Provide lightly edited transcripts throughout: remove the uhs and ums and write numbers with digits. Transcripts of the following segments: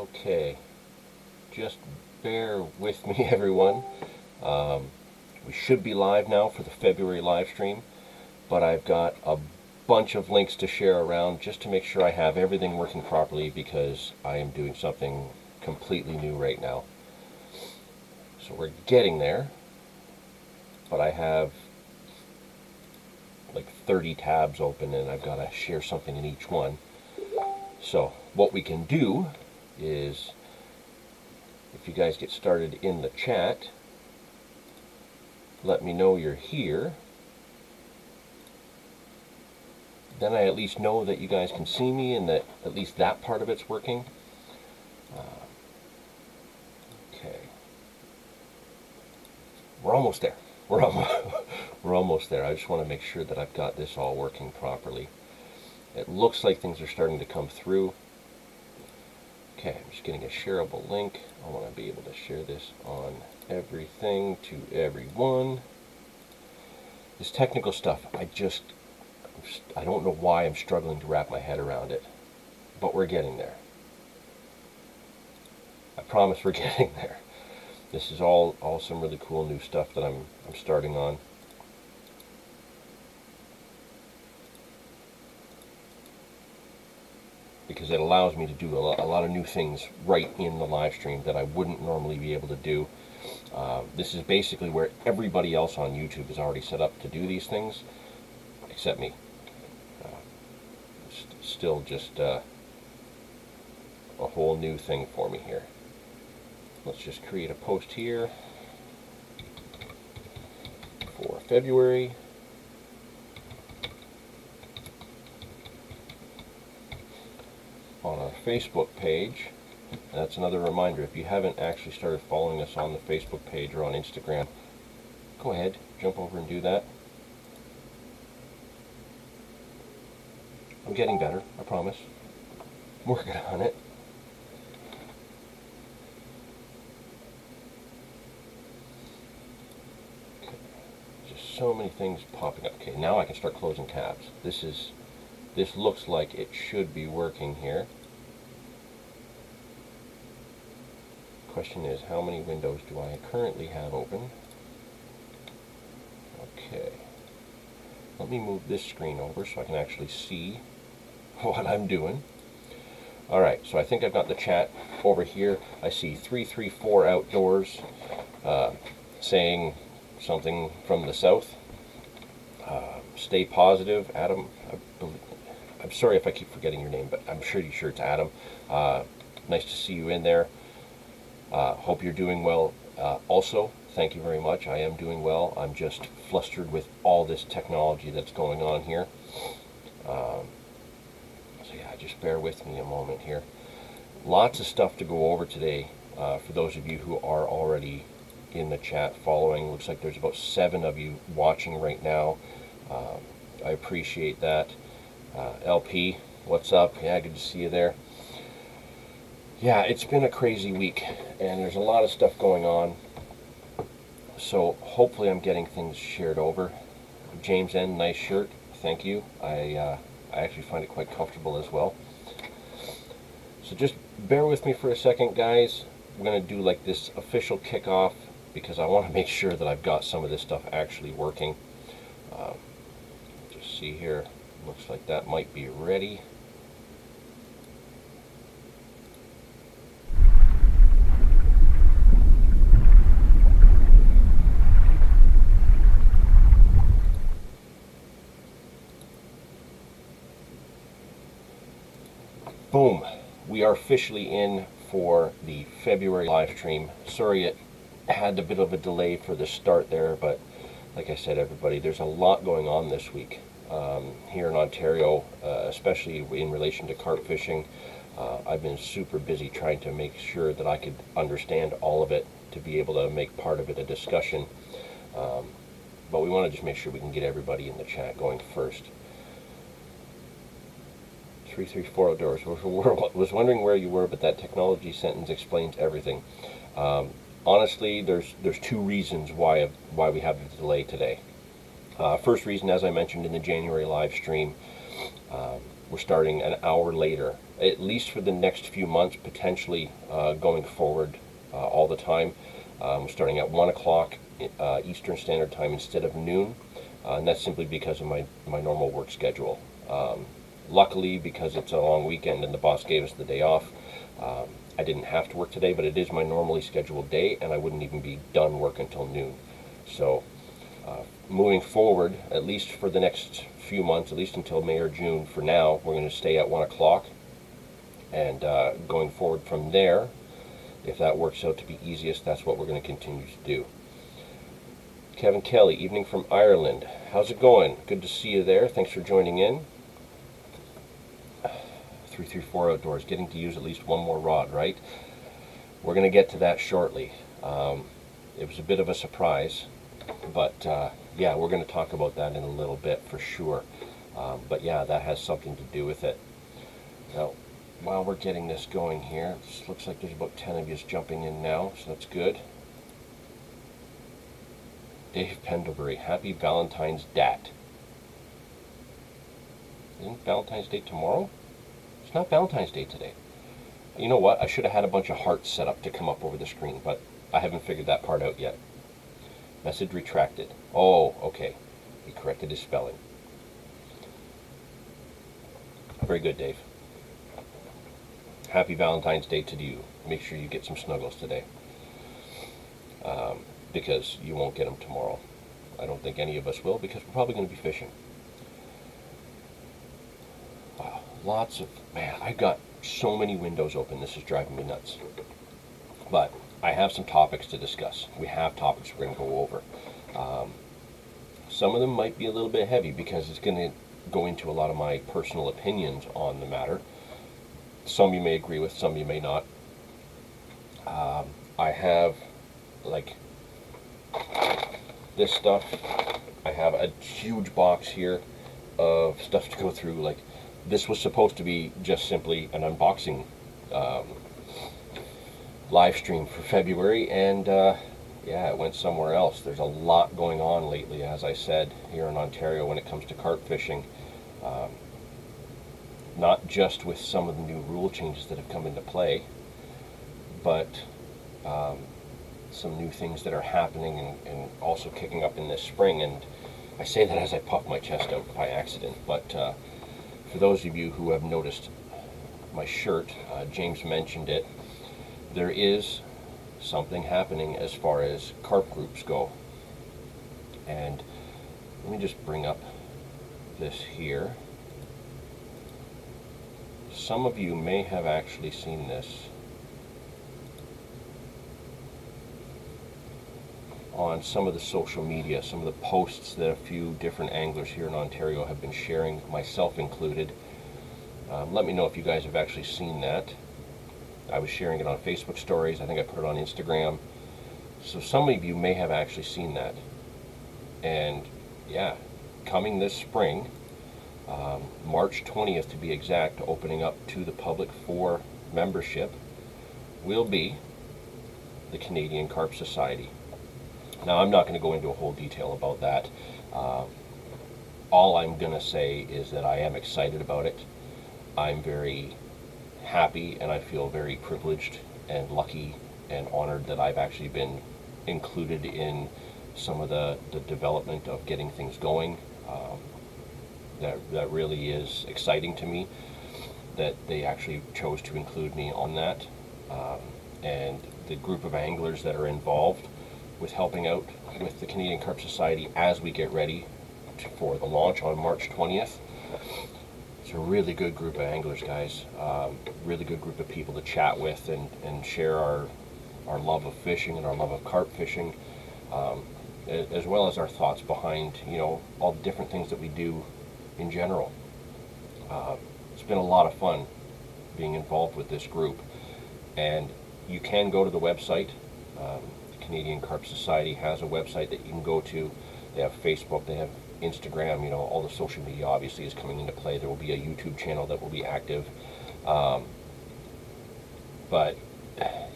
Okay, just bear with me, everyone. We should be live now for the February live stream, but I've got a bunch of links to share around just to make sure I have everything working properly, because I am doing something completely new right now. So we're getting there, but I have like 30 tabs open and I've got to share something in each one. So what we can do is, if you guys get started in the chat, let me know you're here. Then I at least know that you guys can see me and that at least that part of it's working. Okay. We're almost there. We're almost there. I just want to make sure that I've got this all working properly. It looks like things are starting to come through. Okay, I'm just getting a shareable link. I want to be able to share this on everything to everyone. This technical stuff, I don't know why I'm struggling to wrap my head around it, but we're getting there. I promise we're getting there. This is all some really cool new stuff that I'm starting on. Because it allows me to do a lot of new things right in the live stream that I wouldn't normally be able to do. This is basically where everybody else on YouTube is already set up to do these things, except me. Still just a whole new thing for me here. Let's just create a post here for February. On our Facebook page. And that's another reminder, if you haven't actually started following us on the Facebook page or on Instagram, go ahead, jump over and do that. I'm getting better, I promise. I'm working on it. Okay. Just so many things popping up. Okay, now I can start closing tabs. This looks like it should be working here. Question is, how many windows do I currently have open? Okay. Let me move this screen over so I can actually see what I'm doing. Alright, so I think I've got the chat over here. I see 334 Outdoors saying something from the south. Stay positive, Adam. I'm sorry if I keep forgetting your name, but I'm pretty sure it's Adam. Nice to see you in there. Hope you're doing well. Also, thank you very much. I am doing well. I'm just flustered with all this technology that's going on here. So yeah, just bear with me a moment here. Lots of stuff to go over today for those of you who are already in the chat following. Looks like there's about 7 of you watching right now. I appreciate that. LP, what's up? Yeah, good to see you there. Yeah, it's been a crazy week, and there's a lot of stuff going on. So hopefully I'm getting things shared over. James N, nice shirt. Thank you. I actually find it quite comfortable as well. So just bear with me for a second, guys. We're going to do like this official kickoff because I want to make sure that I've got some of this stuff actually working. Just see here. Looks like that might be ready. Boom. We are officially in for the February live stream. Sorry it had a bit of a delay for the start there, but like I said, everybody, there's a lot going on this week. Here in Ontario, especially in relation to carp fishing. I've been super busy trying to make sure that I could understand all of it to be able to make part of it a discussion. But we want to just make sure we can get everybody in the chat going first. 334 Outdoors. Was wondering where you were, but that technology sentence explains everything. Honestly, there's 2 reasons why we have the delay today. First reason, as I mentioned in the January live stream, we're starting an hour later at least for the next few months, potentially going forward all the time. Starting at 1 o'clock Eastern Standard Time instead of noon, and that's simply because of my normal work schedule. Luckily, because it's a long weekend and the boss gave us the day off, I didn't have to work today, but it is my normally scheduled day, and I wouldn't even be done work until noon. So moving forward, at least for the next few months, at least until May or June, for now, we're going to stay at 1 o'clock. And going forward from there, if that works out to be easiest, that's what we're going to continue to do. Kevin Kelly, evening from Ireland. How's it going? Good to see you there. Thanks for joining in. 334 Outdoors, getting to use at least one more rod, right? We're going to get to that shortly. It was a bit of a surprise, but yeah, we're going to talk about that in a little bit for sure. But yeah, that has something to do with it. Now, while we're getting this going here, it looks like there's about 10 of you jumping in now, so that's good. Dave Pendlebury, happy Valentine's Dat. Isn't Valentine's Day tomorrow? It's not Valentine's Day today. You know what? I should have had a bunch of hearts set up to come up over the screen, but I haven't figured that part out yet. Message retracted. Oh, okay. He corrected his spelling. Very good, Dave. Happy Valentine's Day to you. Make sure you get some snuggles today, because you won't get them tomorrow. I don't think any of us will, because we're probably going to be fishing. Wow, lots of, man, I got so many windows open. This is driving me nuts. But I have some topics to discuss. We have topics we're going to go over. Some of them might be a little bit heavy because it's going to go into a lot of my personal opinions on the matter. Some you may agree with, some you may not. I have, like, this stuff. I have a huge box here of stuff to go through. Like, this was supposed to be just simply an unboxing live stream for February, and yeah, it went somewhere else. There's a lot going on lately, as I said, here in Ontario when it comes to carp fishing. Not just with some of the new rule changes that have come into play, but some new things that are happening and also kicking up in this spring. And I say that as I puff my chest out by accident, but for those of you who have noticed my shirt, James mentioned it, there is something happening as far as carp groups go. And let me just bring up this here. Some of you may have actually seen this on some of the social media, some of the posts that a few different anglers here in Ontario have been sharing, myself included. Let me know if you guys have actually seen that. I was sharing it on Facebook stories. I think I put it on Instagram. So some of you may have actually seen that. And yeah, coming this spring, March 20th to be exact, opening up to the public for membership, will be the Canadian Carp Society. Now, I'm not going to go into a whole detail about that. All I'm going to say is that I am excited about it. I'm very happy, and I feel very privileged and lucky and honored that I've actually been included in some of the development of getting things going. That really is exciting to me, that they actually chose to include me on that, and the group of anglers that are involved with helping out with the Canadian Carp Society as we get ready for the launch on March 20th. It's a really good group of anglers, guys. Really good group of people to chat with and share our love of fishing and our love of carp fishing, as well as our thoughts behind, you know, all the different things that we do in general. It's been a lot of fun being involved with this group, and you can go to the website. The Canadian Carp Society has a website that you can go to. They have Facebook, they have Instagram, you know, all the social media obviously is coming into play. There will be a YouTube channel that will be active. But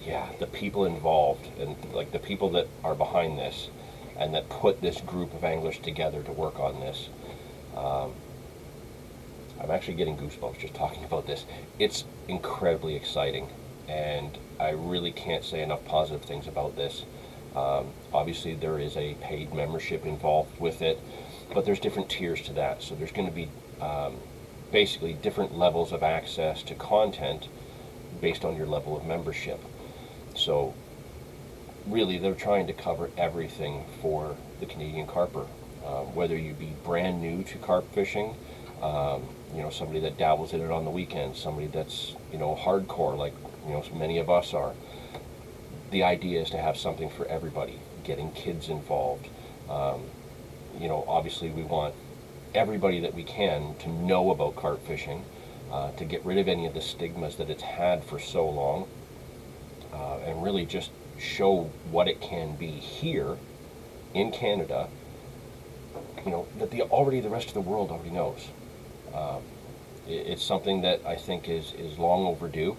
yeah, the people involved and like the people that are behind this and that put this group of anglers together to work on this, I'm actually getting goosebumps just talking about this. It's incredibly exciting, and I really can't say enough positive things about this. Obviously, there is a paid membership involved with it, but there's different tiers to that. So there's going to be basically different levels of access to content based on your level of membership. So really, they're trying to cover everything for the Canadian carper. Whether you be brand new to carp fishing, somebody that dabbles in it on the weekends, somebody that's, hardcore like, many of us are. The idea is to have something for everybody, getting kids involved. Obviously we want everybody that we can to know about carp fishing, to get rid of any of the stigmas that it's had for so long, and really just show what it can be here in Canada, that the rest of the world already knows. It's something that I think is long overdue.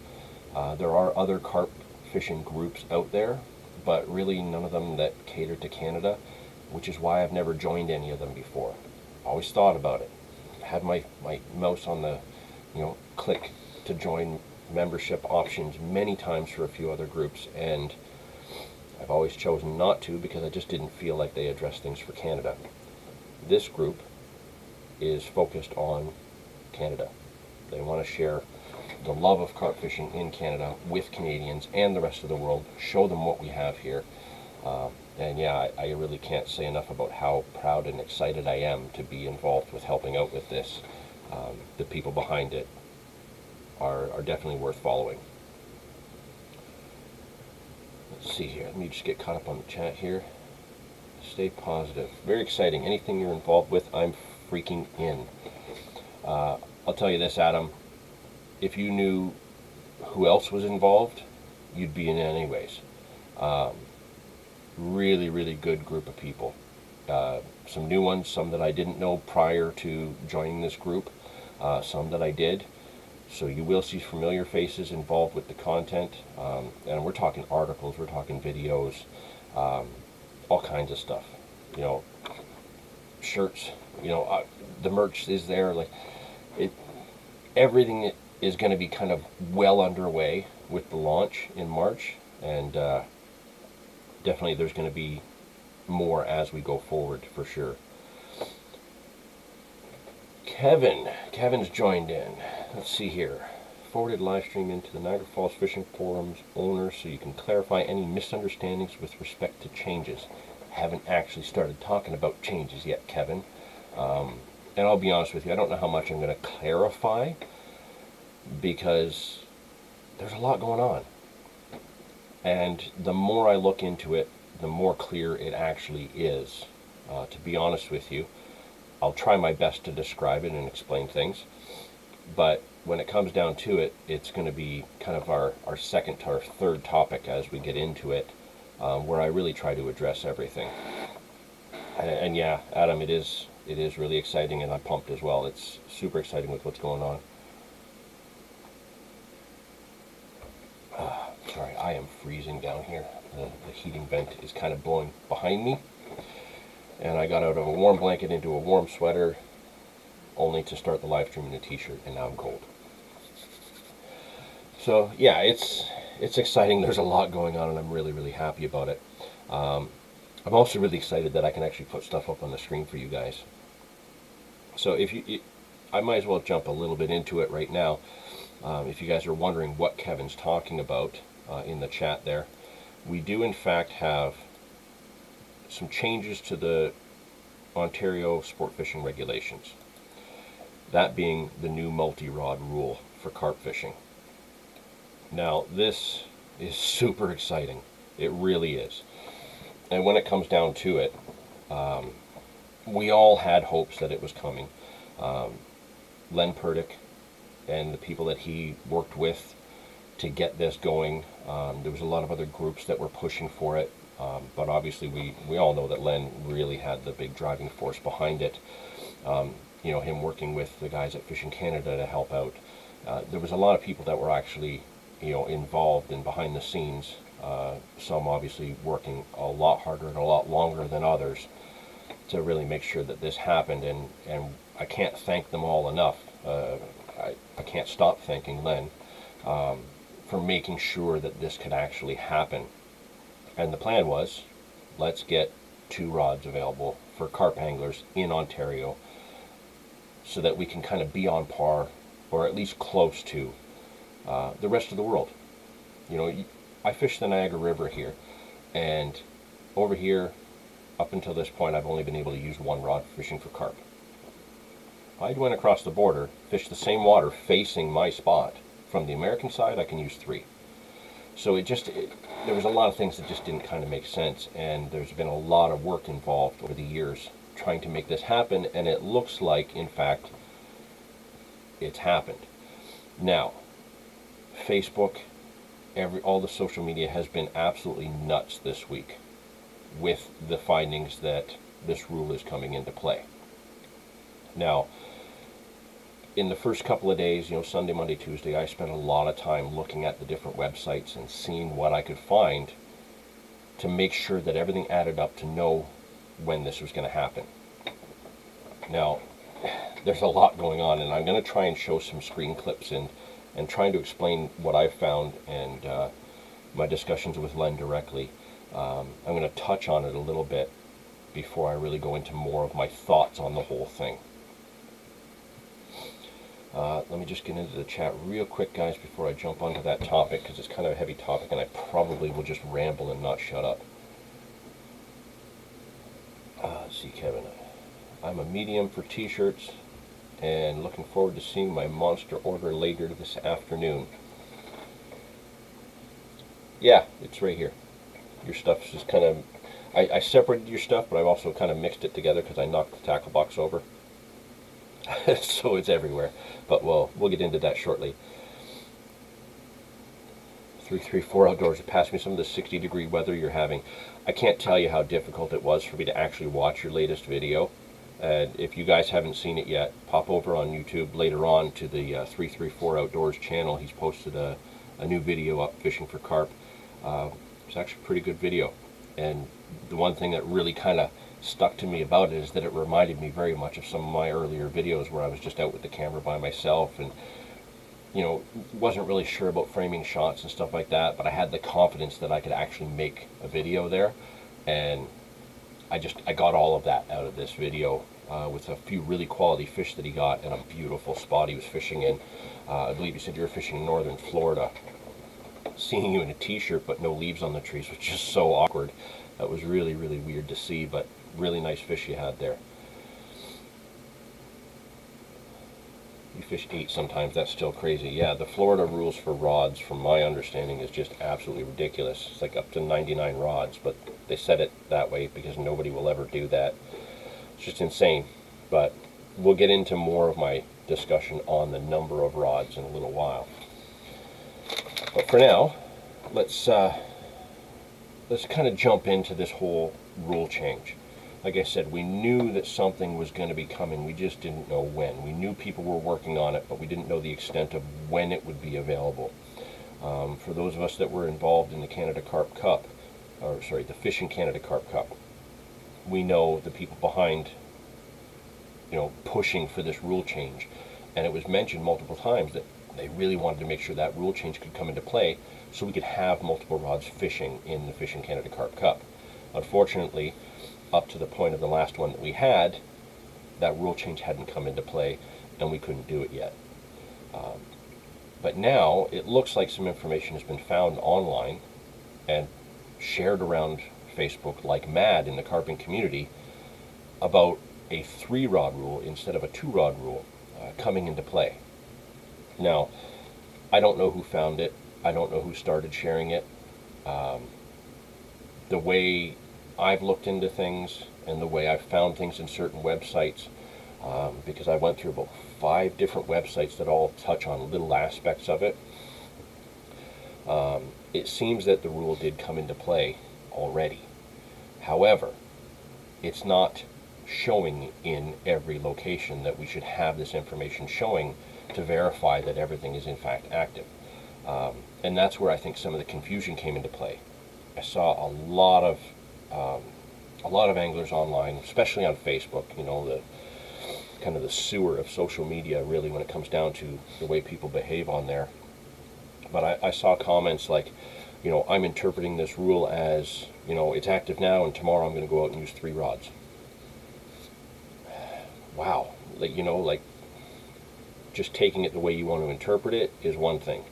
There are other carp fishing groups out there, but really none of them that cater to Canada, which is why I've never joined any of them before. Always thought about it. Had my mouse on the, click to join membership options many times for a few other groups, and I've always chosen not to because I just didn't feel like they addressed things for Canada. This group is focused on Canada. They want to share the love of carp fishing in Canada with Canadians and the rest of the world, show them what we have here. And yeah, I really can't say enough about how proud and excited I am to be involved with helping out with this. The people behind it are definitely worth following. Let's see here. Let me just get caught up on the chat here. Stay positive. Very exciting. Anything you're involved with, I'm freaking in. I'll tell you this, Adam. If you knew who else was involved, you'd be in anyways. Really, really good group of people. Some new ones, some that I didn't know prior to joining this group, some that I did. So you will see familiar faces involved with the content. And we're talking articles, we're talking videos, all kinds of stuff. Shirts, the merch is there. Everything is going to be kind of well underway with the launch in March, and definitely there's going to be more as we go forward for sure. Kevin's joined in. Let's see here. Forwarded live stream into the Niagara Falls Fishing Forum's owner so you can clarify any misunderstandings with respect to changes. Haven't actually started talking about changes yet, Kevin. And I'll be honest with you, I don't know how much I'm going to clarify because there's a lot going on. And the more I look into it, the more clear it actually is. To be honest with you, I'll try my best to describe it and explain things. But when it comes down to it, it's going to be kind of our second to our third topic as we get into it, where I really try to address everything. And yeah, Adam, it is really exciting, and I'm pumped as well. It's super exciting with what's going on. Sorry, I am freezing down here. The heating vent is kind of blowing behind me. And I got out of a warm blanket into a warm sweater, only to start the live stream in a t-shirt, and now I'm cold. So yeah, it's exciting. There's a lot going on, and I'm really, really happy about it. I'm also really excited that I can actually put stuff up on the screen for you guys. So I might as well jump a little bit into it right now. If you guys are wondering what Kevin's talking about in the chat there, we do in fact have some changes to the Ontario sport fishing regulations. That being the new multi-rod rule for carp fishing. Now, this is super exciting. It really is. And when it comes down to it, we all had hopes that it was coming. Len Purdick and the people that he worked with to get this going, there was a lot of other groups that were pushing for it, but obviously we all know that Len really had the big driving force behind it. Him working with the guys at Fishing Canada to help out. There was a lot of people that were actually involved and behind the scenes, some obviously working a lot harder and a lot longer than others to really make sure that this happened, and I can't thank them all enough I can't stop thanking Len for making sure that this could actually happen. And the plan was, let's get 2 rods available for carp anglers in Ontario so that we can kind of be on par, or at least close to, the rest of the world. You know, I fish the Niagara River here, and over here, up until this point, I've only been able to use 1 rod fishing for carp. I went across the border, fished the same water facing my spot. From the American side, I can use 3. So there was a lot of things that just didn't kind of make sense, and there's been a lot of work involved over the years trying to make this happen, and it looks like, in fact, it's happened. Now, Facebook, all the social media has been absolutely nuts this week with the findings that this rule is coming into play. Now, in the first couple of days, Sunday, Monday, Tuesday, I spent a lot of time looking at the different websites and seeing what I could find to make sure that everything added up to know when this was going to happen. Now, there's a lot going on, and I'm going to try and show some screen clips and trying to explain what I've found and my discussions with Len directly. I'm going to touch on it a little bit before I really go into more of my thoughts on the whole thing. Let me just get into the chat real quick, guys, before I jump onto that topic, because it's kind of a heavy topic and I probably will just ramble and not shut up. Let's see, Kevin. I'm a medium for t-shirts and looking forward to seeing my monster order later this afternoon. Yeah, it's right here. Your stuff's just kind of... I separated your stuff, but I've also kind of mixed it together because I knocked the tackle box over. So it's everywhere, but we'll get into that shortly. 334 Outdoors, pass me some of the 60-degree weather you're having. I can't tell you how difficult it was for me to actually watch your latest video, and if you guys haven't seen it yet, pop over on YouTube later on to the 334 Outdoors channel. He's posted a new video up fishing for carp. It's actually a pretty good video, and the one thing that really kind of stuck to me about it is that it reminded me very much of some of my earlier videos where I was just out with the camera by myself and wasn't really sure about framing shots and stuff like that, but I had the confidence that I could actually make a video there, and I got all of that out of this video with a few really quality fish that he got and a beautiful spot he was fishing in. I believe he said you were fishing in northern Florida. Seeing you in a t-shirt but no leaves on the trees was just so awkward. That was really, really weird to see, but really nice fish you had there. You fish 8 sometimes, that's still crazy. Yeah, the Florida rules for rods, from my understanding, is just absolutely ridiculous. It's like up to 99 rods, but they set it that way because nobody will ever do that. It's just insane. But we'll get into more of my discussion on the number of rods in a little while. But for now, let's kind of jump into this whole rule change. Like I said, we knew that something was going to be coming. We just didn't know when. We knew people were working on it, but we didn't know the extent of when it would be available. For those of us that were involved in the Canada Carp Cup, the Fishing Canada Carp Cup, we know the people behind, pushing for this rule change. And it was mentioned multiple times that they really wanted to make sure that rule change could come into play so we could have multiple rods fishing in the Fishing Canada Carp Cup. Unfortunately, up to the point of the last one that we had, that rule change hadn't come into play and we couldn't do it yet. But now it looks like some information has been found online and shared around Facebook like mad in the carping community about a 3-rod rule instead of a 2-rod rule coming into play. Now, I don't know who found it. I don't know who started sharing it. The way I've looked into things and the way I've found things in certain websites, because I went through about 5 different websites that all touch on little aspects of it, it seems that the rule did come into play already. However, it's not showing in every location that we should have this information showing to verify that everything is in fact active. And that's where I think some of the confusion came into play. I saw a lot of anglers online, especially on Facebook, kind of the sewer of social media, really, when it comes down to the way people behave on there. But I saw comments like, I'm interpreting this rule as, it's active now, and tomorrow I'm going to go out and use 3 rods. Wow. Like, just taking it the way you want to interpret it is one thing.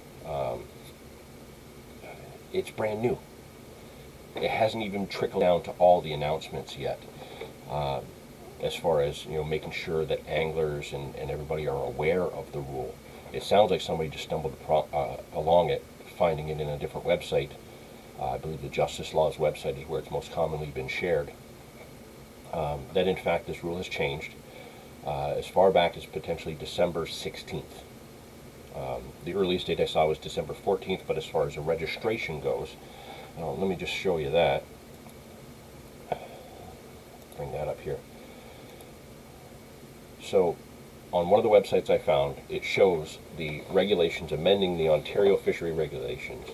It's brand new. It hasn't even trickled down to all the announcements yet. As far as, making sure that anglers and everybody are aware of the rule. It sounds like somebody just stumbled along it, finding it in a different website. I believe the Justice Laws website is where it's most commonly been shared. That in fact this rule has changed as far back as potentially December 16th. The earliest date I saw was December 14th, but as far as the registration goes, let me just show you that. Bring that up here. So, on one of the websites I found, it shows the regulations amending the Ontario fishery regulations.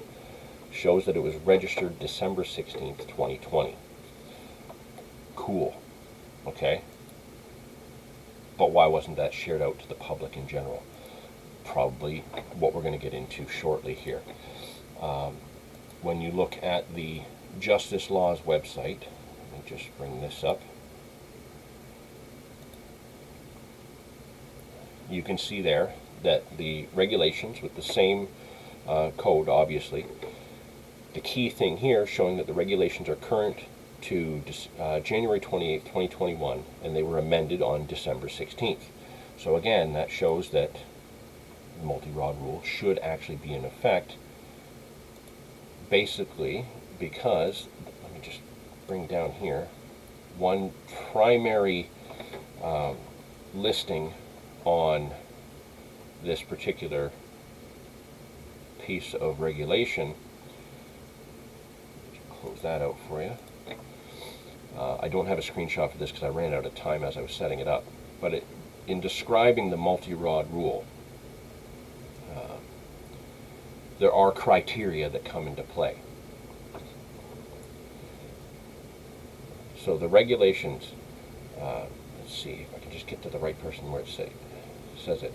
Shows that it was registered December 16th, 2020. Cool. Okay. But why wasn't that shared out to the public in general? Probably what we're going to get into shortly here. When you look at the Justice Laws website, let me just bring this up. You can see there that the regulations with the same code, obviously. The key thing here showing that the regulations are current to January 28, 2021, and they were amended on December 16th. So again, that shows that the multi-rod rule should actually be in effect, basically because, let me just bring down here, one primary listing on this particular piece of regulation. Close that out for you. I don't have a screenshot for this because I ran out of time as I was setting it up. But in describing the multi-rod rule, there are criteria that come into play. So the regulations, let's see if I can just get to the right person where it says it.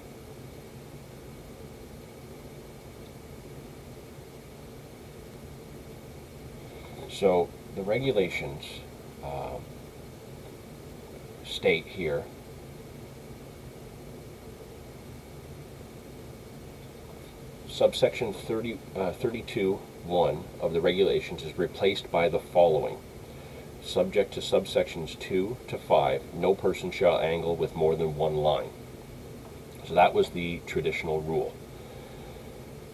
So the regulations state here subsection 32(1) of the regulations is replaced by the following. Subject to subsections 2 to 5, no person shall angle with more than 1 line. So that was the traditional rule.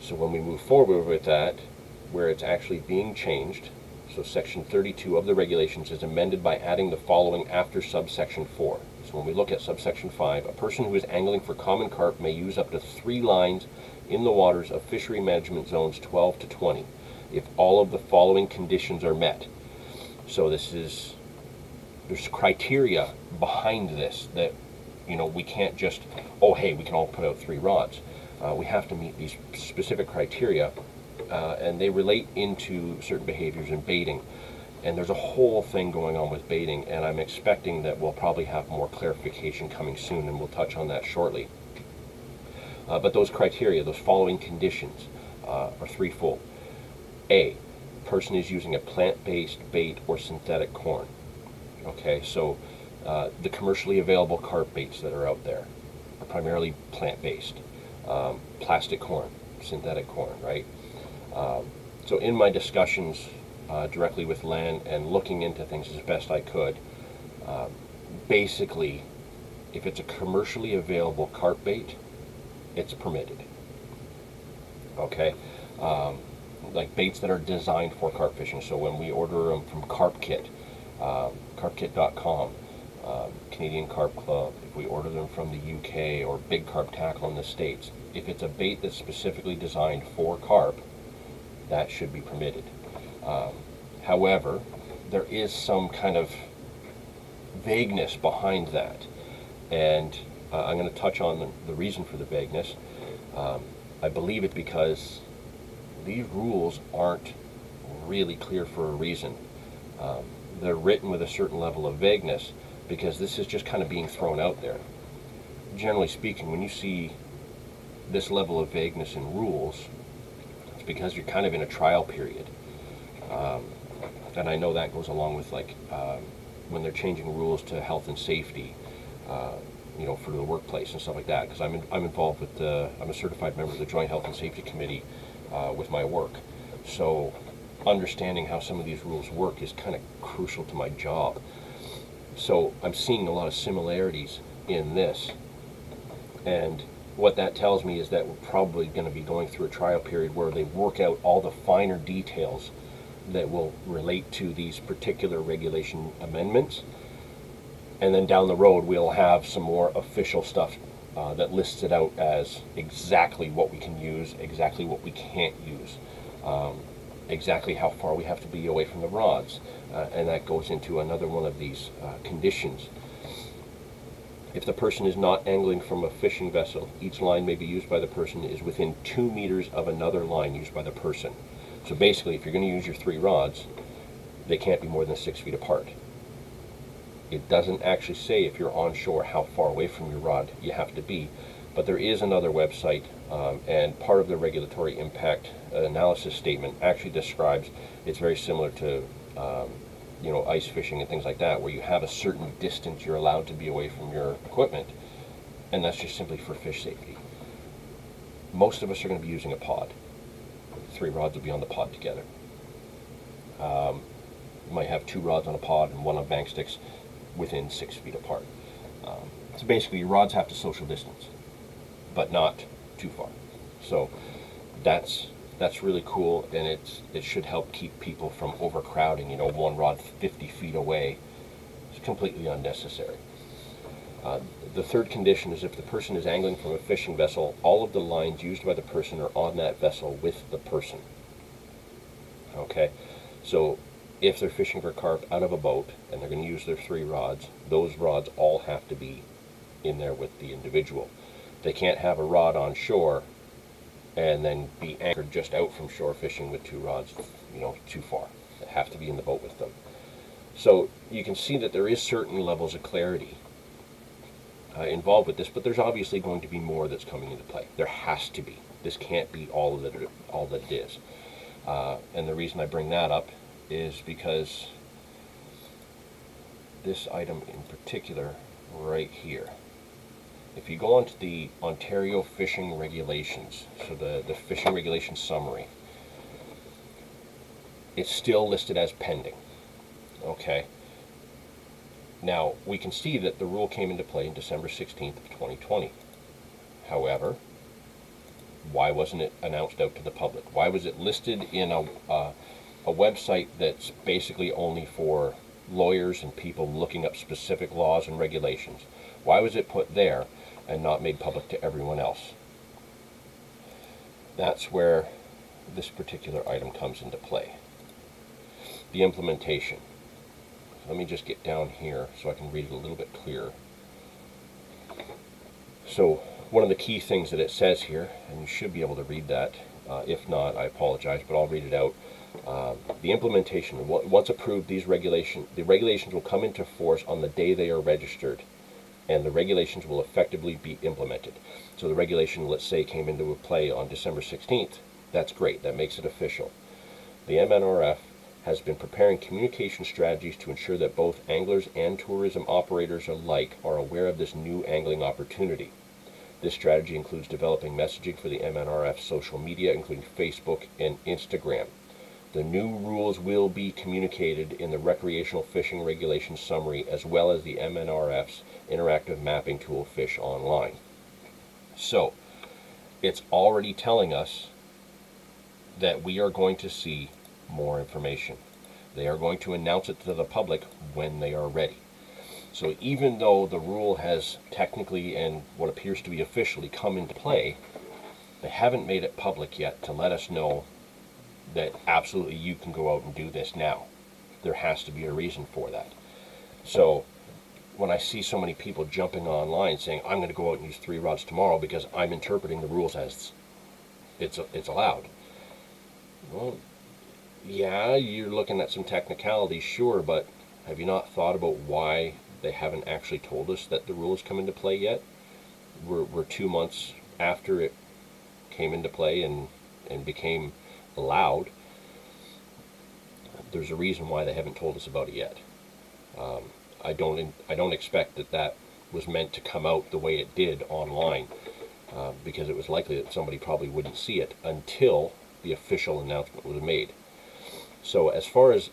So when we move forward with that, where it's actually being changed, so section 32 of the regulations is amended by adding the following after subsection 4. So when we look at subsection 5, a person who is angling for common carp may use up to 3 lines in the waters of fishery management zones 12 to 20 if all of the following conditions are met. So there's criteria behind this that, we can't just, hey, we can all put out 3 rods. We have to meet these specific criteria, and they relate into certain behaviors in baiting. And there's a whole thing going on with baiting, and I'm expecting that we'll probably have more clarification coming soon, and we'll touch on that shortly. But those criteria, those following conditions, are threefold. A, person is using a plant-based bait or synthetic corn. Okay, so the commercially available carp baits that are out there are primarily plant-based. Plastic corn, synthetic corn, right? So in my discussions directly with Lan and looking into things as best I could, basically, if it's a commercially available carp bait, it's permitted. Okay? Like baits that are designed for carp fishing. So when we order them from Carp Kit, carpkit.com, Canadian Carp Club, if we order them from the UK or Big Carp Tackle in the States, if it's a bait that's specifically designed for carp, that should be permitted. However, there is some kind of vagueness behind that, and I'm going to touch on the reason for the vagueness. I believe it's because these rules aren't really clear for a reason. They're written with a certain level of vagueness because this is just kind of being thrown out there. generally speaking, when you see this level of vagueness in rules, it's because you're kind of in a trial period. And I know that goes along with like when they're changing rules to health and safety, for the workplace and stuff like that. Because I'm involved with I'm a certified member of the Joint Health and Safety Committee with my work. So understanding how some of these rules work is kind of crucial to my job. So I'm seeing a lot of similarities in this, and what that tells me is that we're probably going to be going through a trial period where they work out all the finer details that will relate to these particular regulation amendments, and then down the road we'll have some more official stuff that lists it out as exactly what we can use, exactly what we can't use, exactly how far we have to be away from the rods, and that goes into another one of these conditions. If the person is not angling from a fishing vessel, each line may be used by the person is within 2 meters of another line used by the person. So basically, if you're going to use your 3 rods, they can't be more than 6 feet apart. It doesn't actually say if you're on shore how far away from your rod you have to be, but there is another website, and part of the regulatory impact analysis statement actually describes, it's very similar to ice fishing and things like that, where you have a certain distance you're allowed to be away from your equipment, and that's just simply for fish safety. Most of us are going to be using a pod. 3 rods will be on the pod together. You might have 2 rods on a pod and 1 on bank sticks within 6 feet apart. So basically your rods have to social distance, but not too far. So that's really cool, and it should help keep people from overcrowding. 1 rod 50 feet away is completely unnecessary. The third condition is if the person is angling from a fishing vessel, all of the lines used by the person are on that vessel with the person. Okay, so if they're fishing for carp out of a boat and they're going to use their 3 rods, those rods all have to be in there with the individual. They can't have a rod on shore and then be anchored just out from shore fishing with 2 rods, too far. They have to be in the boat with them. So you can see that there is certain levels of clarity involved with this, but there's obviously going to be more that's coming into play. There has to be. This can't be all that it is. And the reason I bring that up is because this item in particular right here, if you go onto the Ontario Fishing Regulations, so the Fishing Regulations Summary, it's still listed as pending. Okay. Now, we can see that the rule came into play in December 16th of 2020. However, why wasn't it announced out to the public? Why was it listed in a website that's basically only for lawyers and people looking up specific laws and regulations? Why was it put there and not made public to everyone else? That's where this particular item comes into play. The implementation. Let me just get down here so I can read it a little bit clearer. So one of the key things that it says here, and you should be able to read that, if not, I apologize, but I'll read it out. The implementation, once approved, the regulations will come into force on the day they are registered, and the regulations will effectively be implemented. So the regulation, let's say, came into play on December 16th. That's great. That makes it official. The MNRF has been preparing communication strategies to ensure that both anglers and tourism operators alike are aware of this new angling opportunity. This strategy includes developing messaging for the MNRF social media, including Facebook and Instagram. The new rules will be communicated in the Recreational Fishing Regulations Summary, as well as the MNRF's interactive mapping tool, Fish Online. So, it's already telling us that we are going to see more information. They are going to announce it to the public when they are ready. So even though the rule has technically and what appears to be officially come into play, they haven't made it public yet to let us know that absolutely you can go out and do this now. There has to be a reason for that. So when I see so many people jumping online saying, I'm going to go out and use 3 rods tomorrow because I'm interpreting the rules as it's allowed. Well, yeah, you're looking at some technicalities, sure, but have you not thought about why they haven't actually told us that the rules come into play yet? we're 2 months after it came into play and became allowed. There's a reason why they haven't told us about it yet. I don't expect that was meant to come out the way it did online, because it was likely that somebody probably wouldn't see it until the official announcement was made. So as far as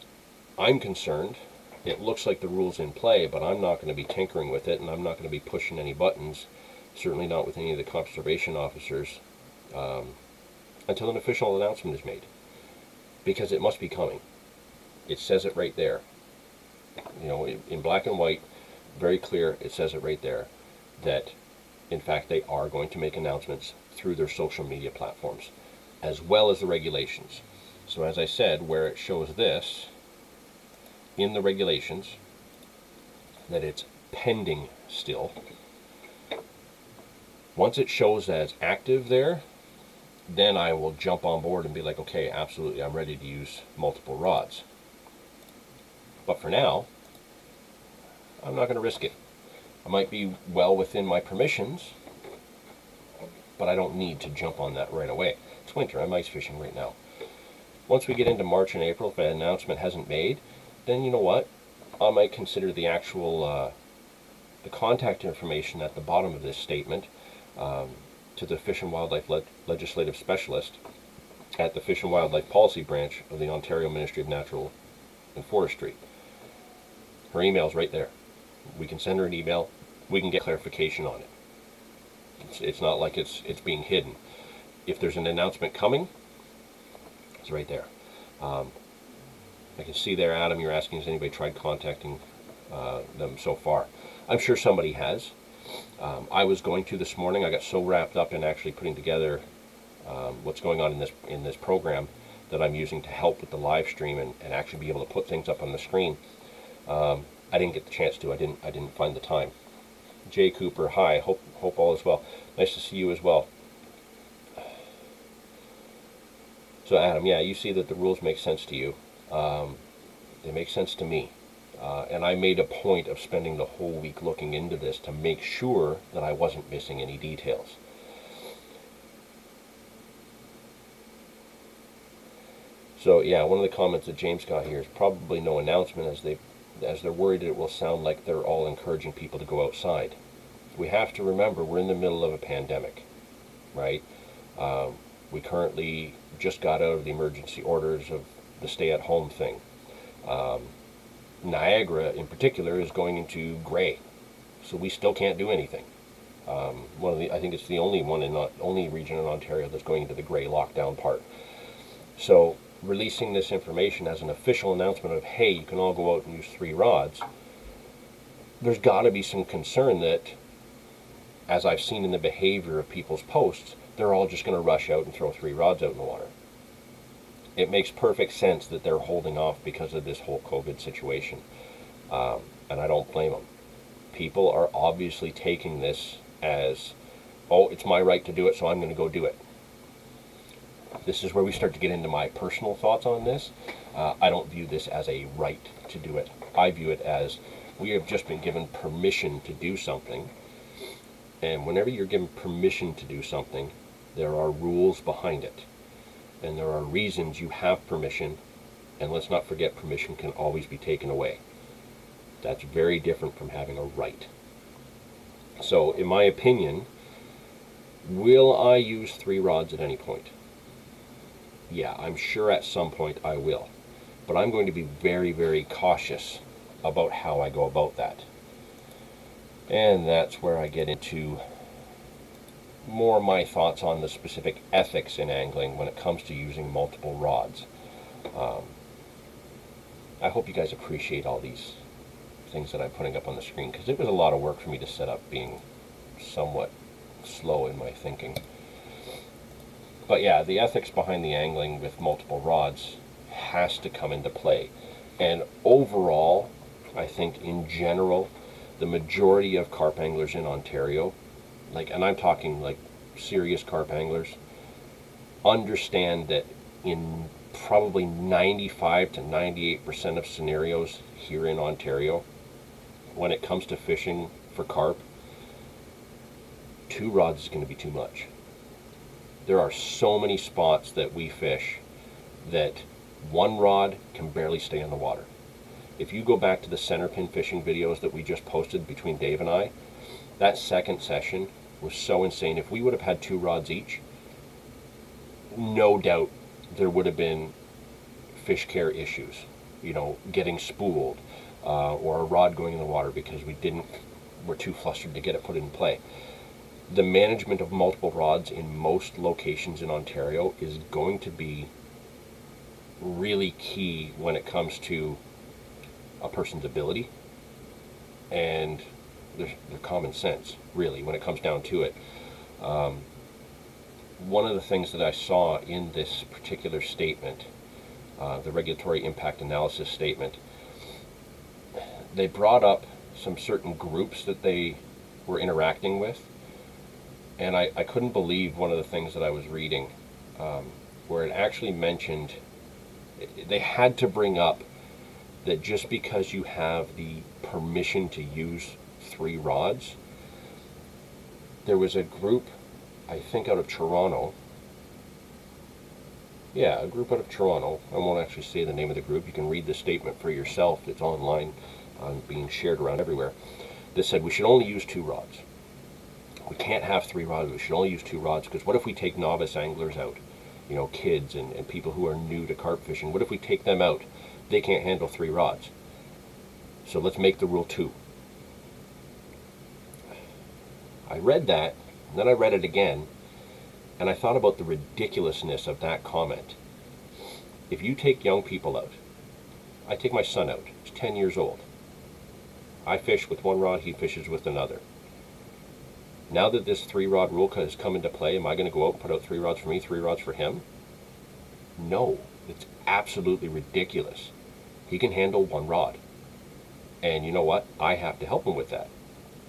I'm concerned, it looks like the rule's in play, but I'm not going to be tinkering with it, and I'm not going to be pushing any buttons, certainly not with any of the conservation officers, until an official announcement is made, because it must be coming. It says it right there. In black and white, very clear, it says it right there, that in fact they are going to make announcements through their social media platforms, as well as the regulations. So as I said, where it shows this in the regulations, that it's pending still, once it shows that it's active there, then I will jump on board and be like, okay, absolutely, I'm ready to use multiple rods. But for now, I'm not going to risk it. I might be well within my permissions, but I don't need to jump on that right away. It's winter, I'm ice fishing right now. Once we get into March and April, if an announcement hasn't made, then you know what? I might consider the actual, the contact information at the bottom of this statement to the Fish and Wildlife Legislative Specialist at the Fish and Wildlife Policy Branch of the Ontario Ministry of Natural and Forestry. Her email's right there. We can send her an email. We can get clarification on it. It's not like it's being hidden. If there's an announcement coming, it's right there. I can see there, Adam, you're asking, has anybody tried contacting them so far? I'm sure somebody has. I was going to this morning. I got so wrapped up in actually putting together what's going on in this program that I'm using to help with the live stream and actually be able to put things up on the screen. I didn't get the chance to. I didn't find the time. Jay Cooper, hi. Hope all is well. Nice to see you as well. So Adam, yeah, you see that the rules make sense to you. They make sense to me. And I made a point of spending the whole week looking into this to make sure that I wasn't missing any details. So yeah, one of the comments that James got here is probably no announcement, as they're worried that it will sound like they're all encouraging people to go outside. We have to remember we're in the middle of a pandemic, right? We currently just got out of the emergency orders of the stay-at-home thing. Niagara, in particular, is going into gray, so we still can't do anything. I think it's the only region in Ontario that's going into the gray lockdown part. So releasing this information as an official announcement of, hey, you can all go out and use 3 rods, there's got to be some concern that, as I've seen in the behavior of people's posts, they're all just going to rush out and throw 3 rods out in the water. It makes perfect sense that they're holding off because of this whole COVID situation, and I don't blame them. People are obviously taking this as, oh, it's my right to do it, so I'm going to go do it. This is where we start to get into my personal thoughts on this. I don't view this as a right to do it. I view it as we have just been given permission to do something. And whenever you're given permission to do something, there are rules behind it. And there are reasons you have permission. And let's not forget, permission can always be taken away. That's very different from having a right. So, in my opinion, will I use 3 rods at any point? Yeah, I'm sure at some point I will. But I'm going to be very, very cautious about how I go about that. And that's where I get into more my thoughts on the specific ethics in angling when it comes to using multiple rods. I hope you guys appreciate all these things that I'm putting up on the screen, because it was a lot of work for me to set up, being somewhat slow in my thinking. But yeah, the ethics behind the angling with multiple rods has to come into play. And overall, I think in general, the majority of carp anglers in Ontario, and I'm talking like serious carp anglers, understand that in probably 95 to 98% of scenarios here in Ontario, when it comes to fishing for carp, 2 rods is going to be too much. There are so many spots that we fish that 1 rod can barely stay in the water. If you go back to the center pin fishing videos that we just posted between Dave and I, that second session was so insane. If we would have had 2 rods each, no doubt there would have been fish care issues, you know, getting spooled, or a rod going in the water because we're too flustered to get it put in play. The management of multiple rods in most locations in Ontario is going to be really key when it comes to a person's ability and their common sense, really, when it comes down to it. One of the things that I saw in this particular statement, the regulatory impact analysis statement, they brought up some certain groups that they were interacting with, and I couldn't believe one of the things that I was reading, where it actually mentioned, they had to bring up that just because you have the permission to use 3 rods, there was a group, I think out of Toronto, a group out of Toronto, I won't actually say the name of the group, you can read the statement for yourself, it's online, being shared around everywhere, that said we should only use 2 rods. We can't have 3 rods, we should only use 2 rods, because what if we take novice anglers out, you know, kids and people who are new to carp fishing, what if we take them out? They can't handle 3 rods. So let's make the rule 2. I read that, and then I read it again, and I thought about the ridiculousness of that comment. If you take young people out, I take my son out, he's 10 years old. I fish with 1 rod, he fishes with another. Now that this 3 rod rule has come into play, am I going to go out and put out 3 rods for me, 3 rods for him? No, it's absolutely ridiculous. He can handle 1 rod. And you know what? I have to help him with that.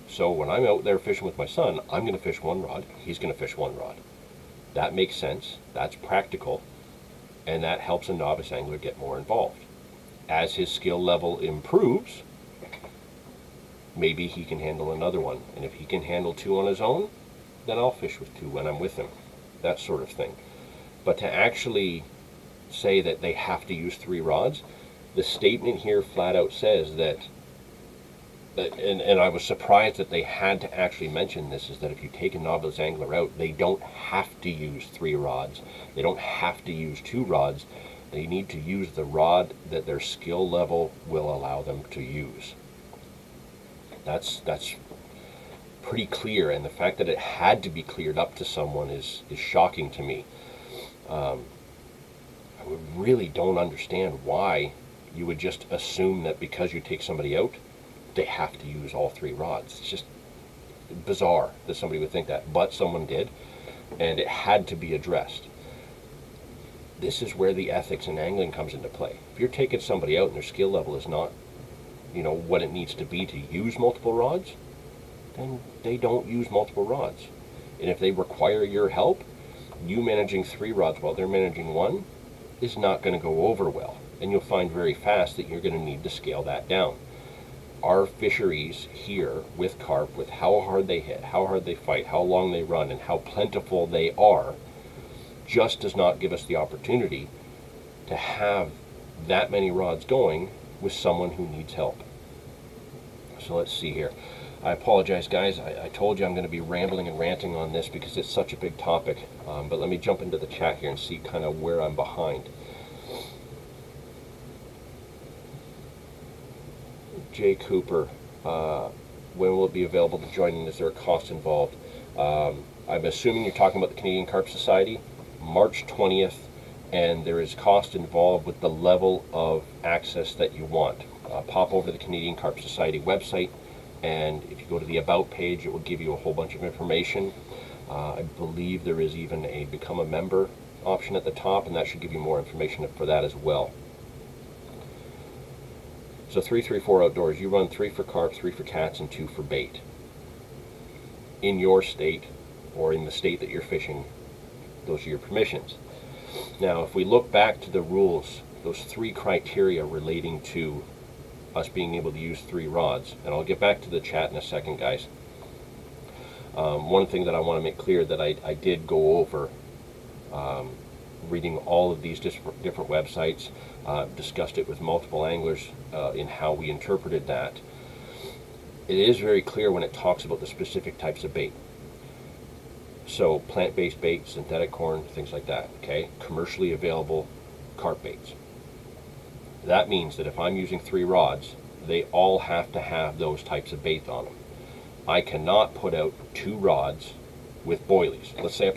So when I'm out there fishing with my son, I'm going to fish 1 rod, he's going to fish 1 rod. That makes sense, that's practical, and that helps a novice angler get more involved. As his skill level improves, maybe he can handle another one. And if he can handle 2 on his own, then I'll fish with 2 when I'm with him. That sort of thing. But to actually say that they have to use 3 rods, the statement here flat out says that, and I was surprised that they had to actually mention this, is that if you take a novice angler out, they don't have to use 3 rods. They don't have to use 2 rods. They need to use the rod that their skill level will allow them to use. That's pretty clear, and the fact that it had to be cleared up to someone is shocking to me. I really don't understand why you would just assume that because you take somebody out, they have to use all 3 rods. It's just bizarre that somebody would think that, but someone did, and it had to be addressed. This is where the ethics in angling comes into play. If you're taking somebody out and their skill level is not, you know, what it needs to be to use multiple rods, then they don't use multiple rods. And if they require your help, you managing 3 rods while they're managing 1 is not going to go over well. And you'll find very fast that you're going to need to scale that down. Our fisheries here with carp, with how hard they hit, how hard they fight, how long they run, and how plentiful they are, just does not give us the opportunity to have that many rods going with someone who needs help. So let's see here. I apologize, guys. I told you I'm going to be rambling and ranting on this because it's such a big topic. But let me jump into the chat here and see kind of where I'm behind. Jay Cooper, when will it be available to join, and is there a cost involved? I'm assuming you're talking about the Canadian Carp Society, March 20th, and there is cost involved with the level of access that you want. Pop over to the Canadian Carp Society website, and if you go to the About page, it will give you a whole bunch of information. I believe there is even a Become a Member option at the top, and that should give you more information for that as well. So 334 Outdoors, you run 3 for carp, 3 for cats, and 2 for bait. In your state, or in the state that you're fishing, those are your permissions. Now, if we look back to the rules, those 3 criteria relating to us being able to use 3 rods, and I'll get back to the chat in a second, guys. One thing that I want to make clear that I did go over, reading all of these different websites, discussed it with multiple anglers in how we interpreted that. It is very clear when it talks about the specific types of bait. So plant-based bait, synthetic corn, things like that, okay? Commercially available carp baits. That means that if I'm using 3 rods, they all have to have those types of bait on them. I cannot put out 2 rods with boilies. Let's say I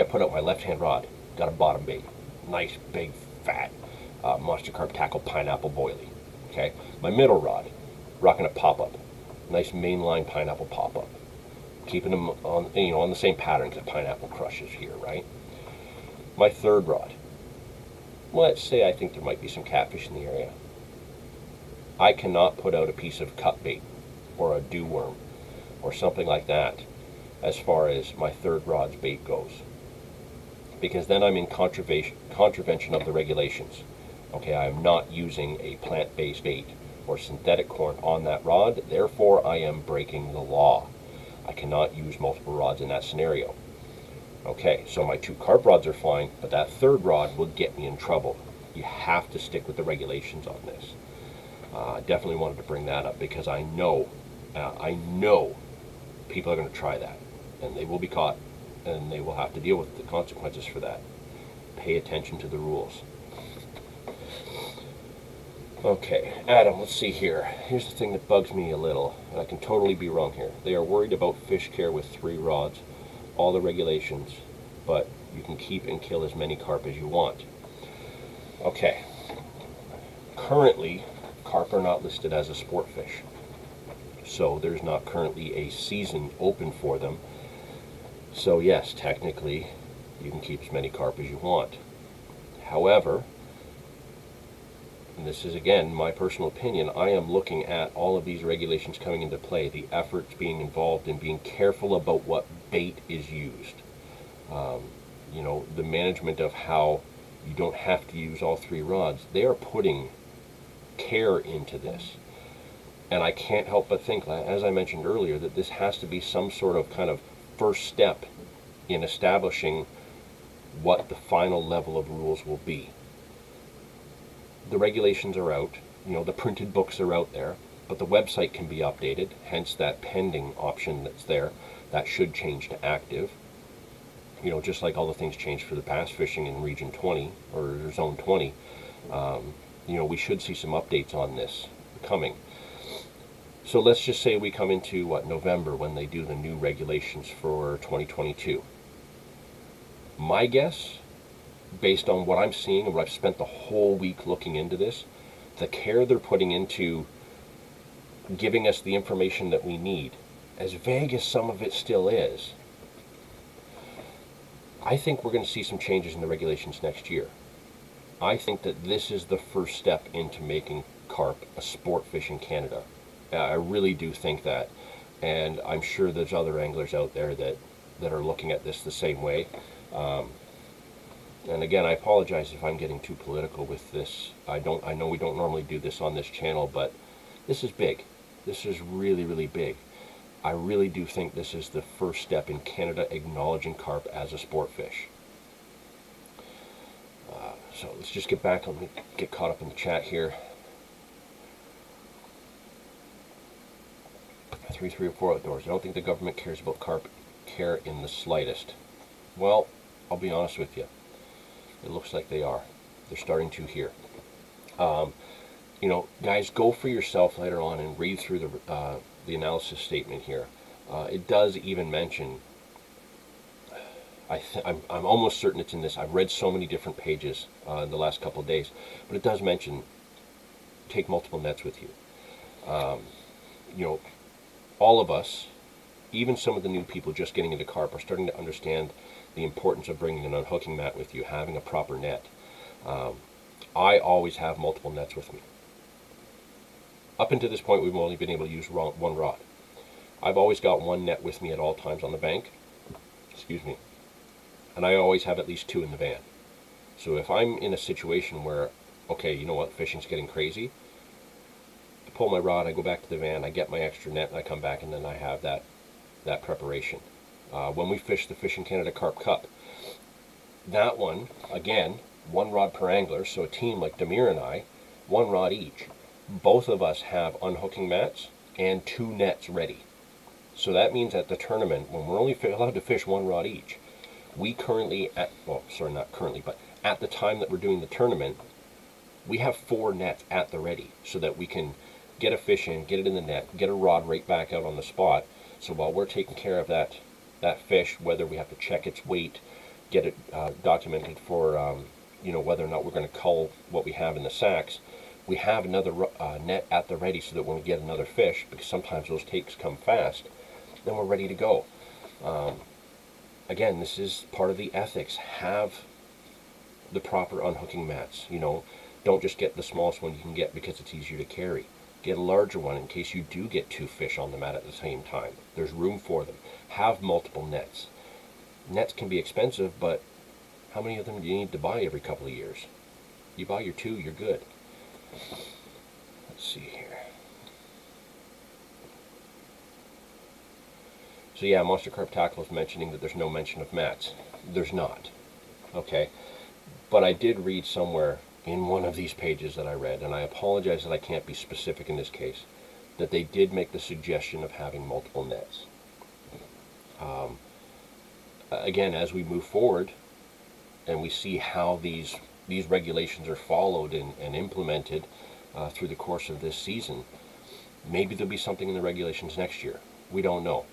put out my left-hand rod, got a bottom bait, nice big fat monster carp tackle pineapple boilie. Okay, my middle rod, rocking a pop-up, nice mainline pineapple pop-up, keeping them on on the same pattern that pineapple crushes here, right? My third rod, let's say I think there might be some catfish in the area. I cannot put out a piece of cut bait or a dew worm or something like that as far as my third rod's bait goes, because then I'm in contravention of the regulations. Okay, I am not using a plant-based bait or synthetic corn on that rod, therefore I am breaking the law. I cannot use multiple rods in that scenario. Okay, so my 2 carp rods are fine, but that third rod will get me in trouble. You have to stick with the regulations on this. I definitely wanted to bring that up because I know people are going to try that, and they will be caught, and they will have to deal with the consequences for that. Pay attention to the rules. Okay, Adam, let's see here. Here's the thing that bugs me a little, and I can totally be wrong here. They are worried about fish care with 3 rods, all the regulations, but you can keep and kill as many carp as you want. Okay, currently, carp are not listed as a sport fish, so there's not currently a season open for them. So yes, technically, you can keep as many carp as you want. However, and this is again my personal opinion, I am looking at all of these regulations coming into play, the efforts being involved in being careful about what bait is used. The management of how you don't have to use all 3 rods. They are putting care into this. And I can't help but think, as I mentioned earlier, that this has to be some sort of kind of first step in establishing what the final level of rules will be. The regulations are out, the printed books are out there, but the website can be updated, hence that pending option that's there. That should change to active. Just like all the things changed for the bass fishing in Region 20 or Zone 20. We should see some updates on this coming. So let's just say we come into, November, when they do the new regulations for 2022. My guess, based on what I'm seeing and what I've spent the whole week looking into this, the care they're putting into giving us the information that we need, as vague as some of it still is, I think we're going to see some changes in the regulations next year. I think that this is the first step into making carp a sport fish in Canada. I really do think that, and I'm sure there's other anglers out there that are looking at this the same way. And again, I apologize if I'm getting too political with this. I know we don't normally do this on this channel, but this is big. This is really, really big. I really do think this is the first step in Canada acknowledging carp as a sport fish. So let's just get back. Let me get caught up in the chat here. 334 Outdoors. I don't think the government cares about carp care in the slightest. Well, I'll be honest with you. It looks like they are. They're starting to here. Guys, go for yourself later on and read through the analysis statement here. It does even mention, I'm almost certain it's in this. I've read so many different pages in the last couple of days, but it does mention take multiple nets with you. All of us, even some of the new people just getting into carp, are starting to understand the importance of bringing an unhooking mat with you, having a proper net. I always have multiple nets with me. Up until this point, we've only been able to use one rod. I've always got one net with me at all times on the bank. Excuse me. And I always have at least 2 in the van. So if I'm in a situation where, okay, you know what, fishing's getting crazy, I pull my rod, I go back to the van, I get my extra net, and I come back, and then I have that that preparation. When we fish the Fishing Canada Carp Cup, that one, again, one rod per angler, so a team like Demir and I, one rod each. Both of us have unhooking mats and 2 nets ready. So that means at the tournament, when we're only allowed to fish one rod each, we currently, not currently, but at the time that we're doing the tournament, we have 4 nets at the ready so that we can get a fish in, get it in the net, get a rod right back out on the spot. So while we're taking care of that fish, whether we have to check its weight, get it documented for whether or not we're going to cull what we have in the sacks, we have another net at the ready so that when we get another fish, because sometimes those takes come fast, then we're ready to go. Again, this is part of the ethics. Have the proper unhooking mats. Don't just get the smallest one you can get because it's easier to carry. Get a larger one in case you do get 2 fish on the mat at the same time. There's room for them. Have multiple nets. Nets can be expensive, but how many of them do you need to buy every couple of years? You buy your 2, you're good. Let's see here. So yeah, Monster Carp Tackle is mentioning that there's no mention of mats. There's not. Okay? But I did read somewhere in one of these pages that I read, and I apologize that I can't be specific in this case, that they did make the suggestion of having multiple nets. Again, as we move forward and we see how these regulations are followed and implemented through the course of this season, maybe there'll be something in the regulations next year. We don't know,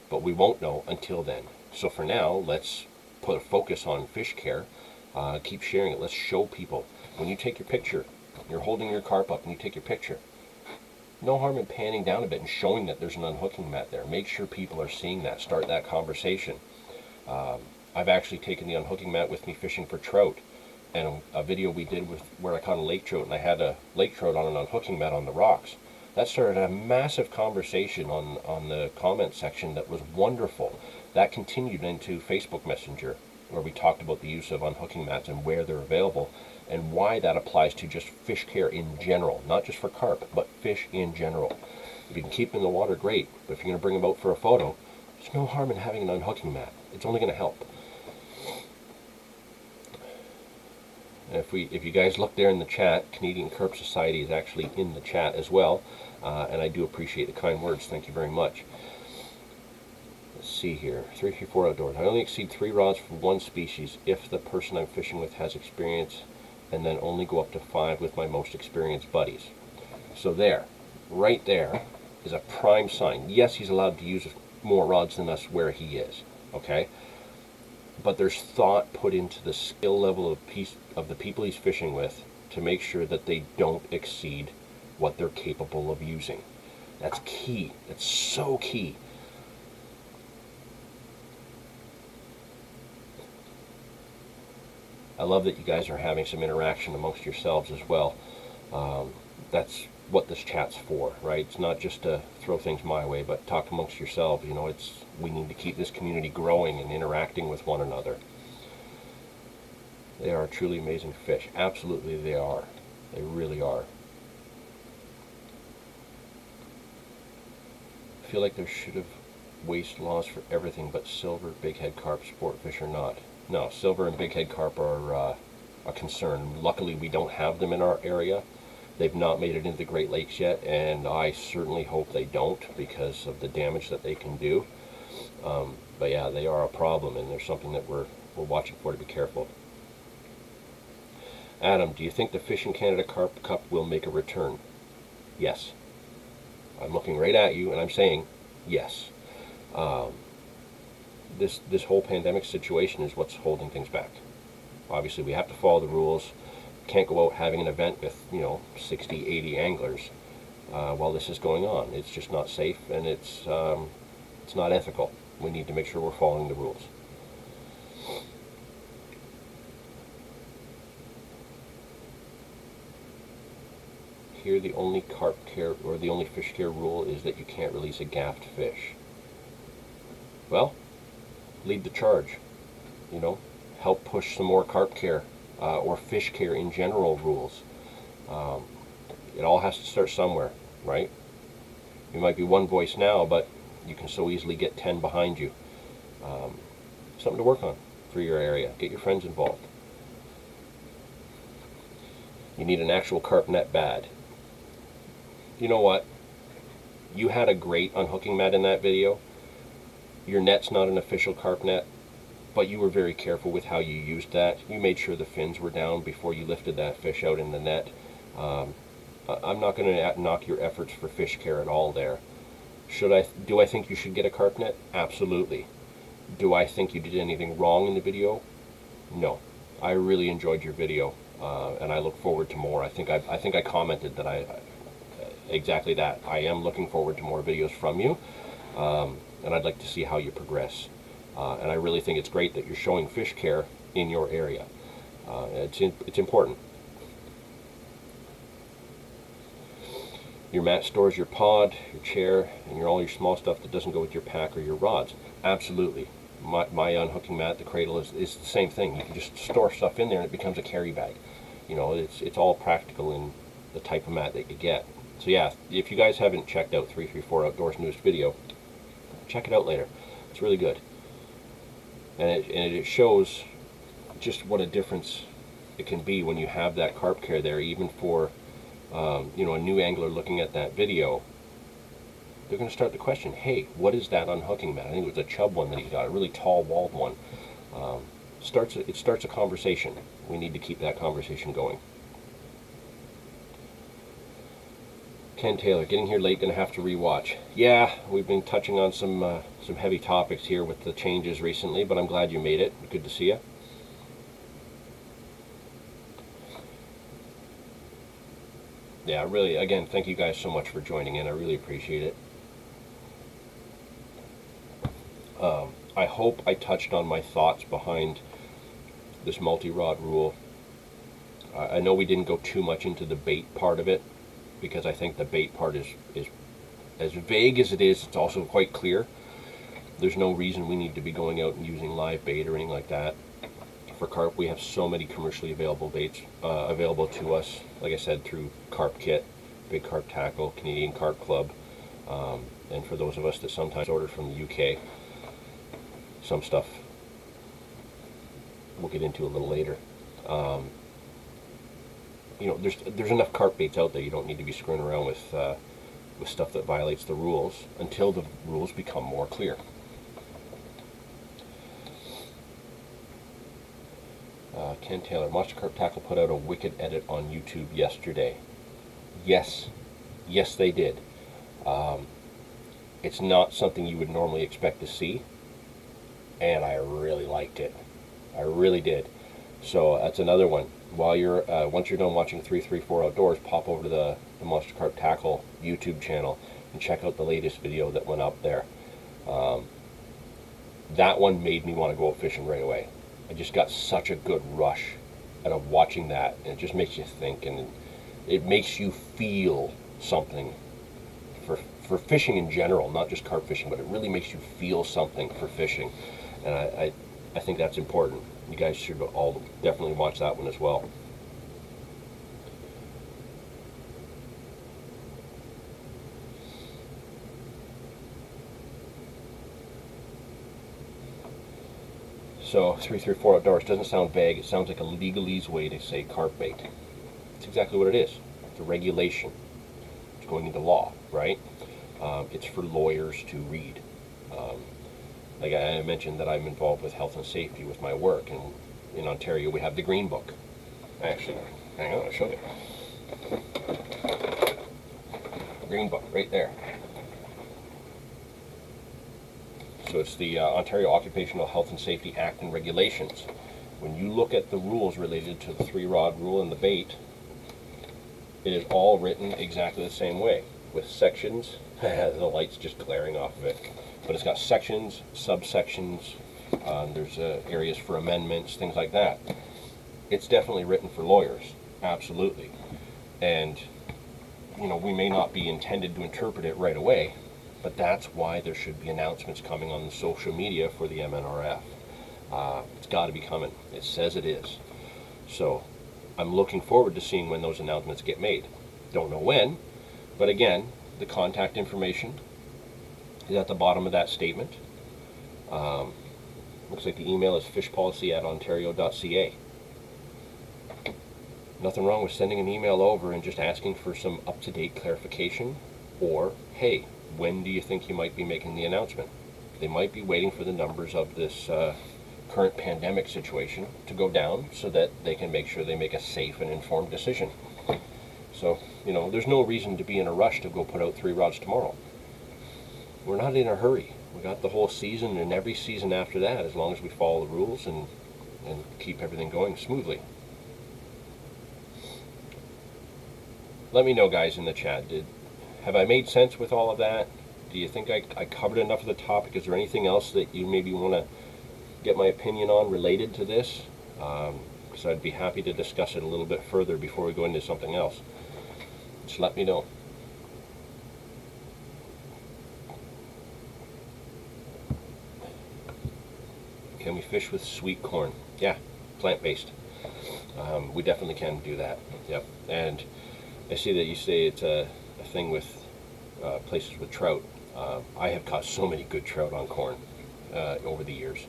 but we won't know until then. So for now, let's put a focus on fish care. Keep sharing it. Let's show people. When you take your picture, you're holding your carp up and you take your picture, no harm in panning down a bit and showing that there's an unhooking mat there. Make sure people are seeing that. Start that conversation. I've actually taken the unhooking mat with me fishing for trout, and a video we did with where I caught a lake trout, and I had a lake trout on an unhooking mat on the rocks. That started a massive conversation on the comment section that was wonderful. That continued into Facebook Messenger, where we talked about the use of unhooking mats and where they're available, and why that applies to just fish care in general, not just for carp, but fish in general. If you can keep them in the water, great, but if you're going to bring them out for a photo, there's no harm in having an unhooking mat. It's only going to help. And if you guys look there in the chat, Canadian Carp Society is actually in the chat as well, and I do appreciate the kind words. Thank you very much. Let's see here. 334 outdoors. I only exceed 3 rods for one species if the person I'm fishing with has experience, and then only go up to 5 with my most experienced buddies. So there, right there, is a prime sign. Yes, he's allowed to use more rods than us where he is, okay? But there's thought put into the skill level of the people he's fishing with to make sure that they don't exceed what they're capable of using. That's key. That's so key. I love that you guys are having some interaction amongst yourselves as well. That's what this chat's for, right? It's not just to throw things my way, but talk amongst yourselves. We need to keep this community growing and interacting with one another. They are truly amazing fish. Absolutely they are. They really are. I feel like there should have waste laws for everything but silver, bighead carp, sport fish or not. No, silver and bighead carp are a concern. Luckily, we don't have them in our area. They've not made it into the Great Lakes yet, and I certainly hope they don't because of the damage that they can do. But yeah, they are a problem, and there's something that we're watching for to be careful. Adam, do you think the Fishing Canada Carp Cup will make a return? Yes. I'm looking right at you, and I'm saying yes. This whole pandemic situation is what's holding things back. Obviously, we have to follow the rules. Can't go out having an event with 60, 80 anglers while this is going on. It's just not safe, and it's not ethical. We need to make sure we're following the rules. Here, the only carp care or the only fish care rule is that you can't release a gaffed fish. Well, lead the charge. Help push some more carp care or fish care in general rules. It all has to start somewhere, right? You might be one voice now, but You can so easily get 10 behind you. Something to work on for your area. Get your friends involved. You need an actual carp net bad. You know what? You had a great unhooking mat in that video. Your net's not an official carp net, but you were very careful with how you used that. You made sure the fins were down before you lifted that fish out in the net. I'm not going to knock your efforts for fish care at all there. Do I think you should get a carp net? Absolutely. Do I think you did anything wrong in the video? No. I really enjoyed your video, and I look forward to more. I think I commented that exactly that. I am looking forward to more videos from you, and I'd like to see how you progress. And I really think it's great that you're showing fish care in your area. It's important. Your mat stores your pod, your chair, and all your small stuff that doesn't go with your pack or your rods. Absolutely. My unhooking mat, the cradle, is the same thing. You can just store stuff in there and it becomes a carry bag. You know, it's all practical in the type of mat that you get. So yeah, if you guys haven't checked out 334 Outdoors' newest video, check it out later. It's really good. And it shows just what a difference it can be when you have that carp care there, even for you know, a new angler looking at that video. They're going to start to question, hey, what is that unhooking mat? I think it was a chub one that he got, a really tall walled one. It starts a conversation. We need to keep that conversation going. Ken Taylor, getting here late, going to have to rewatch. Yeah, we've been touching on some heavy topics here with the changes recently, but I'm glad you made it. Good to see you. Yeah, really, again, thank you guys so much for joining in. I really appreciate it. I hope I touched on my thoughts behind this multi-rod rule. I know we didn't go too much into the bait part of it, because I think the bait part is as vague as it is, it's also quite clear. There's no reason we need to be going out and using live bait or anything like that. For carp, we have so many commercially available baits available to us, like I said, through Carp Kit, Big Carp Tackle, Canadian Carp Club, and for those of us that sometimes order from the UK, some stuff we'll get into a little later. You know, there's enough carp baits out there. You don't need to be screwing around with stuff that violates the rules until the rules become more clear. Ken Taylor, Monster Carp Tackle put out a wicked edit on YouTube yesterday. Yes, they did. It's not something you would normally expect to see, and I really liked it. I really did. So that's another one. While you're once you're done watching 334 Outdoors, pop over to the Monster Carp Tackle YouTube channel and check out the latest video that went up there. That one made me want to go out fishing right away. I just got such a good rush out of watching that, and it just makes you think, and it makes you feel something for fishing in general, not just carp fishing, but it really makes you feel something for fishing, and I think that's important. You guys should all definitely watch that one as well. So 334 Outdoors doesn't sound vague. It sounds like a legalese way to say carp bait. It's exactly what it is. It's a regulation. It's going into law, right? It's for lawyers to read. Like I mentioned that I'm involved with health and safety with my work, and in Ontario we have the Green Book. Actually, hang on, I'll show you. Green Book, right there. So it's the Ontario Occupational Health and Safety Act and Regulations. When you look at the rules related to the 3-rod rule and the bait, it is all written exactly the same way, with sections. The light's just glaring off of it. But it's got sections, subsections, there's areas for amendments, things like that. It's definitely written for lawyers, absolutely. And, you know, we may not be intended to interpret it right away, but that's why there should be announcements coming on the social media for the MNRF. It's got to be coming. It says it is. So I'm looking forward to seeing when those announcements get made. Don't know when, but again, the contact information is at the bottom of that statement. Looks like the email is fishpolicy@ontario.ca. Nothing wrong with sending an email over and just asking for some up-to-date clarification, or, hey, when do you think you might be making the announcement? They might be waiting for the numbers of this current pandemic situation to go down so that they can make sure they make a safe and informed decision. So, there's no reason to be in a rush to go put out 3 rods tomorrow. We're not in a hurry. We got the whole season and every season after that, as long as we follow the rules and keep everything going smoothly. Let me know, guys, in the chat. Have I made sense with all of that? Do you think I covered enough of the topic? Is there anything else that you maybe want to get my opinion on related to this? Because I'd be happy to discuss it a little bit further before we go into something else. Just let me know. Can we fish with sweet corn? Yeah, plant-based. We definitely can do that. Yep. And I see that you say it's a thing with places with trout. I have caught so many good trout on corn over the years.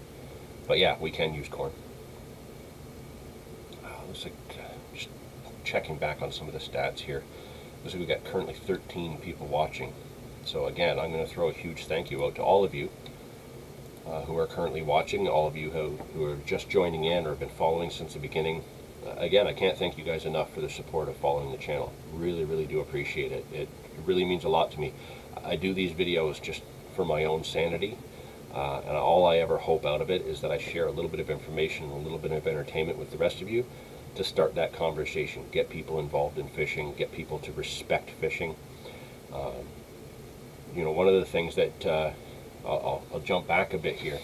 But yeah, we can use corn. Looks like, just checking back on some of the stats here, looks like we've got currently 13 people watching. So again, I'm going to throw a huge thank you out to all of you who are currently watching, all of you who are just joining in or have been following since the beginning. Again, I can't thank you guys enough for the support of following the channel. Really, really do appreciate it. It really means a lot to me. I do these videos just for my own sanity, and all I ever hope out of it is that I share a little bit of information, a little bit of entertainment with the rest of you to start that conversation, get people involved in fishing, get people to respect fishing. One of the things that I'll jump back a bit here.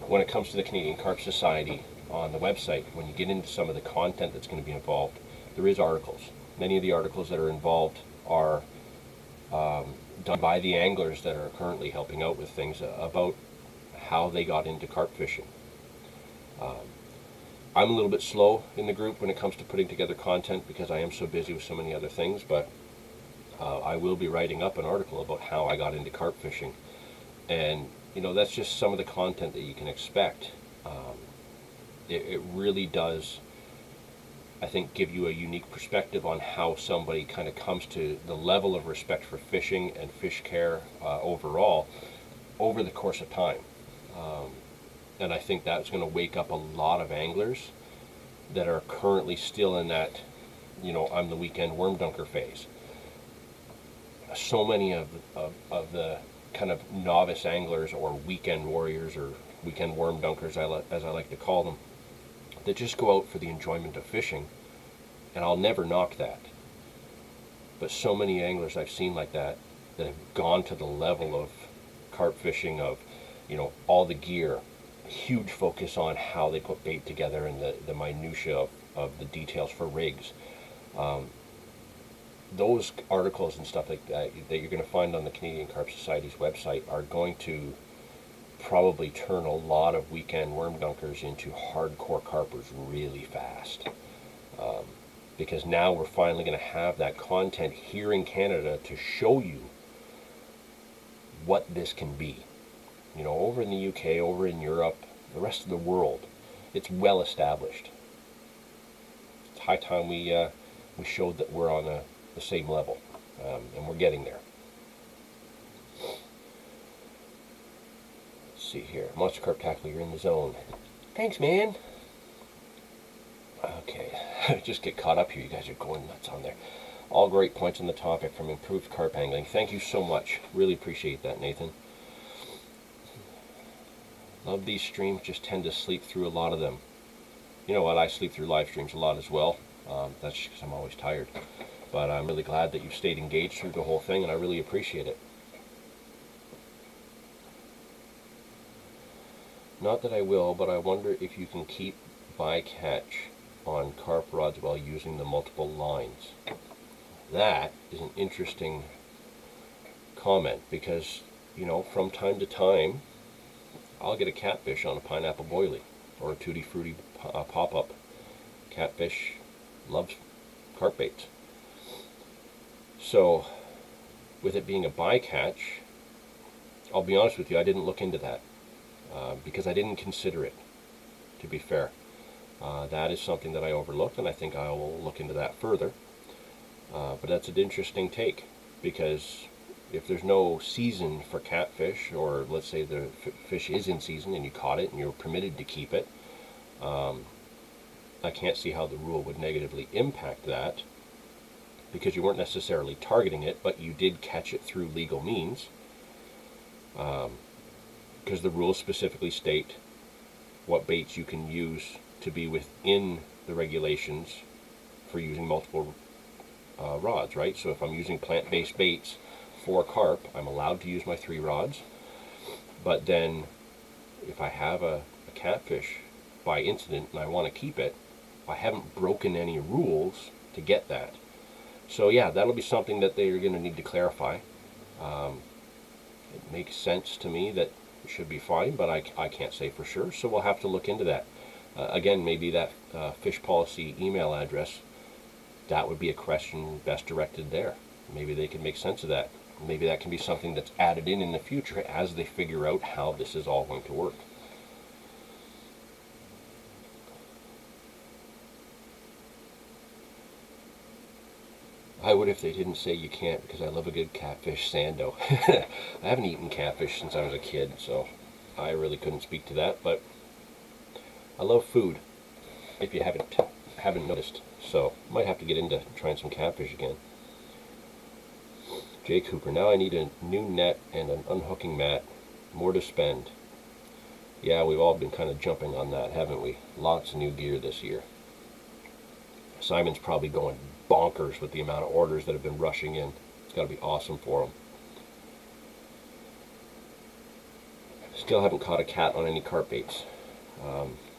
When it comes to the Canadian Carp Society on the website, when you get into some of the content that's going to be involved, there is articles. Many of the articles that are involved are done by the anglers that are currently helping out with things about how they got into carp fishing. I'm a little bit slow in the group when it comes to putting together content because I am so busy with so many other things, but I will be writing up an article about how I got into carp fishing. And, that's just some of the content that you can expect. It really does, I think, give you a unique perspective on how somebody kind of comes to the level of respect for fishing and fish care overall over the course of time. And I think that's going to wake up a lot of anglers that are currently still in that, I'm the weekend worm dunker phase. So many of the kind of novice anglers or weekend warriors or weekend worm dunkers, as I like to call them, that just go out for the enjoyment of fishing, and I'll never knock that. But so many anglers I've seen like that have gone to the level of carp fishing, of all the gear, huge focus on how they put bait together and the minutia of the details for rigs. Those articles and stuff like that you're going to find on the Canadian Carp Society's website are going to probably turn a lot of weekend worm dunkers into hardcore carpers really fast. Because now we're finally going to have that content here in Canada to show you what this can be. Over in the UK, over in Europe, the rest of the world, it's well established. It's high time we showed that we're on the same level, and we're getting there. Let's see here. Monster Carp Tackle, you're in the zone. Thanks, man. Okay, just get caught up here. You guys are going nuts on there. All great points on the topic from improved carp angling. Thank you so much. Really appreciate that, Nathan. Love these streams. Just tend to sleep through a lot of them. You know what? I sleep through live streams a lot as well. That's just because I'm always tired. But I'm really glad that you've stayed engaged through the whole thing, and I really appreciate it. Not that I will, but I wonder if you can keep bycatch on carp rods while using the multiple lines. That is an interesting comment because, from time to time, I'll get a catfish on a pineapple boilie or a tutti frutti pop-up. Catfish loves carp baits. So, with it being a bycatch, I'll be honest with you, I didn't look into that because I didn't consider it, to be fair. That is something that I overlooked, and I think I will look into that further. But that's an interesting take, because if there's no season for catfish, or let's say the fish is in season and you caught it and you're permitted to keep it, I can't see how the rule would negatively impact that, because you weren't necessarily targeting it, but you did catch it through legal means, because the rules specifically state what baits you can use to be within the regulations for using multiple rods, right? So if I'm using plant-based baits for carp, I'm allowed to use my 3 rods. But then if I have a catfish by incident and I want to keep it, I haven't broken any rules to get that. So yeah, that'll be something that they're going to need to clarify. It makes sense to me that it should be fine, but I can't say for sure, so we'll have to look into that. Again, maybe that fish policy email address, that would be a question best directed there. Maybe they can make sense of that. Maybe that can be something that's added in the future as they figure out how this is all going to work. I would if they didn't say you can't, because I love a good catfish sando. I haven't eaten catfish since I was a kid, so I really couldn't speak to that, but I love food, if you haven't noticed. So might have to get into trying some catfish again. Jay Cooper, now I need a new net and an unhooking mat. More to spend. Yeah, we've all been kind of jumping on that, haven't we? Lots of new gear this year. Simon's probably going bonkers with the amount of orders that have been rushing in. It's got to be awesome for him. Still haven't caught a cat on any carp baits.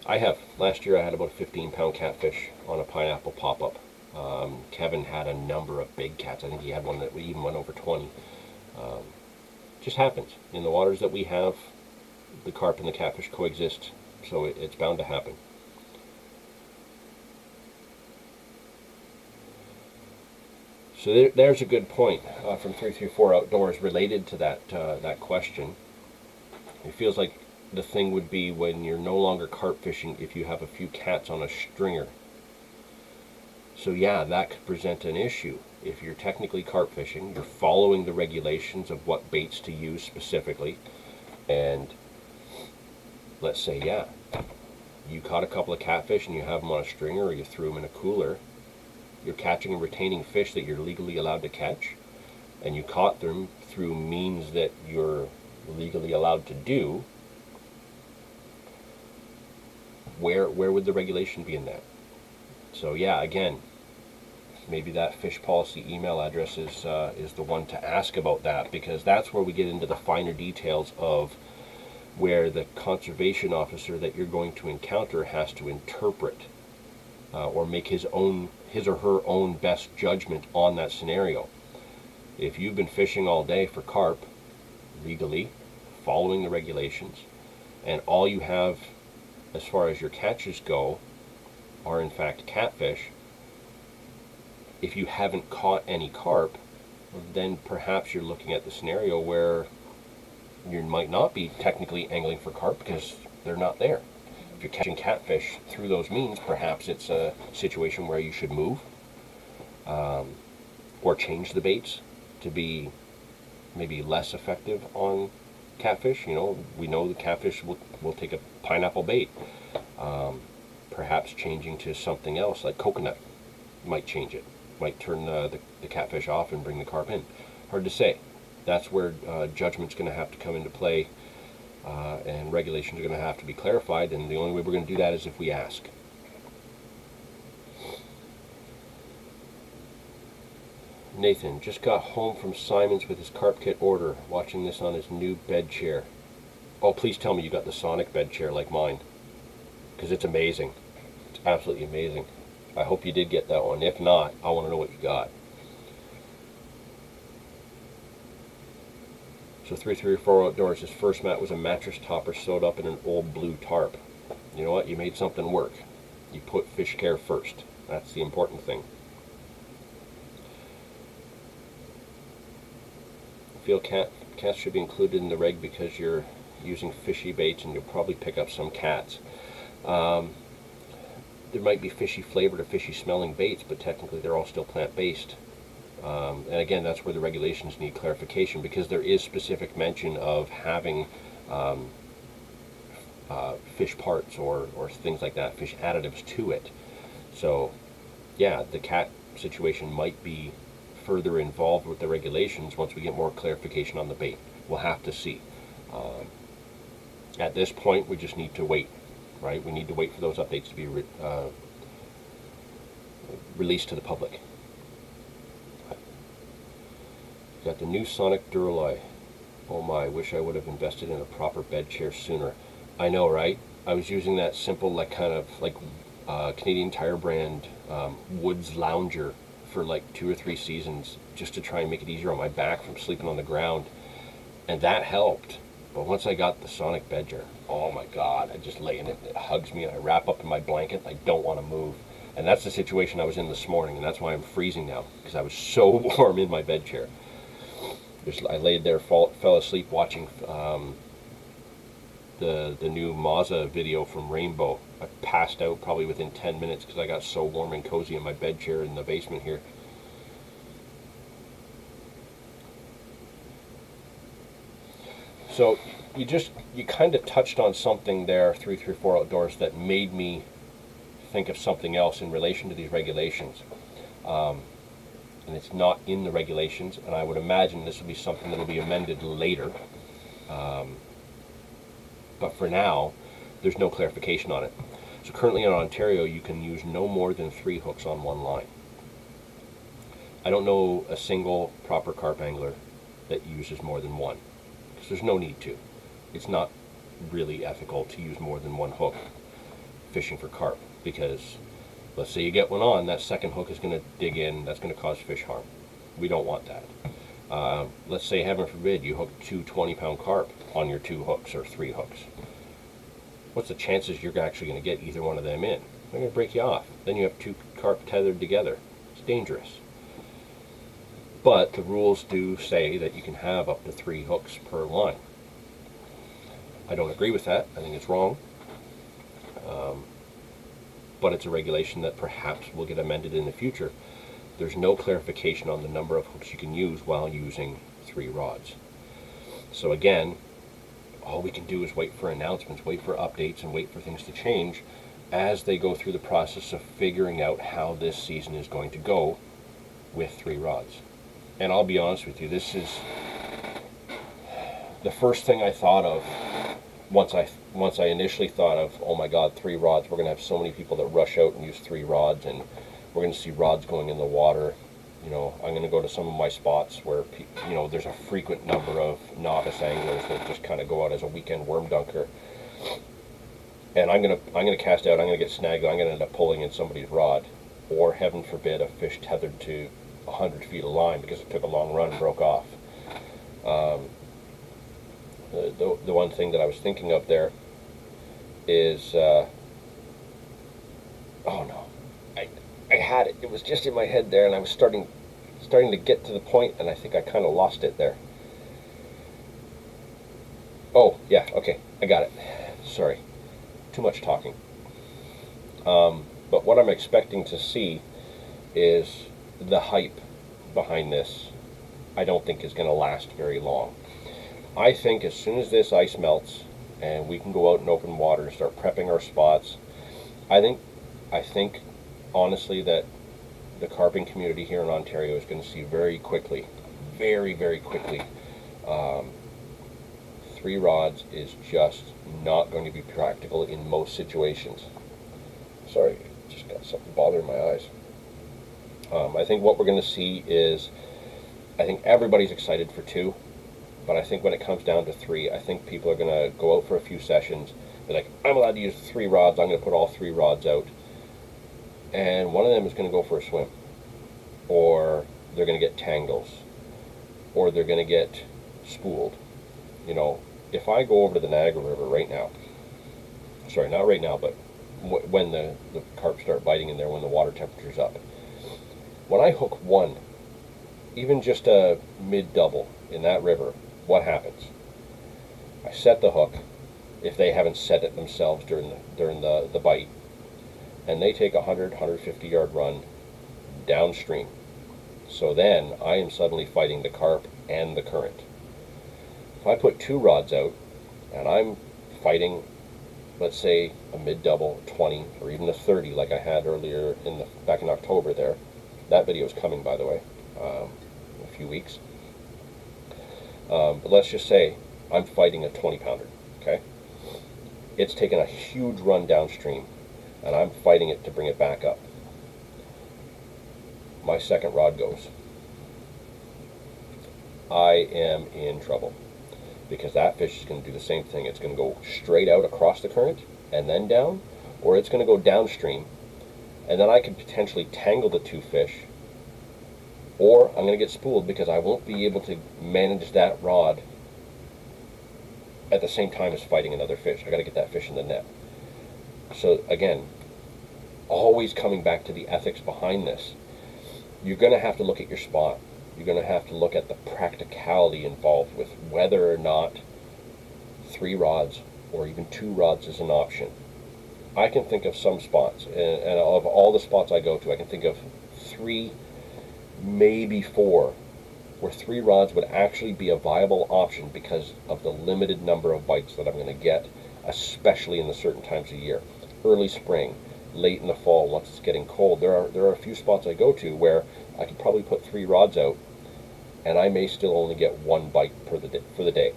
I have. Last year I had about a 15-pound catfish on a pineapple pop-up. Kevin had a number of big cats. I think he had one that even went over 20. Just happens. In the waters that we have, the carp and the catfish coexist, so it's bound to happen. So there's a good point from 334 Outdoors related to that question. It feels like the thing would be when you're no longer carp fishing if you have a few cats on a stringer. So yeah, that could present an issue. If you're technically carp fishing, you're following the regulations of what baits to use specifically, and let's say, yeah, you caught a couple of catfish and you have them on a stringer, or you threw them in a cooler, you're catching and retaining fish that you're legally allowed to catch, and you caught them through means that you're legally allowed to do, where would the regulation be in that? So yeah, again, maybe that fish policy email address is the one to ask about that, because that's where we get into the finer details of where the conservation officer that you're going to encounter has to interpret or make his or her own best judgment on that scenario. If you've been fishing all day for carp, legally, following the regulations, and all you have as far as your catches go are in fact catfish, if you haven't caught any carp, then perhaps you're looking at the scenario where you might not be technically angling for carp because they're not there. If you're catching catfish through those means, perhaps it's a situation where you should move or change the baits to be maybe less effective on catfish. You know, we know the catfish will take a pineapple bait. Perhaps changing to something else like coconut might change it, might turn the catfish off and bring the carp in. Hard to say. That's where judgment's going to have to come into play, and regulations are going to have to be clarified, and the only way we're going to do that is if we ask. Nathan just got home from Simon's with his carp kit order, watching this on his new bed chair. Oh, please tell me you got the Sonic bed chair like mine, because it's amazing. It's absolutely amazing. I hope you did get that one. If not, I want to know what you got. So 334 Outdoors, his first mat was a mattress topper sewed up in an old blue tarp. You know what? You made something work. You put fish care first. That's the important thing. Cats should be included in the reg because you're using fishy baits and you'll probably pick up some cats. There might be fishy flavored or fishy smelling baits, but technically they're all still plant-based. And again, that's where the regulations need clarification, because there is specific mention of having fish parts or things like that, fish additives to it. So yeah, the cat situation might be further involved with the regulations once we get more clarification on the bait. We'll have to see. At this point, we just need to wait, right? We need to wait for those updates to be released to the public. Got the new Sonic Duralloy. Oh my, wish I would have invested in a proper bed chair sooner. I know, right? I was using that simple, like, kind of like Canadian Tire brand Woods Lounger for like 2 or 3 seasons, just to try and make it easier on my back from sleeping on the ground, and that helped. But once I got the Sonic bed chair, oh my god, I just lay in it, it hugs me, and I wrap up in my blanket, and I don't want to move. And that's the situation I was in this morning, and that's why I'm freezing now, because I was so warm in my bed chair. I laid there, fell asleep watching the new Mazda video from Rainbow. I passed out probably within 10 minutes because I got so warm and cozy in my bed chair in the basement here. So you kind of touched on something there, 334 Outdoors, that made me think of something else in relation to these regulations. And it's not in the regulations, and I would imagine this will be something that will be amended later. But for now, there's no clarification on it. So currently in Ontario, you can use no more than 3 hooks on one line. I don't know a single proper carp angler that uses more than one, because there's no need to. It's not really ethical to use more than one hook fishing for carp, because let's say you get one on, that second hook is going to dig in, that's going to cause fish harm. We don't want that. Let's say, heaven forbid, you hook 2 20-pound carp on your 2 hooks or 3 hooks. What's the chances you're actually going to get either one of them in? They're going to break you off. Then you have 2 carp tethered together. It's dangerous. But the rules do say that you can have up to 3 hooks per line. I don't agree with that. I think it's wrong. But it's a regulation that perhaps will get amended in the future. There's no clarification on the number of hooks you can use while using 3 rods. So again, all we can do is wait for announcements, wait for updates, and wait for things to change as they go through the process of figuring out how this season is going to go with 3 rods. And I'll be honest with you, this is the first thing I thought of once I initially thought of, oh my god, 3 rods, we're going to have so many people that rush out and use 3 rods, and we're going to see rods going in the water. You know, I'm going to go to some of my spots where, you know, there's a frequent number of novice anglers that just kind of go out as a weekend worm dunker. And I'm going to cast out, I'm going to get snagged, I'm going to end up pulling in somebody's rod. Or, heaven forbid, a fish tethered to 100 feet of line because it took a long run and broke off. The one thing that I was thinking of there is, oh no, I had it. It was just in my head there, and I was starting to get to the point, and I think I kind of lost it there. Oh yeah, okay, I got it. Sorry, too much talking. But what I'm expecting to see is the hype behind this. I don't think is going to last very long. I think as soon as this ice melts and we can go out in open water and start prepping our spots, I think honestly that the carping community here in Ontario is going to see very quickly, very, very quickly, 3 rods is just not going to be practical in most situations. Sorry, just got something bothering my eyes. I think what we're going to see is, I think everybody's excited for 2. But I think when it comes down to 3, I think people are going to go out for a few sessions, be like, I'm allowed to use 3 rods, I'm going to put all 3 rods out. And one of them is going to go for a swim. Or they're going to get tangles. Or they're going to get spooled. You know, if I go over to the Niagara River right now, sorry, not right now, but when the carp start biting in there, when the water temperature's up, when I hook one, even just a mid-double in that river, what happens? I set the hook, if they haven't set it themselves during the bite, and they take a 150 yard run downstream. So then I am suddenly fighting the carp and the current. If I put 2 rods out and I'm fighting, let's say, a mid-double, 20, or even a 30 like I had earlier back in October there. That video is coming, by the way, in a few weeks. But let's just say I'm fighting a 20-pounder, okay? It's taken a huge run downstream, and I'm fighting it to bring it back up. My second rod goes. I am in trouble, because that fish is going to do the same thing. It's going to go straight out across the current and then down, or it's going to go downstream, and then I could potentially tangle the 2 fish, or I'm going to get spooled because I won't be able to manage that rod at the same time as fighting another fish. I got to get that fish in the net. So again, always coming back to the ethics behind this. You're going to have to look at your spot. You're going to have to look at the practicality involved with whether or not 3 rods or even 2 rods is an option. I can think of some spots, and of all the spots I go to, I can think of 3, maybe 4, where 3 rods would actually be a viable option because of the limited number of bites that I'm going to get, especially in the certain times of year. Early spring, late in the fall, once it's getting cold, there are a few spots I go to where I could probably put 3 rods out, and I may still only get 1 bite for the day.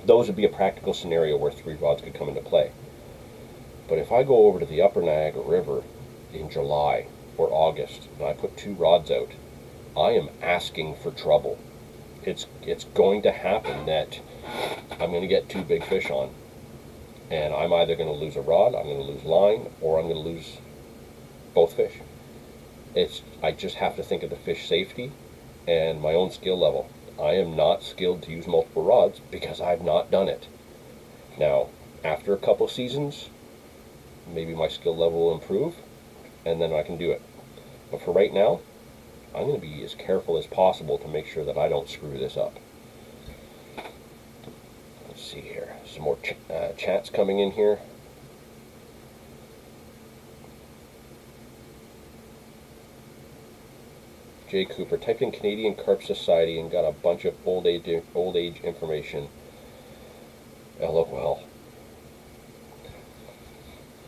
Those would be a practical scenario where 3 rods could come into play. But if I go over to the upper Niagara River in July or August and I put 2 rods out, I am asking for trouble. It's going to happen that I'm going to get 2 big fish on, and I'm either going to lose a rod, I'm going to lose line, or I'm going to lose both fish. I just have to think of the fish safety and my own skill level. I am not skilled to use multiple rods because I've not done it. Now, after a couple seasons, maybe my skill level will improve, and then I can do it. But for right now, I'm going to be as careful as possible to make sure that I don't screw this up. Let's see here. Some more chats coming in here. Jay Cooper, typed in Canadian Carp Society and got a bunch of old age information. LOL.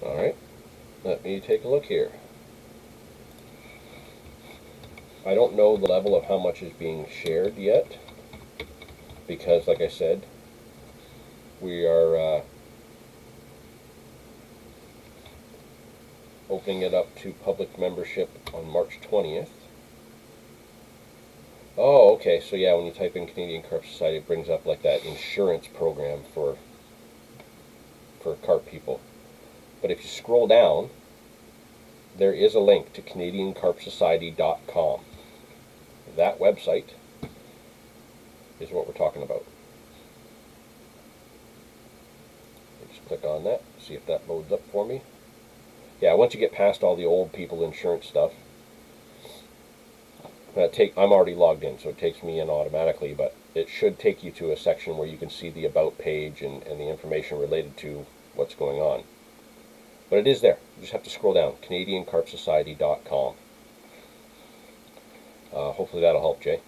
Alright, let me take a look here. I don't know the level of how much is being shared yet, because like I said, we are opening it up to public membership on March 20th. Oh, okay, so yeah, when you type in Canadian Carp Society, it brings up like that insurance program for carp people. But if you scroll down, there is a link to CanadianCarpSociety.com. That website is what we're talking about. Just click on that, see if that loads up for me. Yeah, once you get past all the old people insurance stuff, I'm already logged in, so it takes me in automatically, but it should take you to a section where you can see the About page and the information related to what's going on. But it is there. You just have to scroll down, CanadianCarpSociety.com. Hopefully that'll help, Jay.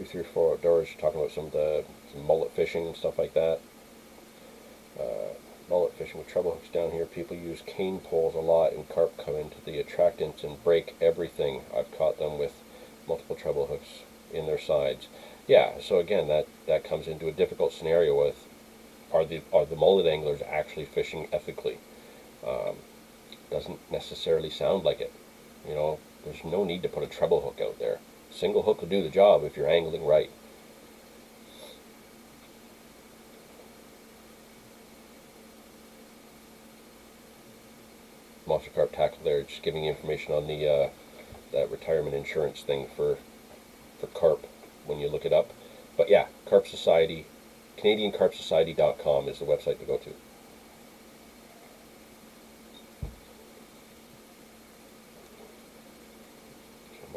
Three or four outdoors, talking about some mullet fishing and stuff like that. Mullet fishing with treble hooks down here. People use cane poles a lot, and carp come into the attractants and break everything. I've caught them with multiple treble hooks in their sides. Yeah, so again, that comes into a difficult scenario with, are the mullet anglers actually fishing ethically? Doesn't necessarily sound like it. You know, there's no need to put a treble hook out there. Single hook will do the job if you're angling right. Monster Carp Tackle there, just giving you information on the that retirement insurance thing for carp when you look it up. But yeah, Carp Society, CanadianCarpSociety.com is the website to go to.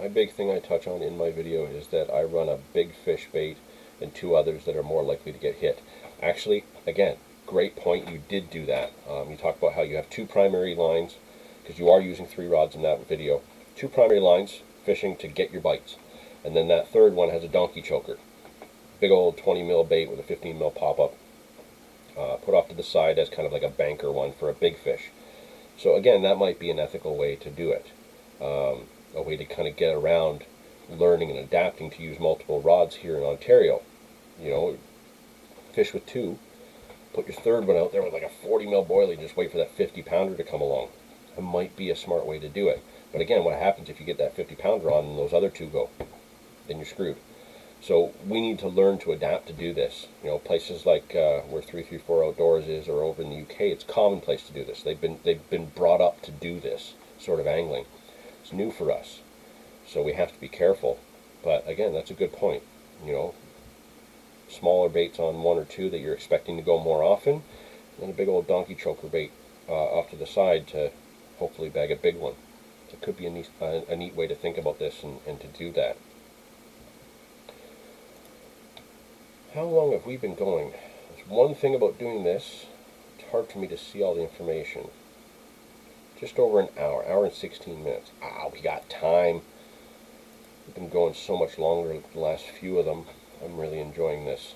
my big thing I touch on in my video is that I run a big fish bait and 2 others that are more likely to get hit. Actually, again, great point, you did do that. You talk about how you have 2 primary lines, because you are using 3 rods in that video. 2 primary lines fishing to get your bites. And then that third one has a donkey choker. Big old 20 mil bait with a 15 mil pop-up. Put off to the side as kind of like a banker one for a big fish. So again, that might be an ethical way to do it. A way to kind of get around learning and adapting to use multiple rods here in Ontario. You know, fish with 2, put your third one out there with like a 40 mil boilie, just wait for that 50 pounder to come along. It might be a smart way to do it. But again, what happens if you get that 50 pounder on and those other 2 go? Then you're screwed. So we need to learn to adapt to do this. You know, places like where 334 Outdoors is, or over in the UK, it's commonplace to do this. They've been brought up to do this sort of angling. It's new for us, so we have to be careful. But again, that's a good point. You know, smaller baits on 1 or 2 that you're expecting to go more often, and then a big old donkey choker bait off to the side to hopefully bag a big one. So it could be a neat way to think about this and to do that. How long have we been going? There's one thing about doing this, it's hard for me to see all the information. Just over an hour and 16 minutes. We got time. We've been going so much longer the last few of them. I'm really enjoying this.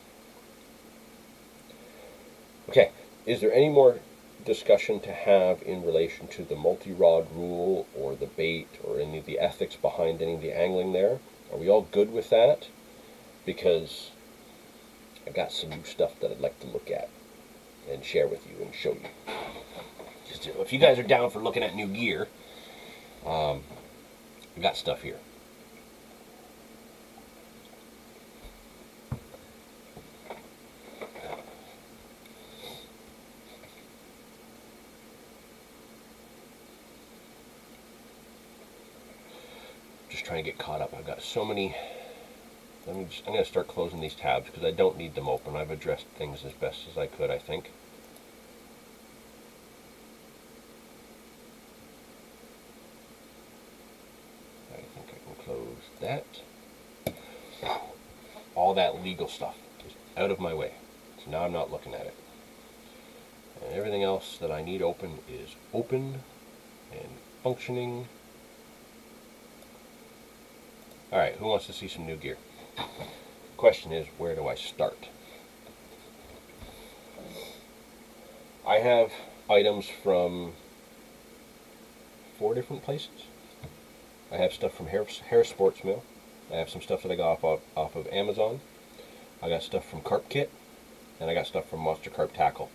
Okay, is there any more discussion to have in relation to the multi-rod rule or the bait or any of the ethics behind any of the angling there? Are we all good with that? Because I got some new stuff that I'd like to look at and share with you and show you. Just if you guys are down for looking at new gear, I got stuff here. Just trying to get caught up. I've got so many. I'm going to start closing these tabs because I don't need them open. I've addressed things as best as I could, I think. I think I can close that. All that legal stuff is out of my way. So now I'm not looking at it. And everything else that I need open is open and functioning. Alright, who wants to see some new gear? Question is, where do I start? I have items from 4 different places. I have stuff from Harris Sports Mill. I have some stuff that I got off of Amazon. I got stuff from Carp Kit, and I got stuff from Monster Carp Tackle.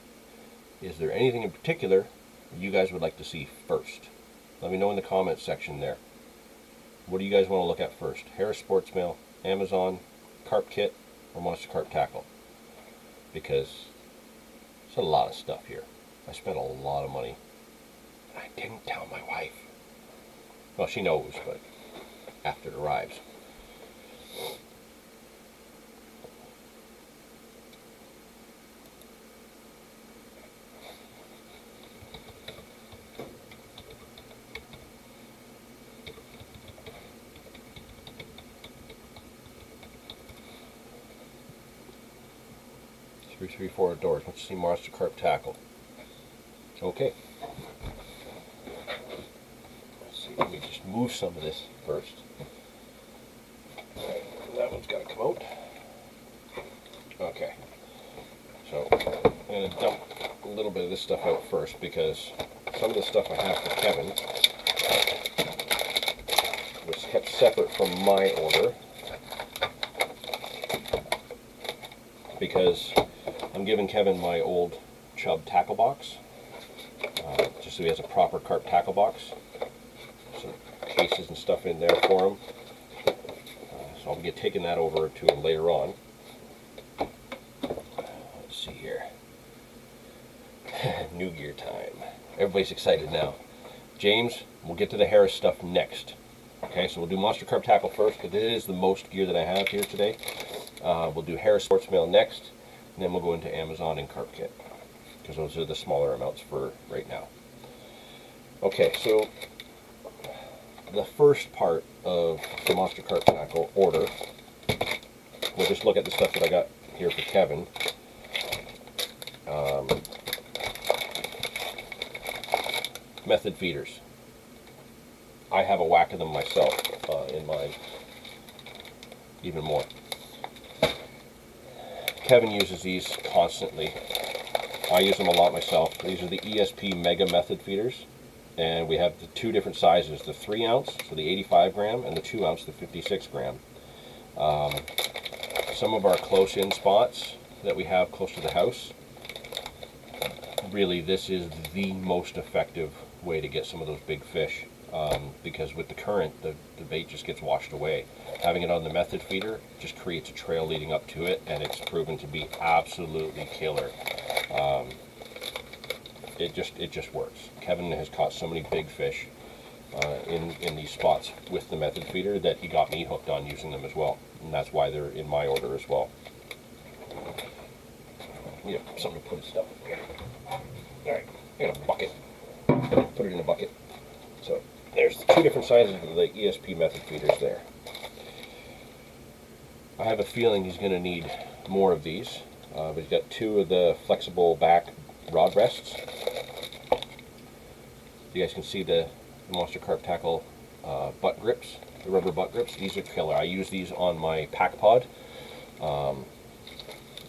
Is there anything in particular you guys would like to see first? Let me know in the comments section there. What do you guys want to look at first? Harris Sports Mill, Amazon, Carp Kit, or Monster Carp Tackle? Because there's a lot of stuff here. I spent a lot of money. I didn't tell my wife. Well, she knows, but after it arrives. Three, 4 Outdoors. Let's see Monster Carp Tackle. Okay. Let's see, let me just move some of this first. That one's got to come out. Okay. So, I'm going to dump a little bit of this stuff out first because some of the stuff I have for Kevin was kept separate from my order because I'm giving Kevin my old Chub tackle box, just so he has a proper carp tackle box. Some cases and stuff in there for him. So I'll be taking that over to him later on. Let's see here. New gear time. Everybody's excited now. James, we'll get to the Harris stuff next. Okay, so we'll do Monster Carp Tackle first, because it is the most gear that I have here today. We'll do Harris Sports Mail next. And then we'll go into Amazon and Carp Kit, because those are the smaller amounts for right now. Okay, so the first part of the Monster Carp tackle order, we'll just look at the stuff that I got here for Kevin. Method feeders. I have a whack of them myself in mine, even more. Kevin uses these constantly. I use them a lot myself. These are the ESP Mega Method feeders, and we have the two different sizes, the 3 ounce, so the 85 gram, and the 2 ounce, the 56 gram. Some of our close-in spots that we have close to the house, really this is the most effective way to get some of those big fish, because with the current, the bait just gets washed away. Having it on the method feeder just creates a trail leading up to it, and it's proven to be absolutely killer. It just works. Kevin has caught so many big fish in these spots with the method feeder that he got me hooked on using them as well, and that's why they're in my order as well. Yeah, something to put his stuff in here. Alright, I got a bucket. Put it in a bucket. So there's 2 different sizes of the ESP method feeders there. I have a feeling he's going to need more of these, but he's got 2 of the flexible back rod rests. You guys can see the Monster Carp tackle butt grips, the rubber butt grips. These are killer. I use these on my pack pod.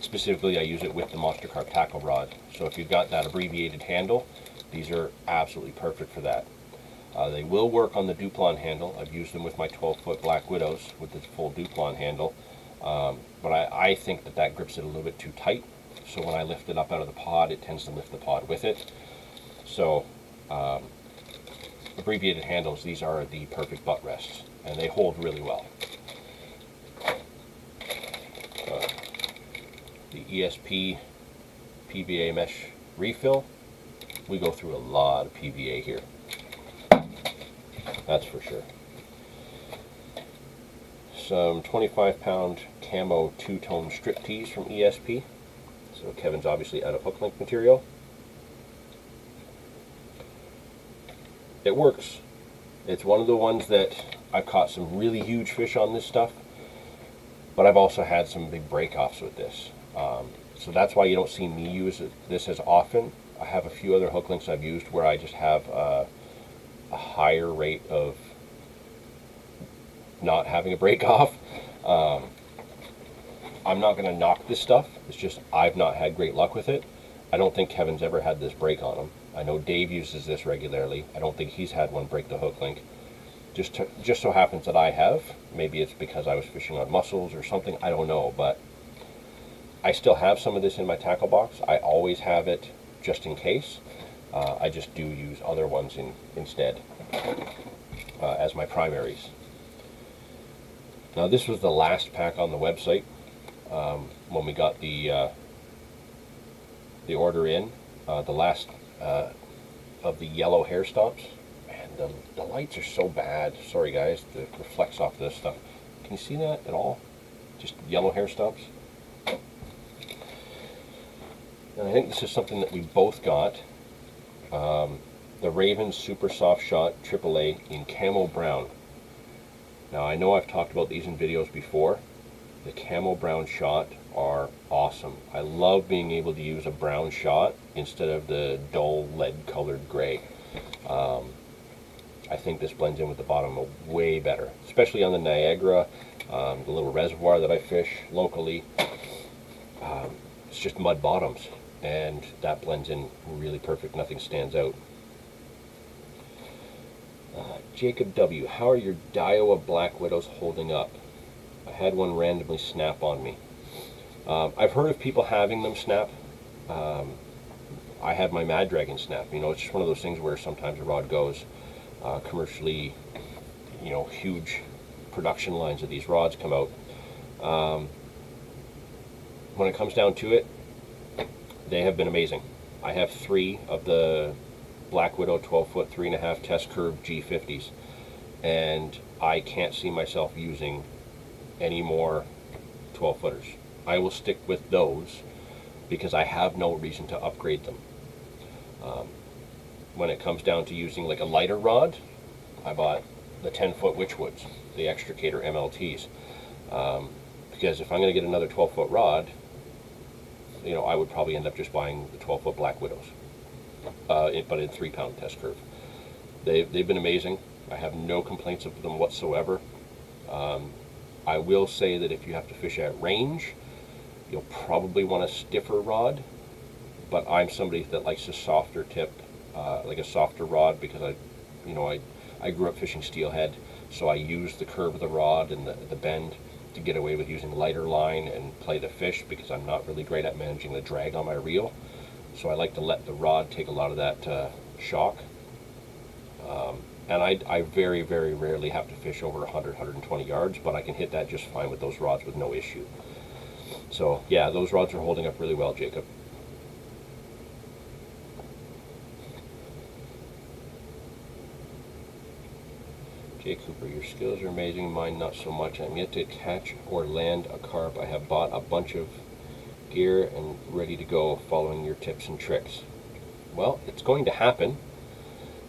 Specifically, I use it with the Monster Carp tackle rod. So if you've got that abbreviated handle, these are absolutely perfect for that. They will work on the Duplon handle. I've used them with my 12-foot Black Widows with the full Duplon handle. But I think that grips it a little bit too tight. So when I lift it up out of the pod, it tends to lift the pod with it. So abbreviated handles, these are the perfect butt rests, and they hold really well. The ESP PVA mesh refill, we go through a lot of PVA here. That's for sure. Some 25-pound camo 2-tone strip tees from ESP. So Kevin's obviously out of hook link material. It works. It's one of the ones that I've caught some really huge fish on this stuff, but I've also had some big break-offs with this. So that's why you don't see me use this as often. I have a few other hook links I've used where I just have a higher rate of not having a break-off. I'm not going to knock this stuff. It's just I've not had great luck with it. I don't think Kevin's ever had this break on him. I know Dave uses this regularly. I don't think he's had one break the hook link. Just so happens that I have. Maybe it's because I was fishing on mussels or something. I don't know, but I still have some of this in my tackle box. I always have it just in case. I just do use other ones instead as my primaries. Now this was the last pack on the website when we got the order in. The last of the yellow hair stops. Man, the lights are so bad. Sorry guys, it reflects off this stuff. Can you see that at all? Just yellow hair stops. And I think this is something that we both got. The Raven Super Soft Shot AAA in Camo Brown. Now I know I've talked about these in videos before. The Camo Brown shot are awesome. I love being able to use a brown shot instead of the dull lead colored gray. I think this blends in with the bottom way better, especially on the Niagara, the little reservoir that I fish locally. It's just mud bottoms, and that blends in really perfect. Nothing stands out. Jacob W., how are your Daiwa Black Widows holding up? I had one randomly snap on me. I've heard of people having them snap. I had my Mad Dragon snap. You know, it's just one of those things where sometimes a rod goes. Commercially, you know, huge production lines of these rods come out. When it comes down to it, they have been amazing. I have 3 of the Black Widow 12-foot 3.5 test curve G50s, and I can't see myself using any more 12-footers. I will stick with those because I have no reason to upgrade them. When it comes down to using like a lighter rod, I bought the 10-foot Witchwoods, the Extricator MLTs. Because if I'm going to get another 12-foot rod, I would probably end up just buying the 12-foot Black Widows, but in 3-pound test curve. They've been amazing. I have no complaints of them whatsoever. I will say that if you have to fish at range, you'll probably want a stiffer rod, but I'm somebody that likes a softer tip, like a softer rod, because I grew up fishing steelhead, so I use the curve of the rod and the bend to get away with using lighter line and play the fish, because I'm not really great at managing the drag on my reel. So I like to let the rod take a lot of that shock. And I very, very rarely have to fish over 100, 120 yards, but I can hit that just fine with those rods with no issue. So yeah, those rods are holding up really well, Jacob. Jay Cooper, your skills are amazing, mine not so much. I'm yet to catch or land a carp. I have bought a bunch of gear and ready to go following your tips and tricks. Well, it's going to happen.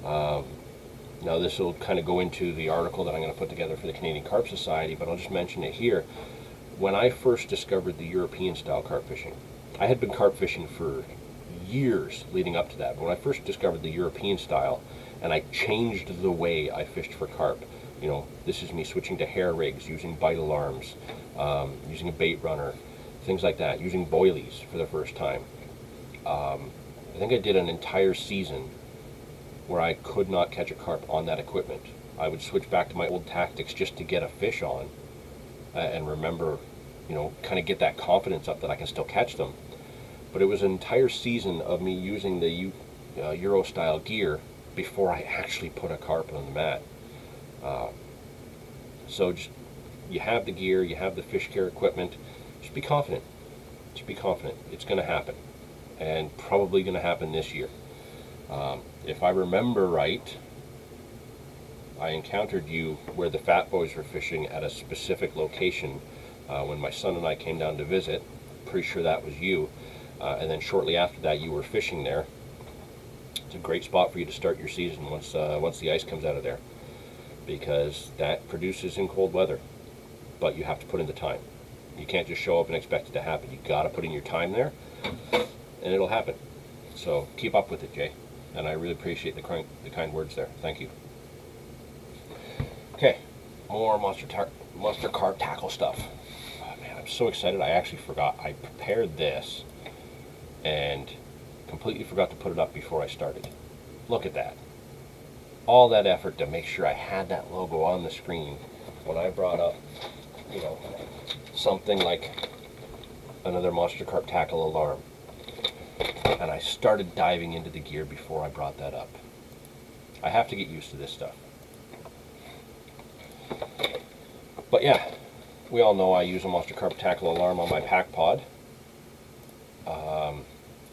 Now this will kind of go into the article that I'm going to put together for the Canadian Carp Society, but I'll just mention it here. When I first discovered the European style carp fishing, I had been carp fishing for years leading up to that. But when I first discovered the European style, and I changed the way I fished for carp. This is me switching to hair rigs, using bite alarms, using a bait runner, things like that, using boilies for the first time. I think I did an entire season where I could not catch a carp on that equipment. I would switch back to my old tactics just to get a fish on, and remember, kind of get that confidence up that I can still catch them. But it was an entire season of me using the Euro style gear before I actually put a carp on the mat. So just, you have the gear, you have the fish care equipment, just be confident. Just be confident. It's going to happen, and probably going to happen this year. If I remember right, I encountered you where the Fat Boys were fishing at a specific location when my son and I came down to visit. Pretty sure that was you. And then shortly after that, you were fishing there. It's a great spot for you to start your season once the ice comes out of there, because that produces in cold weather, but you have to put in the time. You can't just show up and expect it to happen. You got to put in your time there, and it'll happen. So keep up with it, Jay, and I really appreciate the kind words there. Thank you. Okay, more monster carp tackle stuff. Oh, man, I'm so excited. I actually forgot. I prepared this and completely forgot to put it up before I started. Look at that. All that effort to make sure I had that logo on the screen when I brought up, something like another monster carp tackle alarm. And I started diving into the gear before I brought that up. I have to get used to this stuff. But yeah, we all know I use a monster carp tackle alarm on my pack pod.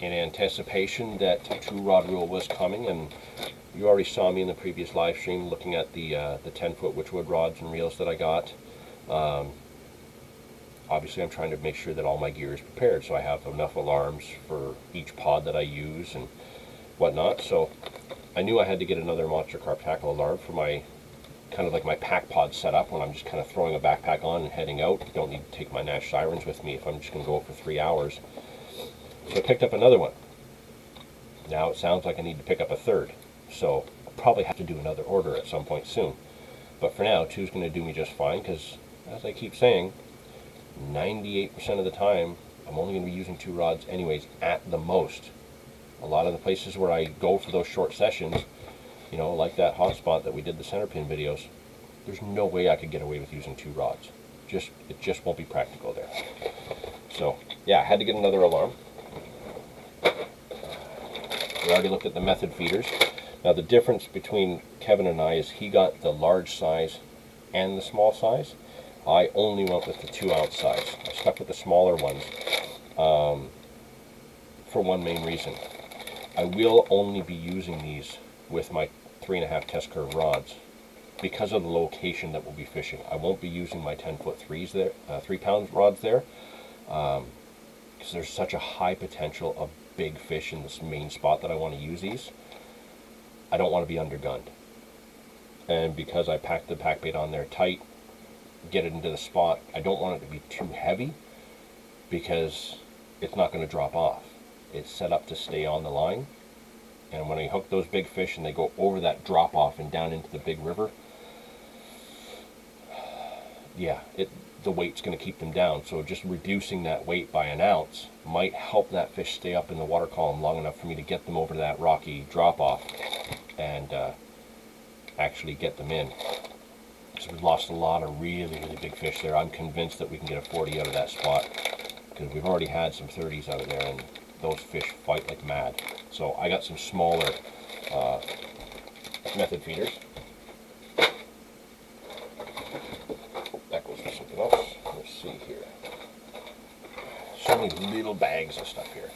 In anticipation that the 2-rod rule was coming, and you already saw me in the previous live stream looking at the 10-foot Witchwood rods and reels that I got. Obviously I'm trying to make sure that all my gear is prepared, so I have enough alarms for each pod that I use and whatnot. So I knew I had to get another monster carp tackle alarm for my kind of like my pack pod setup when I'm just kind of throwing a backpack on and heading out. Don't need to take my Nash sirens with me if I'm just going to go for 3 hours. So I picked up another one. Now it sounds like I need to pick up a third, so I'll probably have to do another order at some point soon. But for now, 2's going to do me just fine, because as I keep saying, 98% of the time I'm only going to be using 2 rods anyways at the most. A lot of the places where I go for those short sessions, like that hotspot that we did the center pin videos, there's no way I could get away with using 2 rods. It just won't be practical there. So yeah, I had to get another alarm. We already looked at the method feeders. Now the difference between Kevin and I is he got the large size and the small size. I only went with the 2-ounce size. I stuck with the smaller ones for one main reason. I will only be using these with my 3.5 test curve rods because of the location that we'll be fishing. I won't be using my 10-foot 3s there, 3-pound rods there, because there's such a high potential of big fish in this main spot that I want to use these. I don't want to be undergunned. and because I packed the pack bait on there tight, get it into the spot, I don't want it to be too heavy because it's not going to drop off. It's set up to stay on the line, and when I hook those big fish and they go over that drop off and down into the big river, yeah, the weight's going to keep them down. So just reducing that weight by an ounce might help that fish stay up in the water column long enough for me to get them over to that rocky drop off and actually get them in. So we've lost a lot of really, really big fish there. I'm convinced that we can get a 40 out of that spot because we've already had some 30s out of there, and those fish fight like mad. So I got some smaller method feeders. That goes for something else. Let's see here. So many little bags of stuff here.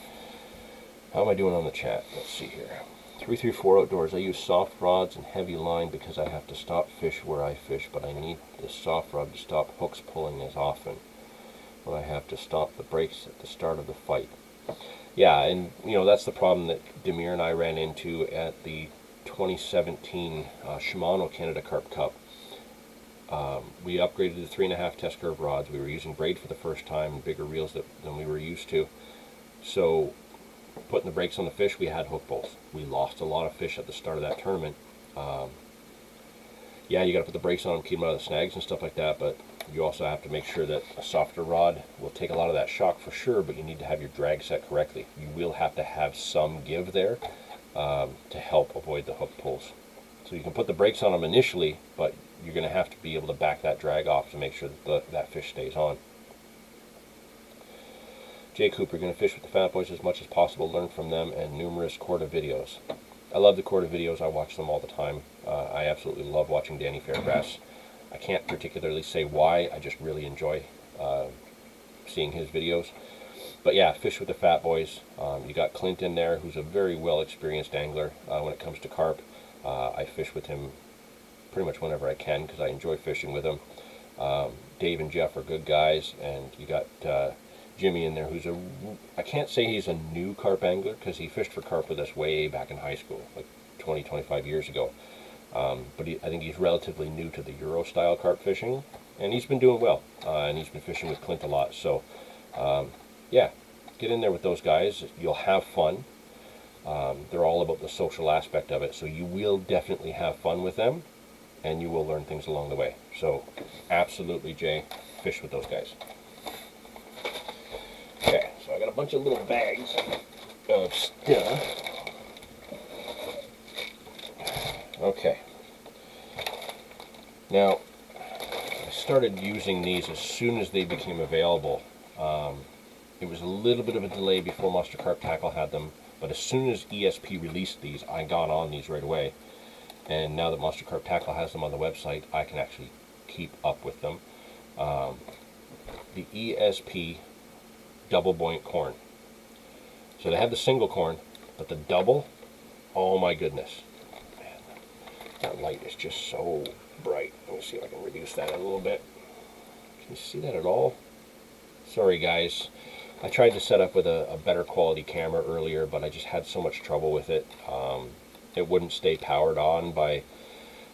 How am I doing on the chat? Let's see here. 334 Outdoors. I use soft rods and heavy line because I have to stop fish where I fish, but I need the soft rod to stop hooks pulling as often when I have to stop the brakes at the start of the fight. Yeah, and that's the problem that Demir and I ran into at the 2017 Shimano Canada Carp Cup. We upgraded to 3.5 test curve rods. We were using braid for the first time, bigger reels than we were used to. So putting the brakes on the fish, we had hook pulls. We lost a lot of fish at the start of that tournament. Yeah, you got to put the brakes on them, keep them out of the snags and stuff like that, but you also have to make sure that a softer rod will take a lot of that shock for sure, but you need to have your drag set correctly. You will have to have some give there to help avoid the hook pulls. So you can put the brakes on them initially, but you're going to have to be able to back that drag off to make sure that that fish stays on. Jay Cooper, going to fish with the Fat Boys as much as possible, learn from them and numerous Corda videos. I love the Corda videos. I watch them all the time. I absolutely love watching Danny Fairgrass. I can't particularly say why. I just really enjoy seeing his videos. But yeah, fish with the Fat Boys. You got Clint in there, who's a very well experienced angler when it comes to carp. I fish with him pretty much whenever I can because I enjoy fishing with him. Dave and Jeff are good guys, and you got Jimmy in there, who's I can't say he's a new carp angler because he fished for carp with us way back in high school, like 20, 25 years ago. But I think he's relatively new to the Euro style carp fishing, and he's been doing well, and he's been fishing with Clint a lot. So yeah, get in there with those guys. You'll have fun. They're all about the social aspect of it, so you will definitely have fun with them, and you will learn things along the way. So absolutely, Jay, fish with those guys. Okay, so I got a bunch of little bags of stuff. Okay. Now, I started using these as soon as they became available. It was a little bit of a delay before Monster Carp Tackle had them, but as soon as ESP released these, I got on these right away. And now that Monster Carp Tackle has them on the website, I can actually keep up with them. The ESP double buoyant corn. So they have the single corn, but the double, oh my goodness. Man, that light is just so bright. Let me see if I can reduce that a little bit. Can you see that at all? Sorry guys. I tried to set up with a better quality camera earlier, but I just had so much trouble with it. It wouldn't stay powered on by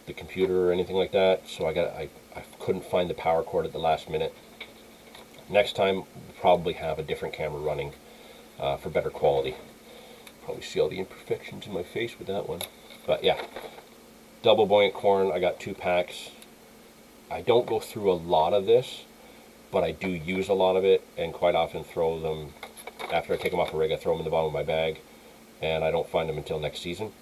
the computer or anything like that, so I couldn't find the power cord at the last minute. Next time, we'll probably have a different camera running for better quality. Probably see all the imperfections in my face with that one. But yeah, double buoyant corn, I got 2 packs. I don't go through a lot of this, but I do use a lot of it, and quite often throw them, after I take them off a rig, I throw them in the bottom of my bag, and I don't find them until next season.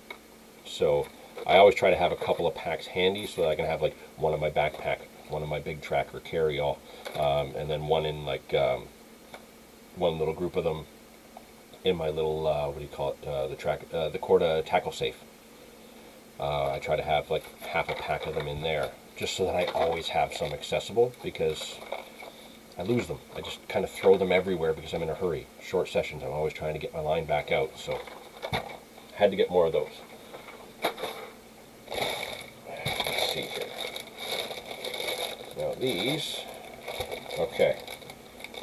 So I always try to have a couple of packs handy so that I can have like one in my backpack, one in my big tracker carry-all, and then one in like one little group of them in my little what do you call it, the Corda tackle safe. I try to have like half a pack of them in there just so that I always have some accessible, because I lose them. I just kind of throw them everywhere because I'm in a hurry. Short sessions, I'm always trying to get my line back out, so had to get more of those. Let's see here. Now these, okay,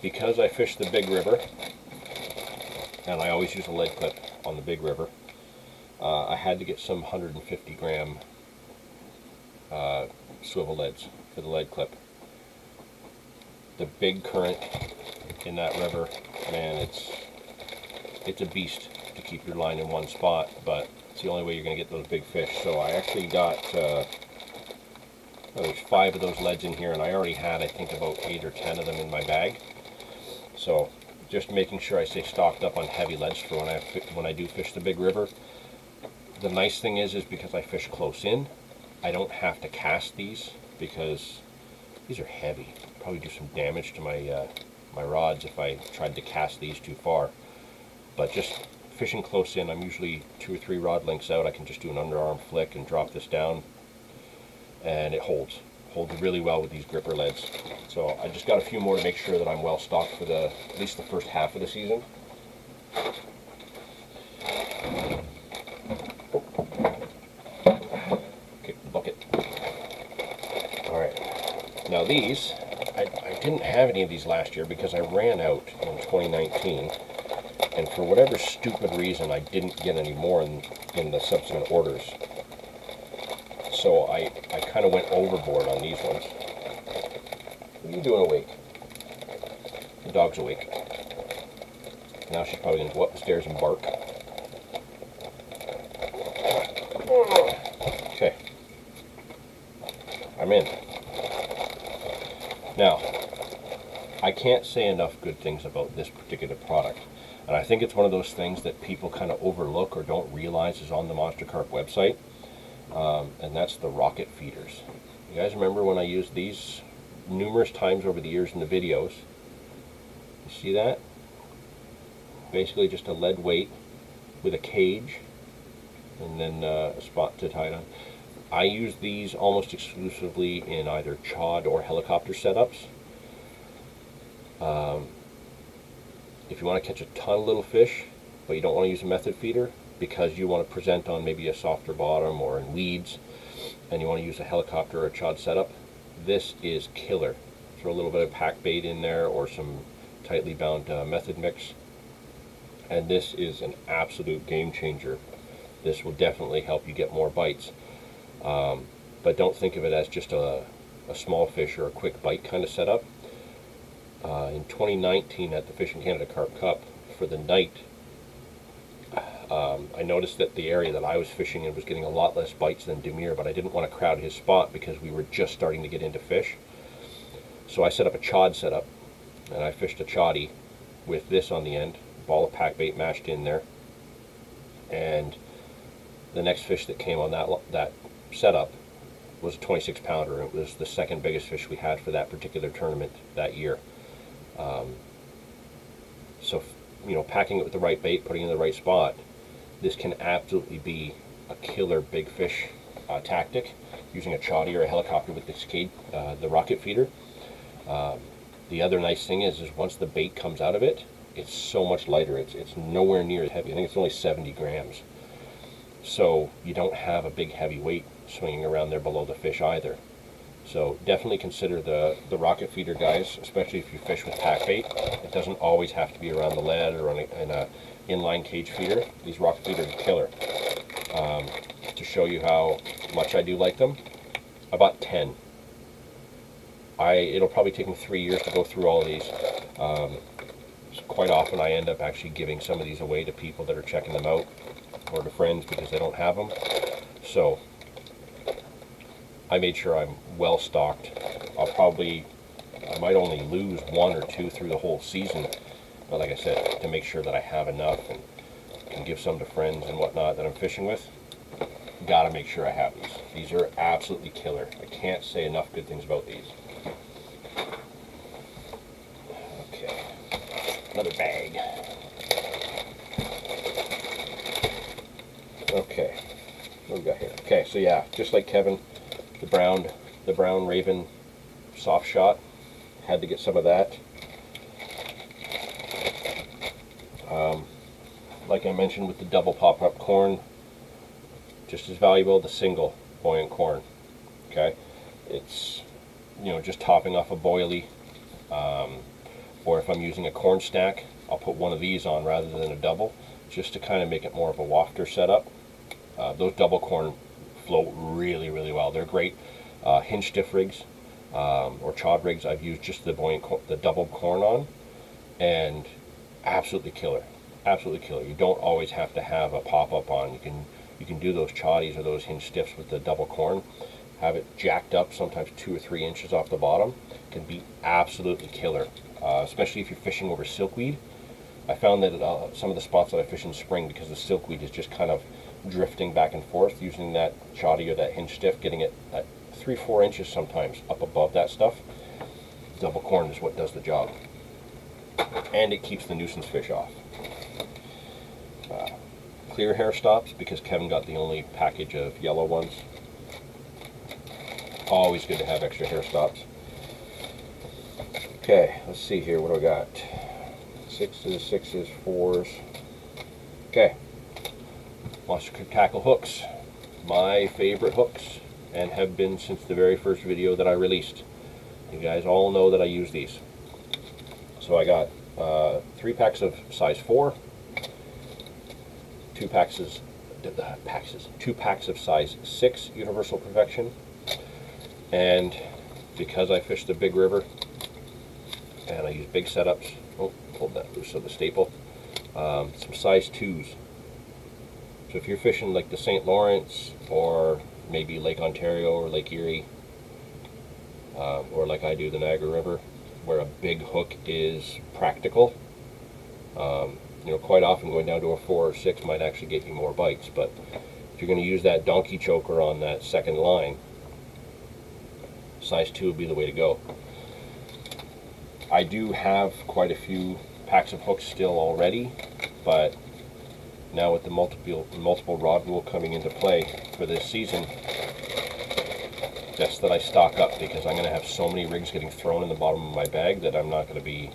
because I fish the big river, and I always use a lead clip on the big river, I had to get some 150 gram swivel leads for the lead clip. The big current in that river, man, it's a beast to keep your line in one spot, but it's the only way you're going to get those big fish. So I actually got there's 5 of those leads in here, and I already had, I think, about 8 or 10 of them in my bag. So just making sure I stay stocked up on heavy leads for when I do fish the big river. The nice thing is because I fish close in, I don't have to cast these because these are heavy. Probably do some damage to my my rods if I tried to cast these too far. But just fishing close in, I'm usually 2 or 3 rod lengths out. I can just do an underarm flick and drop this down, and it holds really well with these gripper leads. So I just got a few more to make sure that I'm well stocked for at least the first half of the season. Kick the bucket. All right. Now these, I didn't have any of these last year because I ran out in 2019, and for whatever stupid reason, I didn't get any more in the subsequent orders. So I kind of went overboard on these ones. What are you doing awake? The dog's awake. Now she's probably going to go up the stairs and bark. Okay. I'm in. Now, I can't say enough good things about this particular product. And I think it's one of those things that people kind of overlook or don't realize is on the Monster Carp website. And that's the rocket feeders. You guys remember when I used these numerous times over the years in the videos? You see that? Basically just a lead weight with a cage and then a spot to tie it on. I use these almost exclusively in either chod or helicopter setups. If you want to catch a ton of little fish, but you don't want to use a method feeder because you want to present on maybe a softer bottom or in weeds, and you want to use a helicopter or a chod setup, this is killer. Throw a little bit of pack bait in there or some tightly bound method mix, and this is an absolute game changer. This will definitely help you get more bites, but don't think of it as just a small fish or a quick bite kind of setup. In 2019 at the Fishing Canada Carp Cup for the night, I noticed that the area that I was fishing in was getting a lot less bites than Demir, but I didn't want to crowd his spot because we were just starting to get into fish. So I set up a chod setup, and I fished a choddy with this on the end, ball of pack bait mashed in there, and the next fish that came on that setup was a 26 pounder. It was the second biggest fish we had for that particular tournament that year. So, you know, packing it with the right bait, putting it in the right spot, this can absolutely be a killer big fish tactic, using a choddy or a helicopter with this cage, the rocket feeder. The other nice thing is once the bait comes out of it, it's so much lighter. It's nowhere near as heavy. I think it's only 70 grams. So you don't have a big heavy weight swinging around there below the fish either. So definitely consider the rocket feeder, guys, especially if you fish with pack bait. It doesn't always have to be around the lead or on in a inline cage feeder. These rocket feeders are killer. To show you how much I do like them, I bought 10. It'll probably take me 3 years to go through all of these. So quite often I end up actually giving some of these away to people that are checking them out, or to friends because they don't have them. So I made sure I'm well stocked. I might only lose 1 or 2 through the whole season, but like I said, to make sure that I have enough and can give some to friends and whatnot that I'm fishing with, gotta make sure I have these. These are absolutely killer. I can't say enough good things about these. Okay, another bag. Okay, what do we got here? Okay, so yeah, just like Kevin, the brown Raven soft shot, had to get some of that. Like I mentioned with the double pop-up corn, just as valuable the single buoyant corn. Okay, it's, you know, just topping off a boilie, or if I'm using a corn stack, I'll put one of these on rather than a double, just to kind of make it more of a wafter setup. Those double corn float really, really well. They're great hinge stiff rigs or chod rigs. I've used just the double corn on, and absolutely killer. Absolutely killer. You don't always have to have a pop-up on. You can do those chodies or those hinge stiffs with the double corn. Have it jacked up, sometimes 2 or 3 inches off the bottom. Can be absolutely killer, especially if you're fishing over silkweed. I found that some of the spots that I fish in spring, because the silkweed is just kind of drifting back and forth, using that shoddy or that hinge stiff, getting it at 3-4 inches sometimes up above that stuff. Double corn is what does the job, and it keeps the nuisance fish off. Clear hair stops, because Kevin got the only package of yellow ones. Always good to have extra hair stops. Okay, let's see here. What do I got? 6s, 6s, 4s. Okay. Monster tackle hooks. My favorite hooks, and have been since the very first video that I released. You guys all know that I use these. So I got 3 packs of size 4, 2 packs of size 6 Universal Perfection, and because I fish the big river and I use big setups, oh, pulled that loose of the staple, some size 2s. So if you're fishing like the St. Lawrence, or maybe Lake Ontario or Lake Erie, or like I do the Niagara River, where a big hook is practical, you know, quite often going down to a 4 or 6 might actually get you more bites. But if you're going to use that donkey choker on that second line, size 2 would be the way to go. I do have quite a few packs of hooks still already, but now with the multiple rod rule coming into play for this season, best that I stock up, because I'm going to have so many rigs getting thrown in the bottom of my bag that I'm not going to be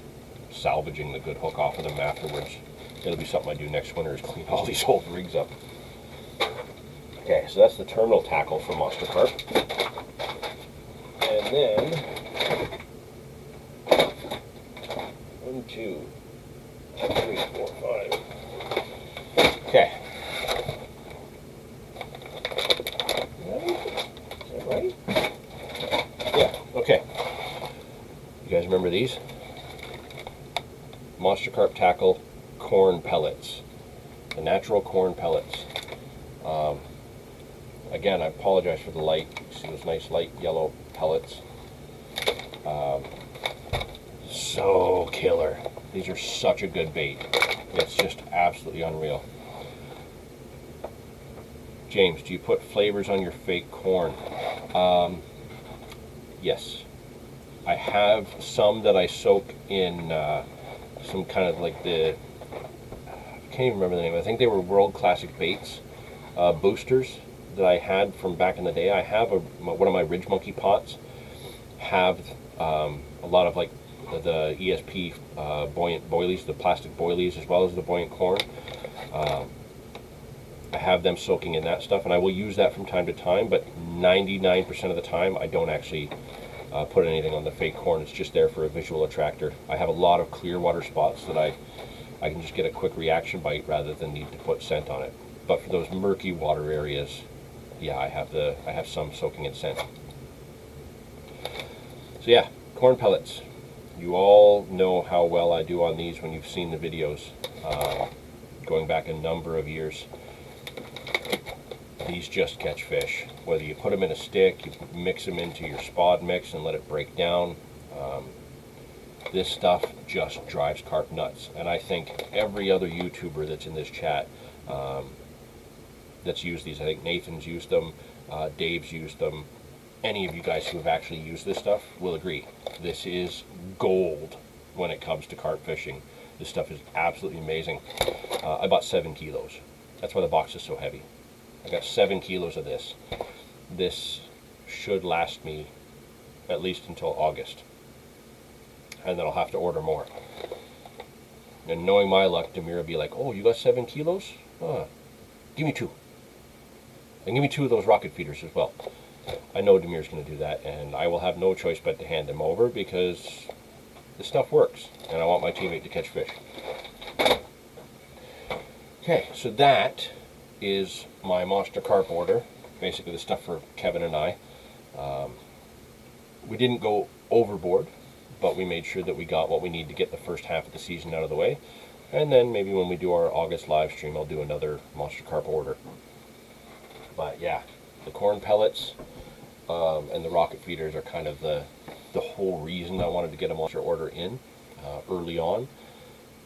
salvaging the good hook off of them afterwards. It'll be something I do next winter, is clean all these old rigs up. Okay, so that's the terminal tackle for Monster Carp. And then 1, 2, 3, 4, 5. Okay. Is that right? Yeah, okay. You guys remember these? Monster Carp tackle corn pellets. The natural corn pellets. Again, I apologize for the light. You see those nice light yellow pellets. So killer. These are such a good bait. It's just absolutely unreal. James, do you put flavors on your fake corn? Yes. I have some that I soak in some kind of like I can't even remember the name. I think they were World Classic Baits boosters that I had from back in the day. I have one of my Ridge Monkey pots have a lot of like the ESP buoyant boilies, the plastic boilies, as well as the buoyant corn. I have them soaking in that stuff, and I will use that from time to time, but 99% of the time I don't actually put anything on the fake corn. It's just there for a visual attractor. I have a lot of clear water spots that I can just get a quick reaction bite rather than need to put scent on it. But for those murky water areas, yeah, I have some soaking in scent. So yeah, corn pellets. You all know how well I do on these when you've seen the videos, going back a number of years. These just catch fish. Whether you put them in a stick, you mix them into your spod mix and let it break down. This stuff just drives carp nuts. And I think every other YouTuber that's in this chat that's used these, I think Nathan's used them, Dave's used them, any of you guys who have actually used this stuff will agree. This is gold when it comes to carp fishing. This stuff is absolutely amazing. I bought 7 kilos. That's why the box is so heavy. I got 7 kilos of this. This should last me at least until August. And then I'll have to order more. And knowing my luck, Demir will be like, oh, you got 7 kilos? Give me 2. And give me 2 of those rocket feeders as well. I know Demir's going to do that, and I will have no choice but to hand them over because this stuff works, and I want my teammate to catch fish. Okay, so that is my Monster Carp order. basically the stuff for Kevin and I. We didn't go overboard, but we made sure that we got what we need to get the first half of the season out of the way. And then maybe when we do our August live stream, I'll do another Monster Carp order. But yeah, the corn pellets and the rocket feeders are kind of the whole reason I wanted to get a monster order in early on,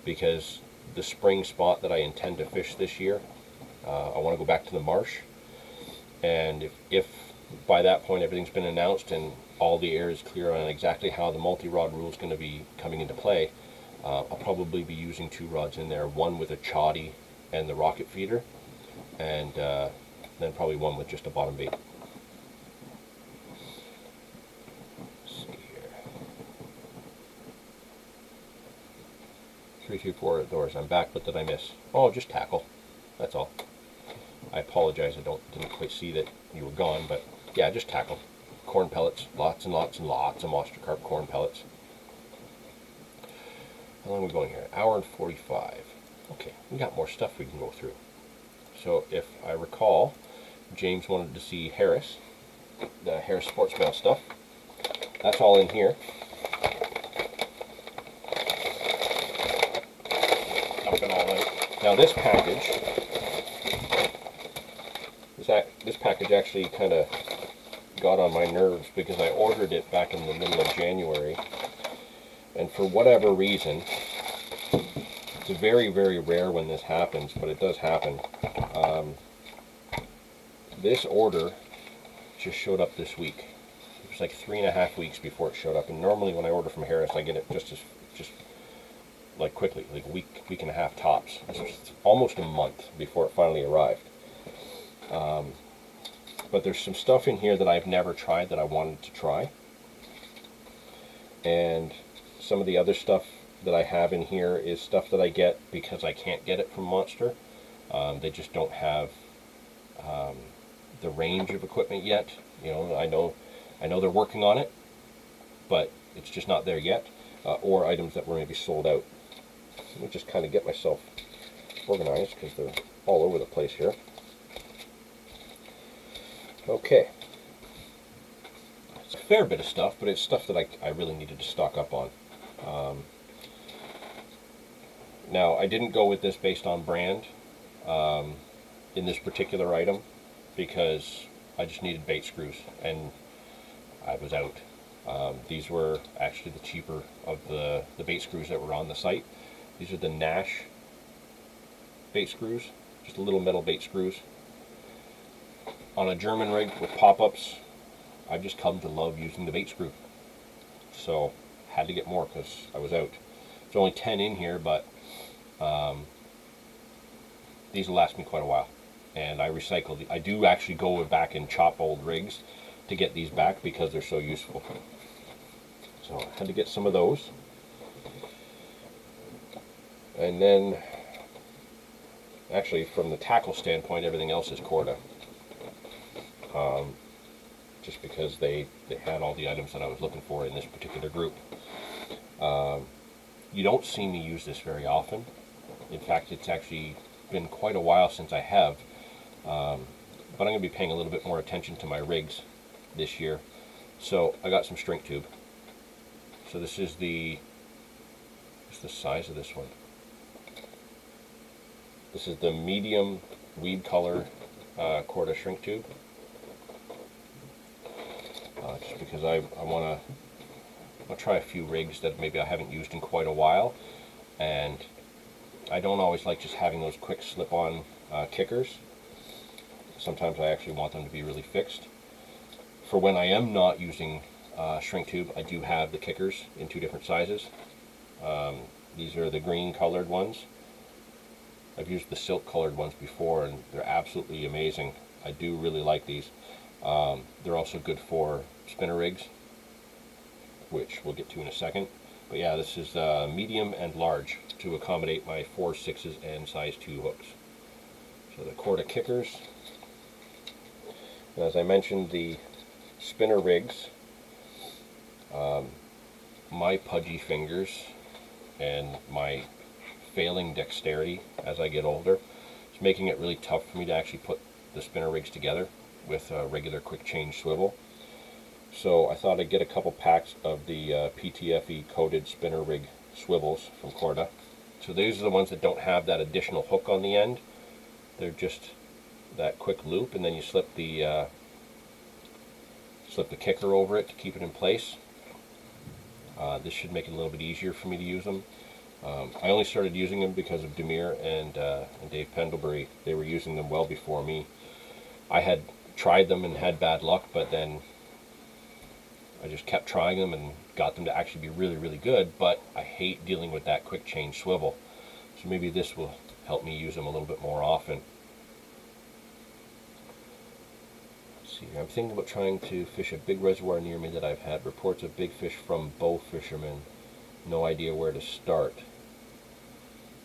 because the spring spot that I intend to fish this year, I want to go back to the marsh. And if by that point everything's been announced and all the air is clear on exactly how the multi-rod rule is going to be coming into play, I'll probably be using 2 rods in there, one with a choddy and the rocket feeder, and then probably one with just a bottom bait. Let's see here. 334 outdoors. I'm back. What did I miss? Oh, just tackle. That's all. I apologize. I didn't quite see that you were gone, but yeah, just tackle. Corn pellets. Lots and lots and lots of Monster Carp corn pellets. How long are we going here? An hour and 45. Okay, we got more stuff we can go through. So if I recall, James wanted to see Harris, the Harris Sports Mail stuff. That's all in here. Dump it all out. Now this package actually kind of got on my nerves because I ordered it back in the middle of January. And for whatever reason, it's very, very rare when this happens, but it does happen. This order just showed up this week. It was like 3.5 weeks before it showed up. And normally when I order from Harris, I get it just like quickly, like a week and a half tops. This was almost a month before it finally arrived. But there's some stuff in here that I've never tried that I wanted to try. And some of the other stuff that I have in here is stuff that I get because I can't get it from Monster. They just don't have the range of equipment yet. You know, I know they're working on it, but it's just not there yet. Or items that were maybe sold out. Let me just kind of get myself organized because they're all over the place here. Okay. It's a fair bit of stuff, but it's stuff that I really needed to stock up on. Now, I didn't go with this based on brand in this particular item because I just needed bait screws and I was out. These were actually the cheaper of the bait screws that were on the site. These are the Nash bait screws, just little metal bait screws. On a German rig with pop-ups, I've just come to love using the bait screw. So, had to get more because I was out. There's only 10 in here, but these will last me quite a while. And I recycle. I do actually go back and chop old rigs to get these back because they're so useful. So, I had to get some of those. And then, actually, from the tackle standpoint, everything else is Corda. Just because they had all the items that I was looking for in this particular group. You don't see me use this very often. In fact, it's actually been quite a while since I have. But I'm going to be paying a little bit more attention to my rigs this year. So I got some shrink tube. So this is what's the size of this one? This is the medium weed color Corda shrink tube. Just because I want to try a few rigs that maybe I haven't used in quite a while, and I don't always like just having those quick slip-on kickers. Sometimes I actually want them to be really fixed. For when I am not using shrink tube, I do have the kickers in 2 different sizes. These are the green colored ones. I've used the silk colored ones before and they're absolutely amazing. I do really like these. They're also good for spinner rigs, which we'll get to in a second. But yeah, this is medium and large to accommodate my 4, 6s and size 2 hooks. So the Corda kickers. And as I mentioned, the spinner rigs, my pudgy fingers and my failing dexterity as I get older is making it really tough for me to actually put the spinner rigs together. with a regular quick change swivel. So I thought I'd get a couple packs of the PTFE coated spinner rig swivels from Corda. So these are the ones that don't have that additional hook on the end. They're just that quick loop, and then you slip the kicker over it to keep it in place. This should make it a little bit easier for me to use them. I only started using them because of Demir and Dave Pendlebury. They were using them well before me. I had tried them and had bad luck, but then I just kept trying them and got them to actually be really, really good, but I hate dealing with that quick change swivel. So maybe this will help me use them a little bit more often. Let's see, I'm thinking about trying to fish a big reservoir near me that I've had reports of big fish from bow fishermen. No idea where to start.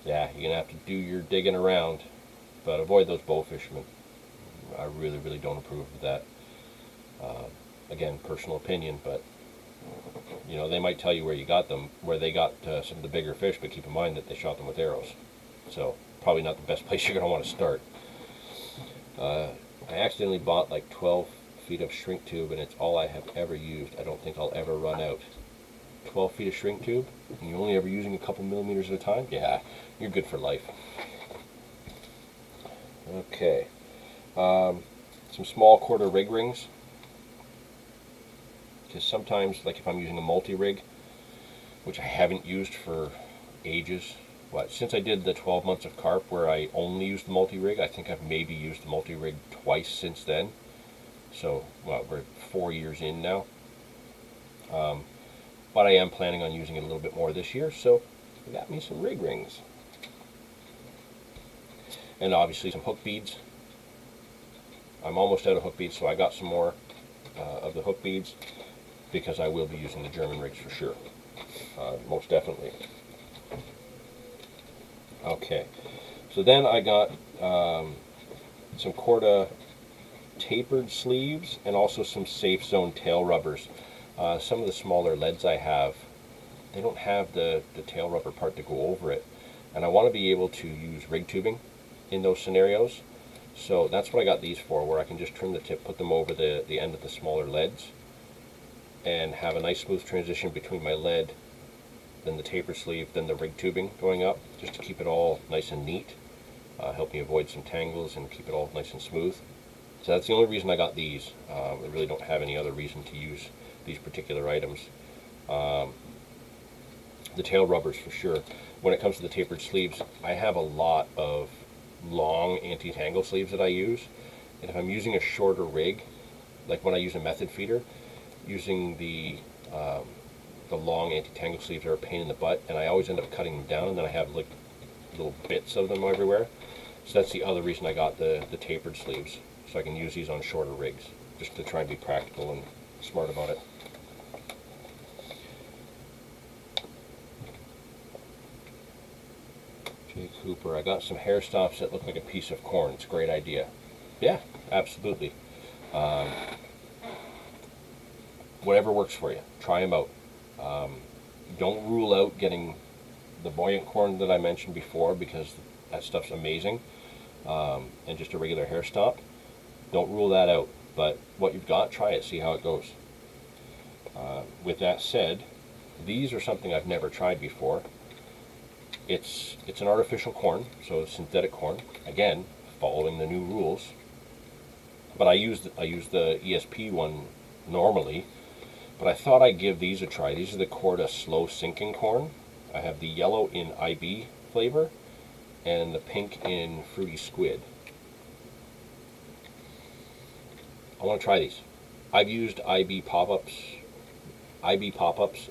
Yeah, you're going to have to do your digging around, but avoid those bow fishermen. I really, really don't approve of that. Again, personal opinion, but you know, they might tell you where you got them, where they got some of the bigger fish, but keep in mind that they shot them with arrows. So probably not the best place you're going to want to start. I accidentally bought like 12 feet of shrink tube, and it's all I have ever used. I don't think I'll ever run out. 12 feet of shrink tube, and you're only ever using a couple millimeters at a time? Yeah, you're good for life. Okay. Some small Corda rig rings. Because sometimes, like if I'm using a multi-rig, which I haven't used for ages, since I did the 12 months of carp where I only used the multi-rig, I think I've maybe used the multi-rig twice since then. So, we're 4 years in now. But I am planning on using it a little bit more this year, so I got me some rig rings. And obviously some hook beads. I'm almost out of hook beads, so I got some more of the hook beads, because I will be using the German rigs for sure. Most definitely. Okay, so then I got some Corda tapered sleeves and also some Safe Zone tail rubbers. Some of the smaller leads I have, they don't have the tail rubber part to go over it, and I want to be able to use rig tubing in those scenarios. So that's what I got these for, where I can just trim the tip, put them over the end of the smaller leads, and have a nice smooth transition between my lead, then the taper sleeve, then the rig tubing going up, just to keep it all nice and neat. Help me avoid some tangles and keep it all nice and smooth. So that's the only reason I got these. I really don't have any other reason to use these particular items. The tail rubbers for sure. When it comes to the tapered sleeves, I have a lot of long anti-tangle sleeves that I use, and if I'm using a shorter rig, like when I use a method feeder, using the long anti-tangle sleeves are a pain in the butt, and I always end up cutting them down, and then I have like little bits of them everywhere. So that's the other reason I got the tapered sleeves, so I can use these on shorter rigs, just to try and be practical and smart about it. Jay Cooper, I got some hair stops that look like a piece of corn. It's a great idea. Yeah, absolutely. Whatever works for you, try them out. Don't rule out getting the buoyant corn that I mentioned before, because that stuff's amazing, and just a regular hair stop. Don't rule that out, but what you've got, try it, see how it goes. With that said, these are something I've never tried before. It's an artificial corn, so synthetic corn. Again, following the new rules. But I use the ESP one normally. But I thought I'd give these a try. These are the Corda slow sinking corn. I have the yellow in IB flavor and the pink in fruity squid. I want to try these. I've used IB pop-ups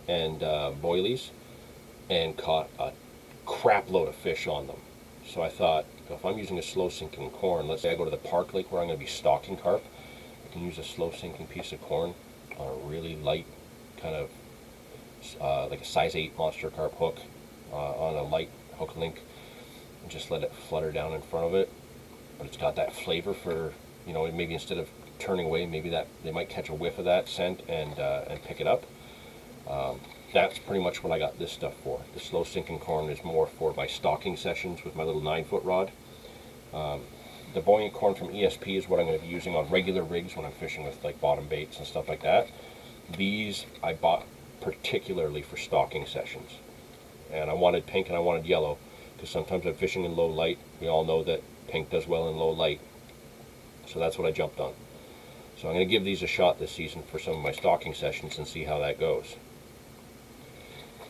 and boilies, and caught a crap load of fish on them. So I thought, if I'm using a slow sinking corn, let's say I go to the park lake where I'm going to be stocking carp, I can use a slow sinking piece of corn on a really light, kind of like a size 8 monster carp hook, on a light hook link, and just let it flutter down in front of it. But it's got that flavor for, you know, maybe instead of turning away, maybe that they might catch a whiff of that scent and pick it up. That's pretty much what I got this stuff for. The slow sinking corn is more for my stocking sessions with my little 9-foot rod. The buoyant corn from ESP is what I'm going to be using on regular rigs when I'm fishing with like bottom baits and stuff like that. These I bought particularly for stocking sessions. And I wanted pink and I wanted yellow because sometimes I'm fishing in low light. We all know that pink does well in low light. So that's what I jumped on. So I'm going to give these a shot this season for some of my stocking sessions and see how that goes.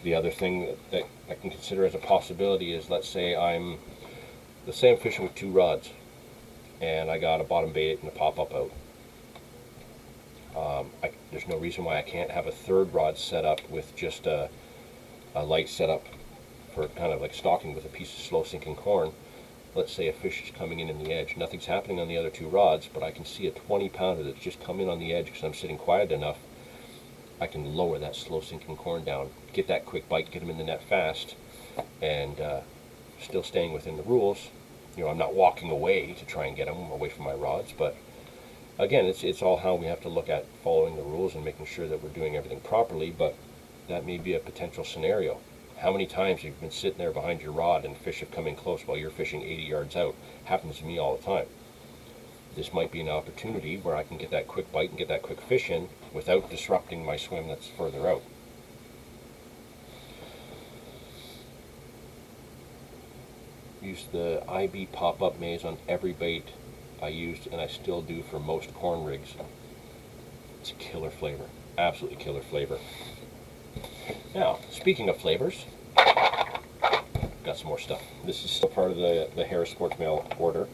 The other thing that I can consider as a possibility is, let's say I'm fishing with 2 rods and I got a bottom bait and a pop-up out. There's no reason why I can't have a 3rd rod set up with just a light setup for kind of like stocking with a piece of slow sinking corn. Let's say a fish is coming in the edge. Nothing's happening on the other 2 rods, but I can see a 20-pounder that's just come in on the edge because I'm sitting quiet enough. I can lower that slow sinking corn down, get that quick bite, get him in the net fast, and still staying within the rules. You know, I'm not walking away to try and get them away from my rods, but again, it's all how we have to look at following the rules and making sure that we're doing everything properly, but that may be a potential scenario. How many times you've been sitting there behind your rod and fish have come in close while you're fishing 80 yards out? Happens to me all the time. This might be an opportunity where I can get that quick bite and get that quick fish in without disrupting my swim that's further out. Use the IB pop-up maze on every bait I used, and I still do for most corn rigs. It's a killer flavor, absolutely killer flavor. Now, speaking of flavors, got some more stuff. This is still part of the Harris Sports Mail order.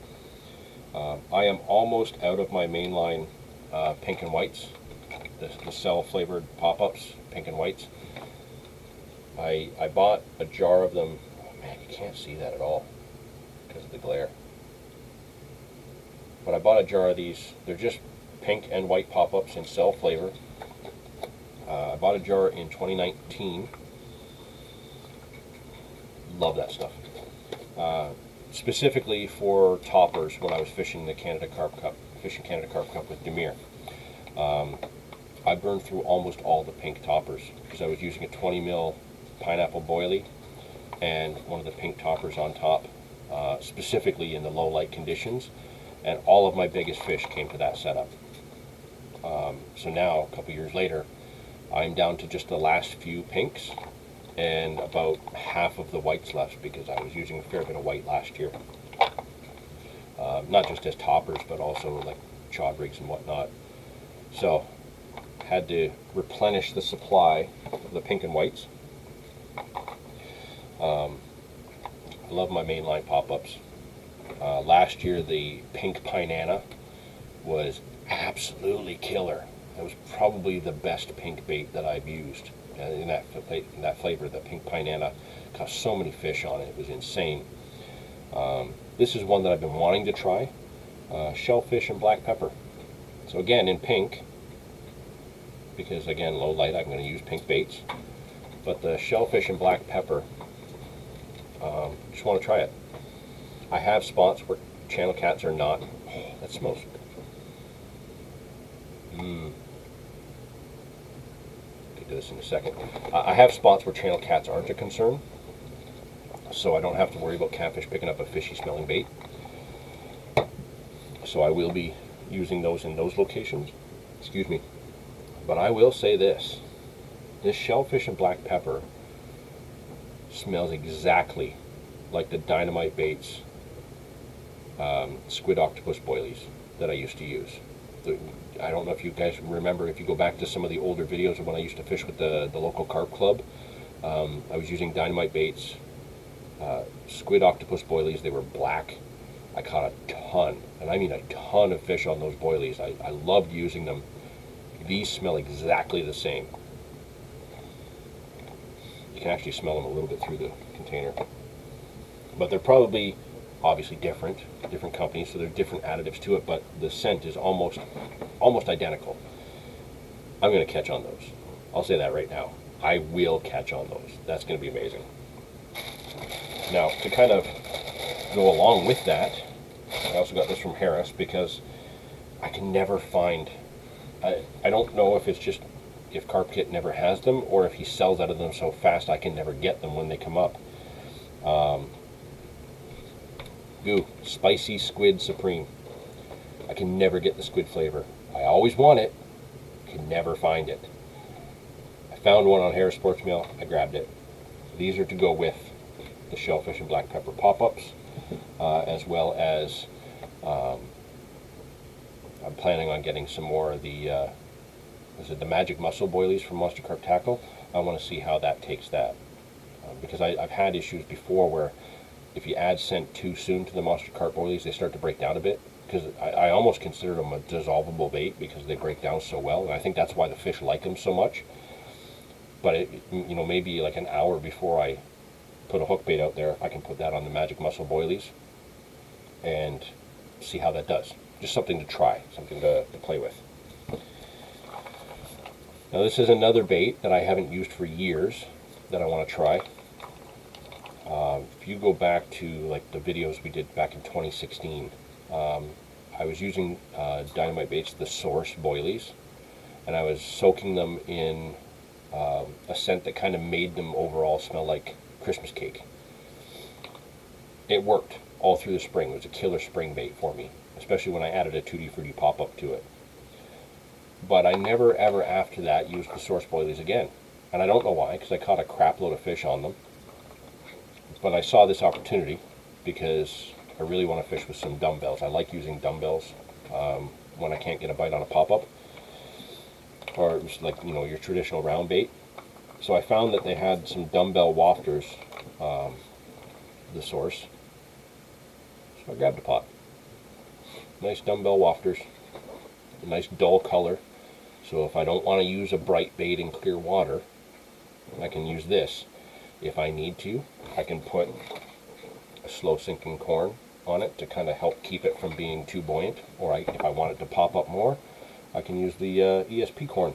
I am almost out of my mainline pink and whites, the cell flavored pop-ups, pink and whites. I bought a jar of them. Oh man, you can't see that at all because of the glare. But I bought a jar of these. They're just pink and white pop-ups in cell flavor. I bought a jar in 2019. Love that stuff. Specifically for toppers when I was fishing the Canada Carp Cup, with Demir. I burned through almost all the pink toppers because I was using a 20 mil pineapple boilie and one of the pink toppers on top, specifically in the low light conditions, and all of my biggest fish came to that setup. So now, a couple years later, I'm down to just the last few pinks and about half of the whites left because I was using a fair bit of white last year. Not just as toppers, but also like chod rigs and whatnot. So, had to replenish the supply of the pink and whites. I love my mainline pop-ups. Last year, the pink Pinana was absolutely killer. That was probably the best pink bait that I've used in that flavor. The pink Pinana caught so many fish on it. It was insane. This is one that I've been wanting to try. Shellfish and black pepper. So again, in pink, because again, low light, I'm going to use pink baits. But the shellfish and black pepper, just want to try it. I have spots where channel cats are not. Oh, that smells. Get to this in a second. I have spots where channel cats aren't a concern, so I don't have to worry about catfish picking up a fishy smelling bait. So I will be using those in those locations. Excuse me. But I will say this. This shellfish and black pepper smells exactly like the Dynamite Baits squid octopus boilies that I used to use. I don't know if you guys remember, if you go back to some of the older videos of when I used to fish with the local carp club, I was using Dynamite Baits squid octopus boilies. They were black. I caught a ton, and I mean a ton of fish on those boilies. I loved using them. These smell exactly the same. You can actually smell them a little bit through the container. But they're probably obviously different companies, so there are different additives to it, but the scent is almost identical. I'm going to catch on those. I'll say that right now. I will catch on those. That's going to be amazing. Now, to kind of go along with that, I also got this from Harris because I can never find, I don't know if it's just if Carp Kit never has them or if he sells out of them so fast I can never get them when they come up. Ooh, spicy squid supreme. I can never get the squid flavor. I always want it, can never find it. I found one on Harris Sports Meal, I grabbed it. These are to go with the shellfish and black pepper pop-ups, as well as I'm planning on getting some more of the is it the magic mussel boilies from Monster Carp Tackle. I want to see how that takes that, because I've had issues before where if you add scent too soon to the Monster Carp boilies, they start to break down a bit, because I almost consider them a dissolvable bait because they break down so well, and I think that's why the fish like them so much. But maybe like an hour before I put a hook bait out there, I can put that on the magic mussel boilies and see how that does. Just something to try, something to play with. Now this is another bait that I haven't used for years that I want to try. If you go back to like the videos we did back in 2016, I was using Dynamite Baits, the Source boilies, and I was soaking them in a scent that kind of made them overall smell like Christmas cake. It worked all through the spring. It was a killer spring bait for me, especially when I added a Tutti Frutti pop-up to it. But I never ever after that used the Source boilies again. And I don't know why, because I caught a crap load of fish on them. But I saw this opportunity because I really want to fish with some dumbbells. I like using dumbbells when I can't get a bite on a pop-up, or just like, your traditional round bait. So I found that they had some dumbbell wafters, the Source. So I grabbed a pot. Nice dumbbell wafters, a nice dull color. So if I don't want to use a bright bait in clear water, I can use this. If I need to, I can put a slow sinking corn on it to kind of help keep it from being too buoyant. Or if I want it to pop up more, I can use the ESP corn.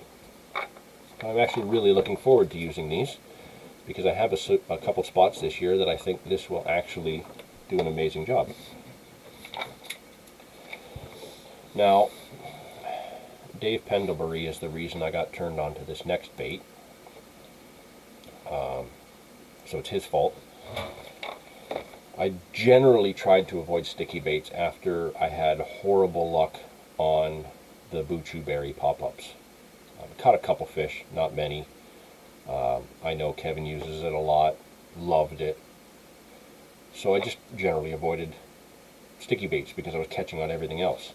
I'm actually really looking forward to using these because I have a couple spots this year that I think this will actually do an amazing job. Now, Dave Pendlebury is the reason I got turned on to this next bait. So it's his fault. I generally tried to avoid sticky baits after I had horrible luck on the Buchu Berry pop-ups. Caught a couple fish, not many. I know Kevin uses it a lot, loved it. So I just generally avoided sticky baits because I was catching on everything else.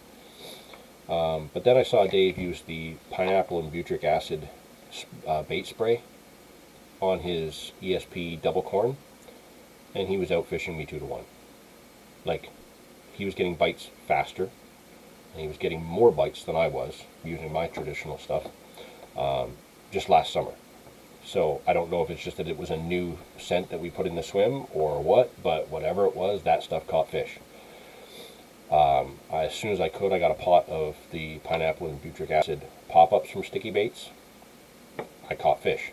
But then I saw Dave use the pineapple and butyric acid bait spray on his ESP double corn, and he was out fishing me 2-to-1. Like, he was getting bites faster, and he was getting more bites than I was using my traditional stuff just last summer. So I don't know if it's just that it was a new scent that we put in the swim or what, but whatever it was, that stuff caught fish. As soon as I could, I got a pot of the pineapple and butyric acid pop-ups from sticky baits. I caught fish.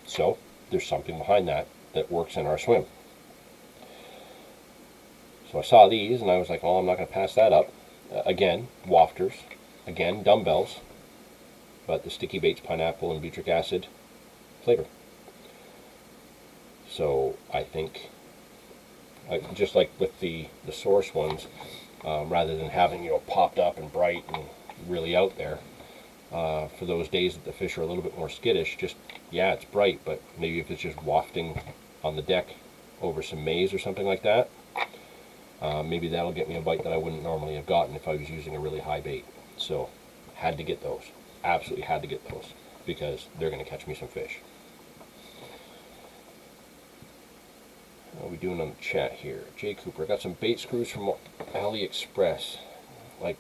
So there's something behind that works in our swim. So I saw these and I was like, oh, I'm not going to pass that up. Again, wafters. Again, dumbbells. But the sticky baits, pineapple and butyric acid flavor. So I think, just like with the Source ones, rather than having, popped up and bright and really out there, for those days that the fish are a little bit more skittish, just, yeah, it's bright, but maybe if it's just wafting on the deck over some maize or something like that, maybe that'll get me a bite that I wouldn't normally have gotten if I was using a really high bait. So, had to get those. Absolutely had to get those, because they're going to catch me some fish. What are we doing on the chat here? Jay Cooper, I got some bait screws from AliExpress, like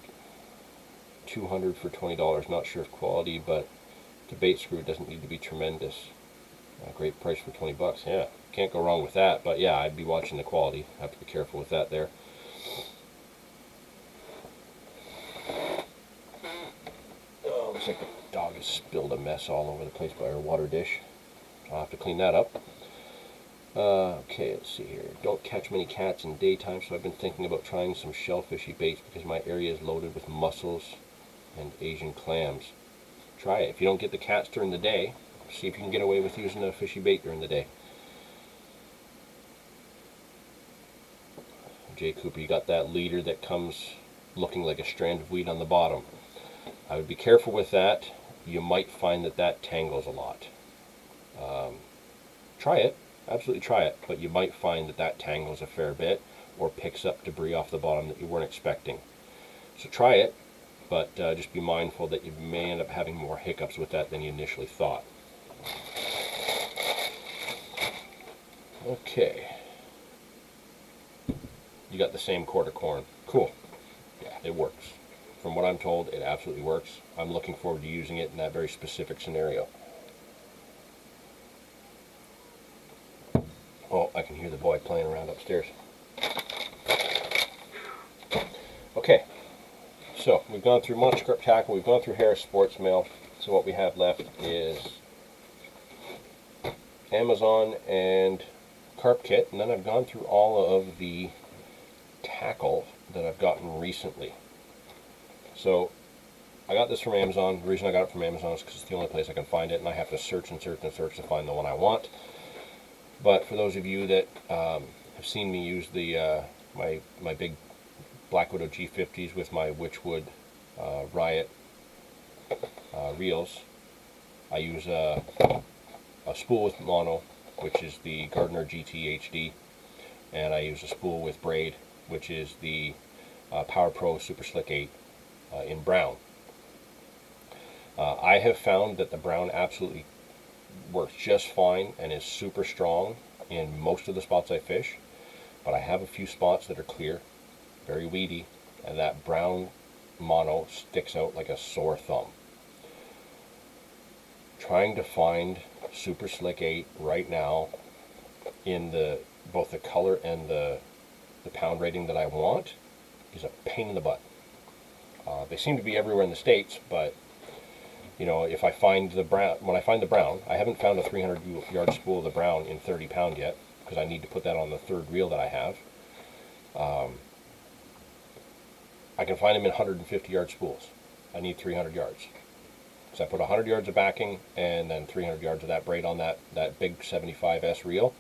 200 for $20. Not sure of quality, but the bait screw doesn't need to be tremendous. Great price for 20 bucks. Yeah, can't go wrong with that. But yeah, I'd be watching the quality. Have to be careful with that there. Oh, looks like the dog has spilled a mess all over the place by our water dish. I'll have to clean that up. Okay, let's see here. Don't catch many cats in daytime, so I've been thinking about trying some shellfishy baits because my area is loaded with mussels and Asian clams. Try it. If you don't get the cats during the day, see if you can get away with using a fishy bait during the day. Jay Cooper, you got that leader that comes looking like a strand of wheat on the bottom. I would be careful with that. You might find that that tangles a lot. Try it, absolutely try it, but you might find that that tangles a fair bit or picks up debris off the bottom that you weren't expecting. So try it, but just be mindful that you may end up having more hiccups with that than you initially thought. Okay. You got the same Corda corn. Cool. Yeah, it works. From what I'm told, it absolutely works. I'm looking forward to using it in that very specific scenario. Oh, I can hear the boy playing around upstairs. Okay, so we've gone through Monster Carp Tackle, we've gone through Harris Sports Mail, so what we have left is Amazon and Carp Kit, and then I've gone through all of the tackle that I've gotten recently. So I got this from Amazon. The reason I got it from Amazon is because it's the only place I can find it, and I have to search and search and search to find the one I want. But for those of you that have seen me use the my big Black Widow G50s with my Witchwood Riot reels, I use a spool with mono, which is the Gardner GT HD, and I use a spool with braid, which is the Power Pro Super Slick 8 in brown. I have found that the brown absolutely works just fine and is super strong in most of the spots I fish, but I have a few spots that are clear, very weedy, and that brown mono sticks out like a sore thumb. Trying to find Super Slick 8 right now in both the color and the pound rating that I want is a pain in the butt. They seem to be everywhere in the States, but you know, if I find the brown, when I find the brown, I haven't found a 300-yard spool of the brown in 30 pound yet, because I need to put that on the third reel that I have. I can find them in 150-yard spools. I need 300 yards. So I put 100 yards of backing and then 300 yards of that braid on that big 75S reel.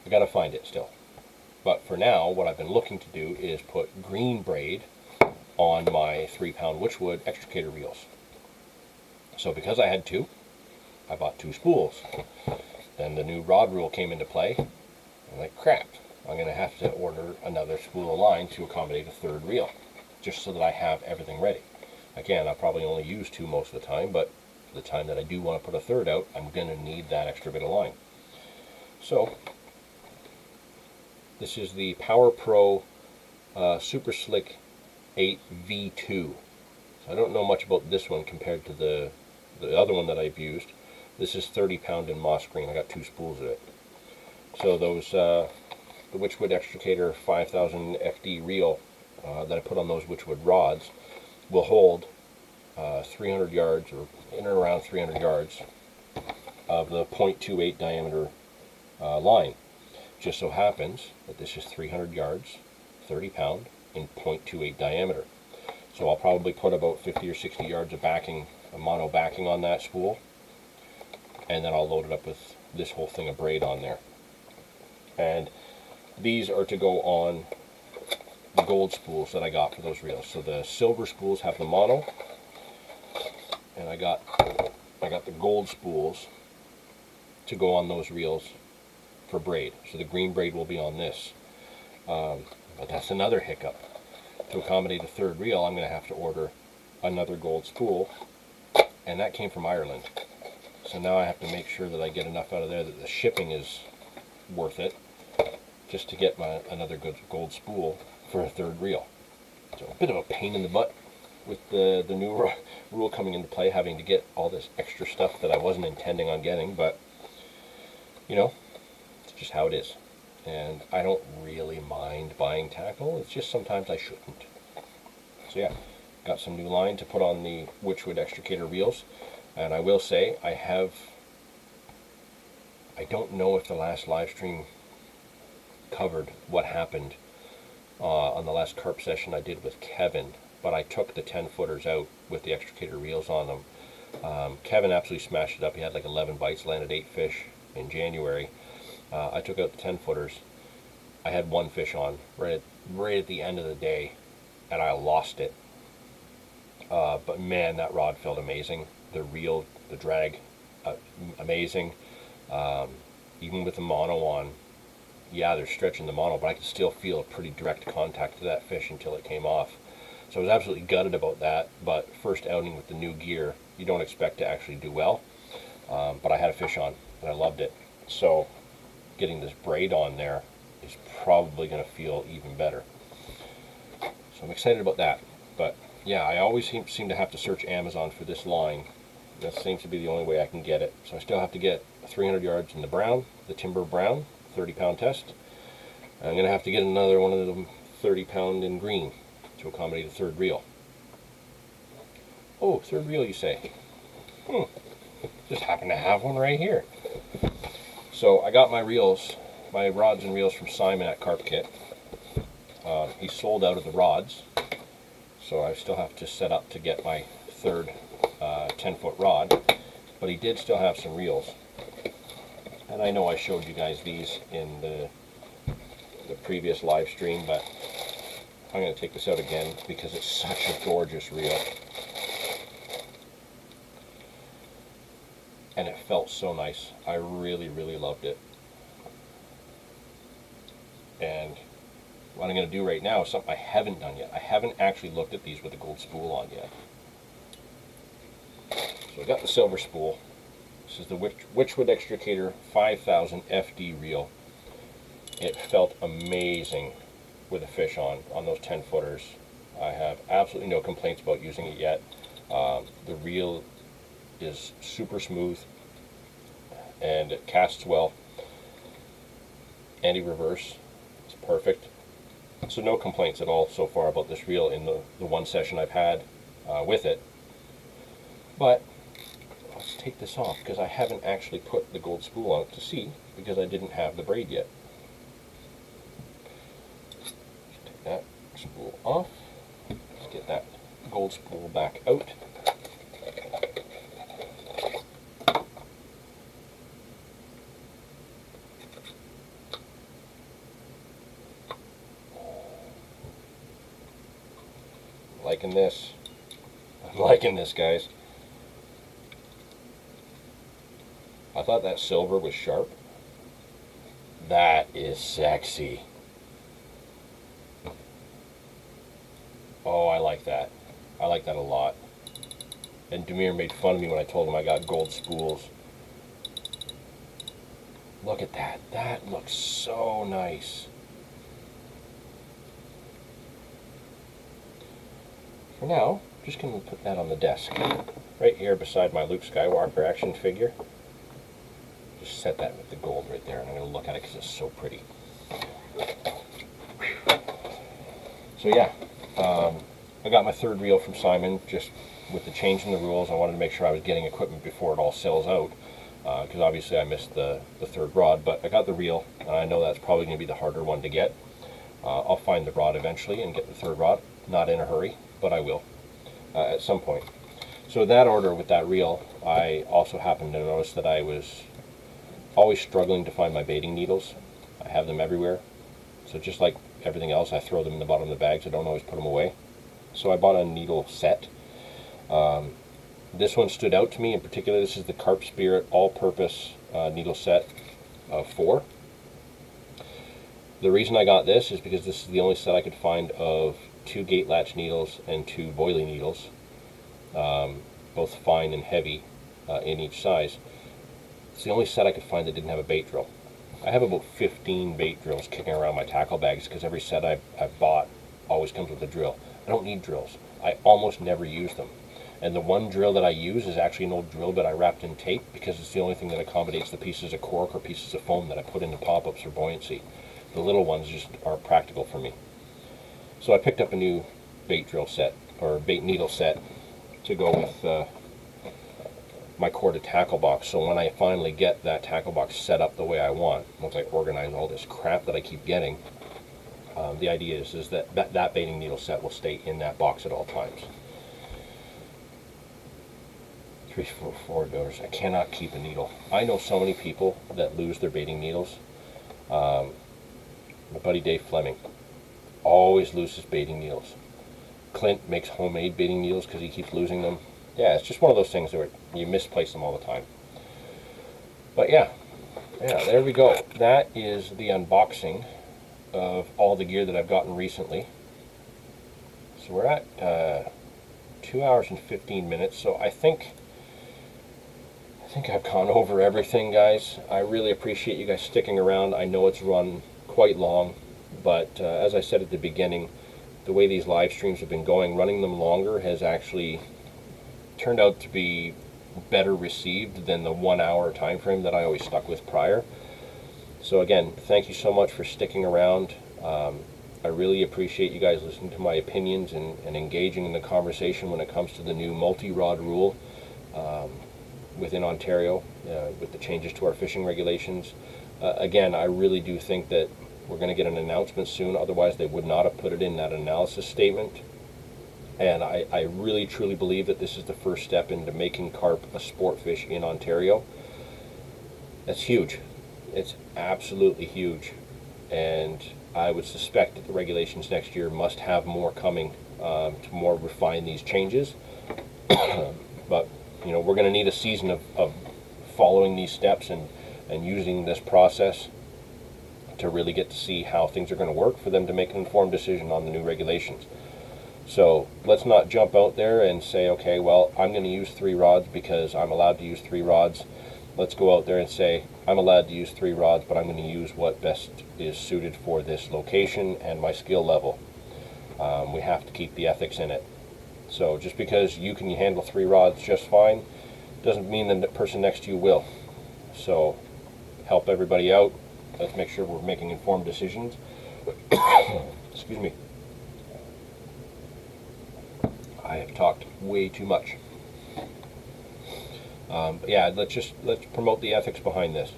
I gotta find it still. But for now, what I've been looking to do is put green braid on my 3-pound Witchwood extricator reels. So because I had two, I bought 2 spools. Then the new rod rule came into play. I'm like, crap, I'm going to have to order another spool of line to accommodate a third reel, just so that I have everything ready. Again, I'll probably only use 2 most of the time, but for the time that I do want to put a third out, I'm going to need that extra bit of line. So, this is the Power Pro Super Slick 8 V2. So I don't know much about this one compared to the other one that I've used. This is 30 pound in moss green. I got 2 spools of it. So those the Witchwood Extricator 5000 FD reel that I put on those Witchwood rods will hold 300 yards, or in and around 300 yards of the 0.28 diameter line. Just so happens that this is 300 yards, 30 pound, in 0.28 diameter. So I'll probably put about 50 or 60 yards of backing, a mono backing on that spool, and then I'll load it up with this whole thing of braid on there. And these are to go on the gold spools that I got for those reels. So the silver spools have the mono, and I got the gold spools to go on those reels for braid. So the green braid will be on this. But that's another hiccup. To accommodate a third reel, I'm going to have to order another gold spool, and that came from Ireland. So now I have to make sure that I get enough out of there that the shipping is worth it, just to get another good gold spool for a third reel. So a bit of a pain in the butt with the new rule coming into play, having to get all this extra stuff that I wasn't intending on getting, but you know, it's just how it is. And I don't really mind buying tackle, it's just sometimes I shouldn't. So yeah, got some new line to put on the Witchwood Extricator reels, and I will say I don't know if the last live stream covered what happened on the last carp session I did with Kevin, but I took the 10-footers out with the extricator reels on them. Kevin absolutely smashed it up. He had like 11 bites, landed 8 fish in January. I took out the 10-footers, I had one fish on right at the end of the day, and I lost it. But man, that rod felt amazing. The reel, the drag, amazing. Even with the mono on, yeah, they're stretching the mono, but I could still feel a pretty direct contact to that fish until it came off. So I was absolutely gutted about that, but first outing with the new gear, you don't expect to actually do well. But I had a fish on, and I loved it. So getting this braid on there is probably going to feel even better. So I'm excited about that. But yeah, I always seem to have to search Amazon for this line. That seems to be the only way I can get it. So I still have to get 300 yards in the brown, the timber brown, 30-pound test. I'm going to have to get another one of them 30-pound in green to accommodate a third reel. Oh, third reel, you say? Just happen to have one right here. So I got my reels, my rods and reels from Simon at Carp Kit. He sold out of the rods, so I still have to set up to get my third 10-foot rod, but he did still have some reels. And I know I showed you guys these in the previous live stream, but I'm going to take this out again because it's such a gorgeous reel. And it felt so nice. I really, really loved it. And what I'm going to do right now is something I haven't done yet. I haven't actually looked at these with a gold spool on yet. So I got the silver spool. This is the Witchwood Extricator 5000 FD reel. It felt amazing with a fish on those 10-footers. I have absolutely no complaints about using it yet. The reel is super smooth and it casts well. Anti-reverse, it's perfect. So no complaints at all so far about this reel in the one session I've had with it. But let's take this off because I haven't actually put the gold spool on it to see because I didn't have the braid yet. Just take that spool off. Let's get that gold spool back out. Liking this. I'm liking this, guys. I thought that silver was sharp. That is sexy. Oh, I like that. I like that a lot. And Demir made fun of me when I told him I got gold spools. Look at that. That looks so nice. For now, I'm just going to put that on the desk. Right here beside my Luke Skywalker action figure. Just set that with the gold right there, and I'm going to look at it because it's so pretty. So yeah, I got my third reel from Simon. Just with the change in the rules, I wanted to make sure I was getting equipment before it all sells out, because obviously I missed the third rod, but I got the reel, and I know that's probably going to be the harder one to get. I'll find the rod eventually and get the third rod. Not in a hurry, but I will at some point. So in that order with that reel, I also happened to notice that I was always struggling to find my baiting needles. I have them everywhere. So just like everything else, I throw them in the bottom of the bags. I don't always put them away. So I bought a needle set. This one stood out to me in particular. This is the Carp Spirit all-purpose needle set of 4. The reason I got this is because this is the only set I could find of 2 gate latch needles and 2 boilie needles, both fine and heavy in each size. It's the only set I could find that didn't have a bait drill. I have about 15 bait drills kicking around my tackle bags because every set I've bought always comes with a drill. I don't need drills. I almost never use them. And the one drill that I use is actually an old drill bit I wrapped in tape because it's the only thing that accommodates the pieces of cork or pieces of foam that I put into pop-ups for buoyancy. The little ones just aren't practical for me. So I picked up a new bait drill set, or bait needle set, to go with my Corda tackle box. So when I finally get that tackle box set up the way I want, once I organize all this crap that I keep getting, the idea is that baiting needle set will stay in that box at all times. 3, 4 goes. I cannot keep a needle. I know so many people that lose their baiting needles. My buddy Dave Fleming always loses baiting needles. Clint makes homemade baiting needles because he keeps losing them. Yeah, it's just one of those things where you misplace them all the time. But yeah, there we go. That is the unboxing of all the gear that I've gotten recently. So we're at 2 hours and 15 minutes, so I think I've gone over everything, guys. I really appreciate you guys sticking around. I know it's run quite long, but as I said at the beginning, the way these live streams have been going, running them longer has actually turned out to be better received than the 1 hour time frame that I always stuck with prior. So again, thank you so much for sticking around. I really appreciate you guys listening to my opinions and engaging in the conversation when it comes to the new multi-rod rule within Ontario with the changes to our fishing regulations. Again, I really do think that we're going to get an announcement soon, otherwise they would not have put it in that analysis statement. And I really truly believe that this is the first step into making carp a sport fish in Ontario. That's huge. It's absolutely huge. And I would suspect that the regulations next year must have more coming to more refine these changes. But, you know, we're going to need a season of following these steps and using this process to really get to see how things are going to work for them to make an informed decision on the new regulations. So let's not jump out there and say, okay, well, I'm going to use 3 rods because I'm allowed to use 3 rods. Let's go out there and say, I'm allowed to use 3 rods, but I'm going to use what best is suited for this location and my skill level. We have to keep the ethics in it. So just because you can handle 3 rods just fine doesn't mean that the person next to you will. So help everybody out. Let's make sure we're making informed decisions. Excuse me. I have talked way too much. But yeah, let's promote the ethics behind this.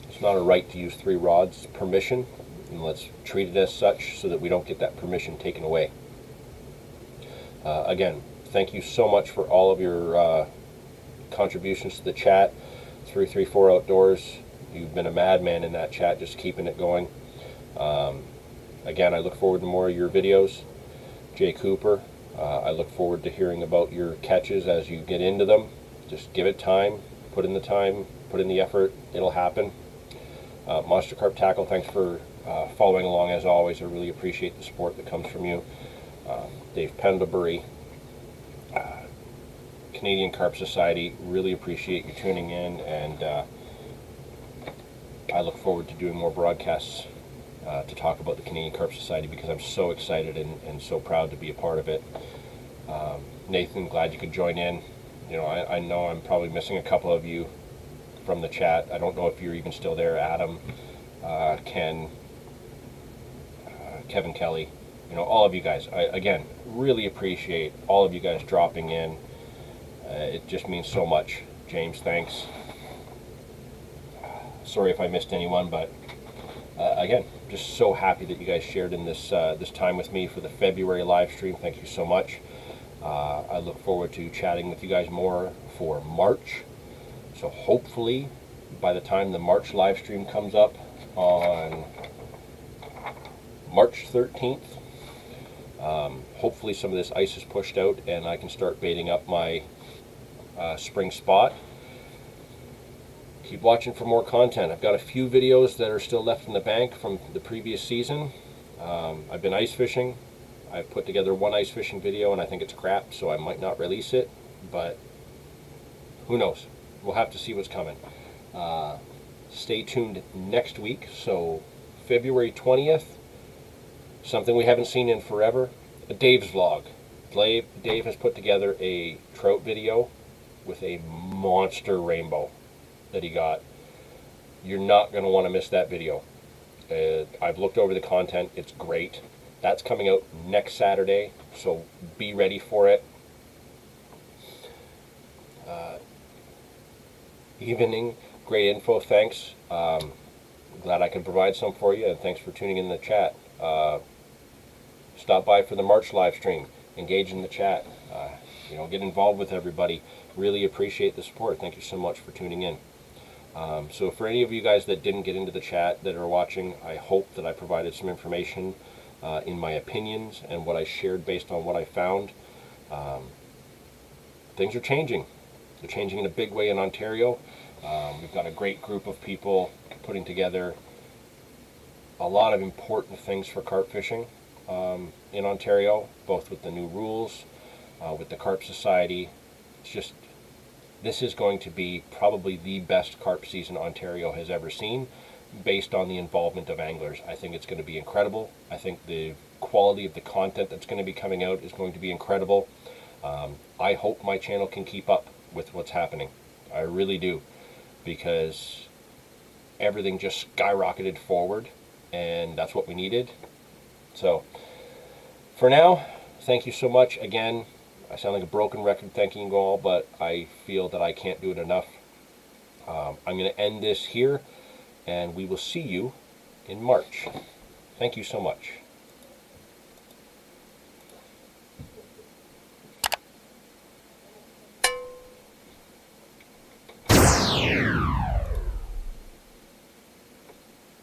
It's not a right to use 3 rods, it's permission, and let's treat it as such so that we don't get that permission taken away. Again, thank you so much for all of your contributions to the chat. 334 Outdoors, you've been a madman in that chat, just keeping it going. Again, I look forward to more of your videos. Jay Cooper, I look forward to hearing about your catches as you get into them. Just give it time, put in the effort, it'll happen. Monster Carp Tackle, thanks for following along as always. I really appreciate the support that comes from you. Dave Pendlebury, Canadian Carp Society, really appreciate you tuning in, and I look forward to doing more broadcasts to talk about the Canadian Carp Society because I'm so excited and so proud to be a part of it. Nathan, glad you could join in. You know, I know I'm probably missing a couple of you from the chat. I don't know if you're even still there. Adam, Ken, Kevin Kelly, you know, all of you guys. I, again, really appreciate all of you guys dropping in. It just means so much. James, thanks. Sorry if I missed anyone, but again, just so happy that you guys shared in this this time with me for the February live stream. Thank you so much. I look forward to chatting with you guys more for March. So hopefully by the time the March live stream comes up on March 13th, hopefully some of this ice is pushed out and I can start baiting up my spring spot. Keep watching for more content. I've got a few videos that are still left in the bank from the previous season. I've been ice fishing. I've put together one ice fishing video and I think it's crap, so I might not release it, but who knows? We'll have to see what's coming. Stay tuned next week. So February 20th, something we haven't seen in forever, a Dave's vlog. Dave has put together a trout video with a monster rainbow that he got. You're not going to want to miss that video. I've looked over the content. It's great. That's coming out next Saturday, so be ready for it. Evening, great info, thanks. Glad I could provide some for you, and thanks for tuning in the chat. Stop by for the March live stream. Engage in the chat. You know, get involved with everybody. Really appreciate the support. Thank you so much for tuning in. So for any of you guys that didn't get into the chat that are watching, I hope that I provided some information in my opinions and what I shared based on what I found. Things are changing. They're changing in a big way in Ontario. We've got a great group of people putting together a lot of important things for carp fishing in Ontario, both with the new rules, with the Carp Society. It's just, this is going to be probably the best carp season Ontario has ever seen, based on the involvement of anglers. I think it's going to be incredible. I think the quality of the content that's going to be coming out is going to be incredible. I hope my channel can keep up with what's happening. I really do, because everything just skyrocketed forward, and that's what we needed. So for now, thank you so much. Again, I sound like a broken record thanking you all, but I feel that I can't do it enough. I'm going to end this here, and we will see you in March. Thank you so much.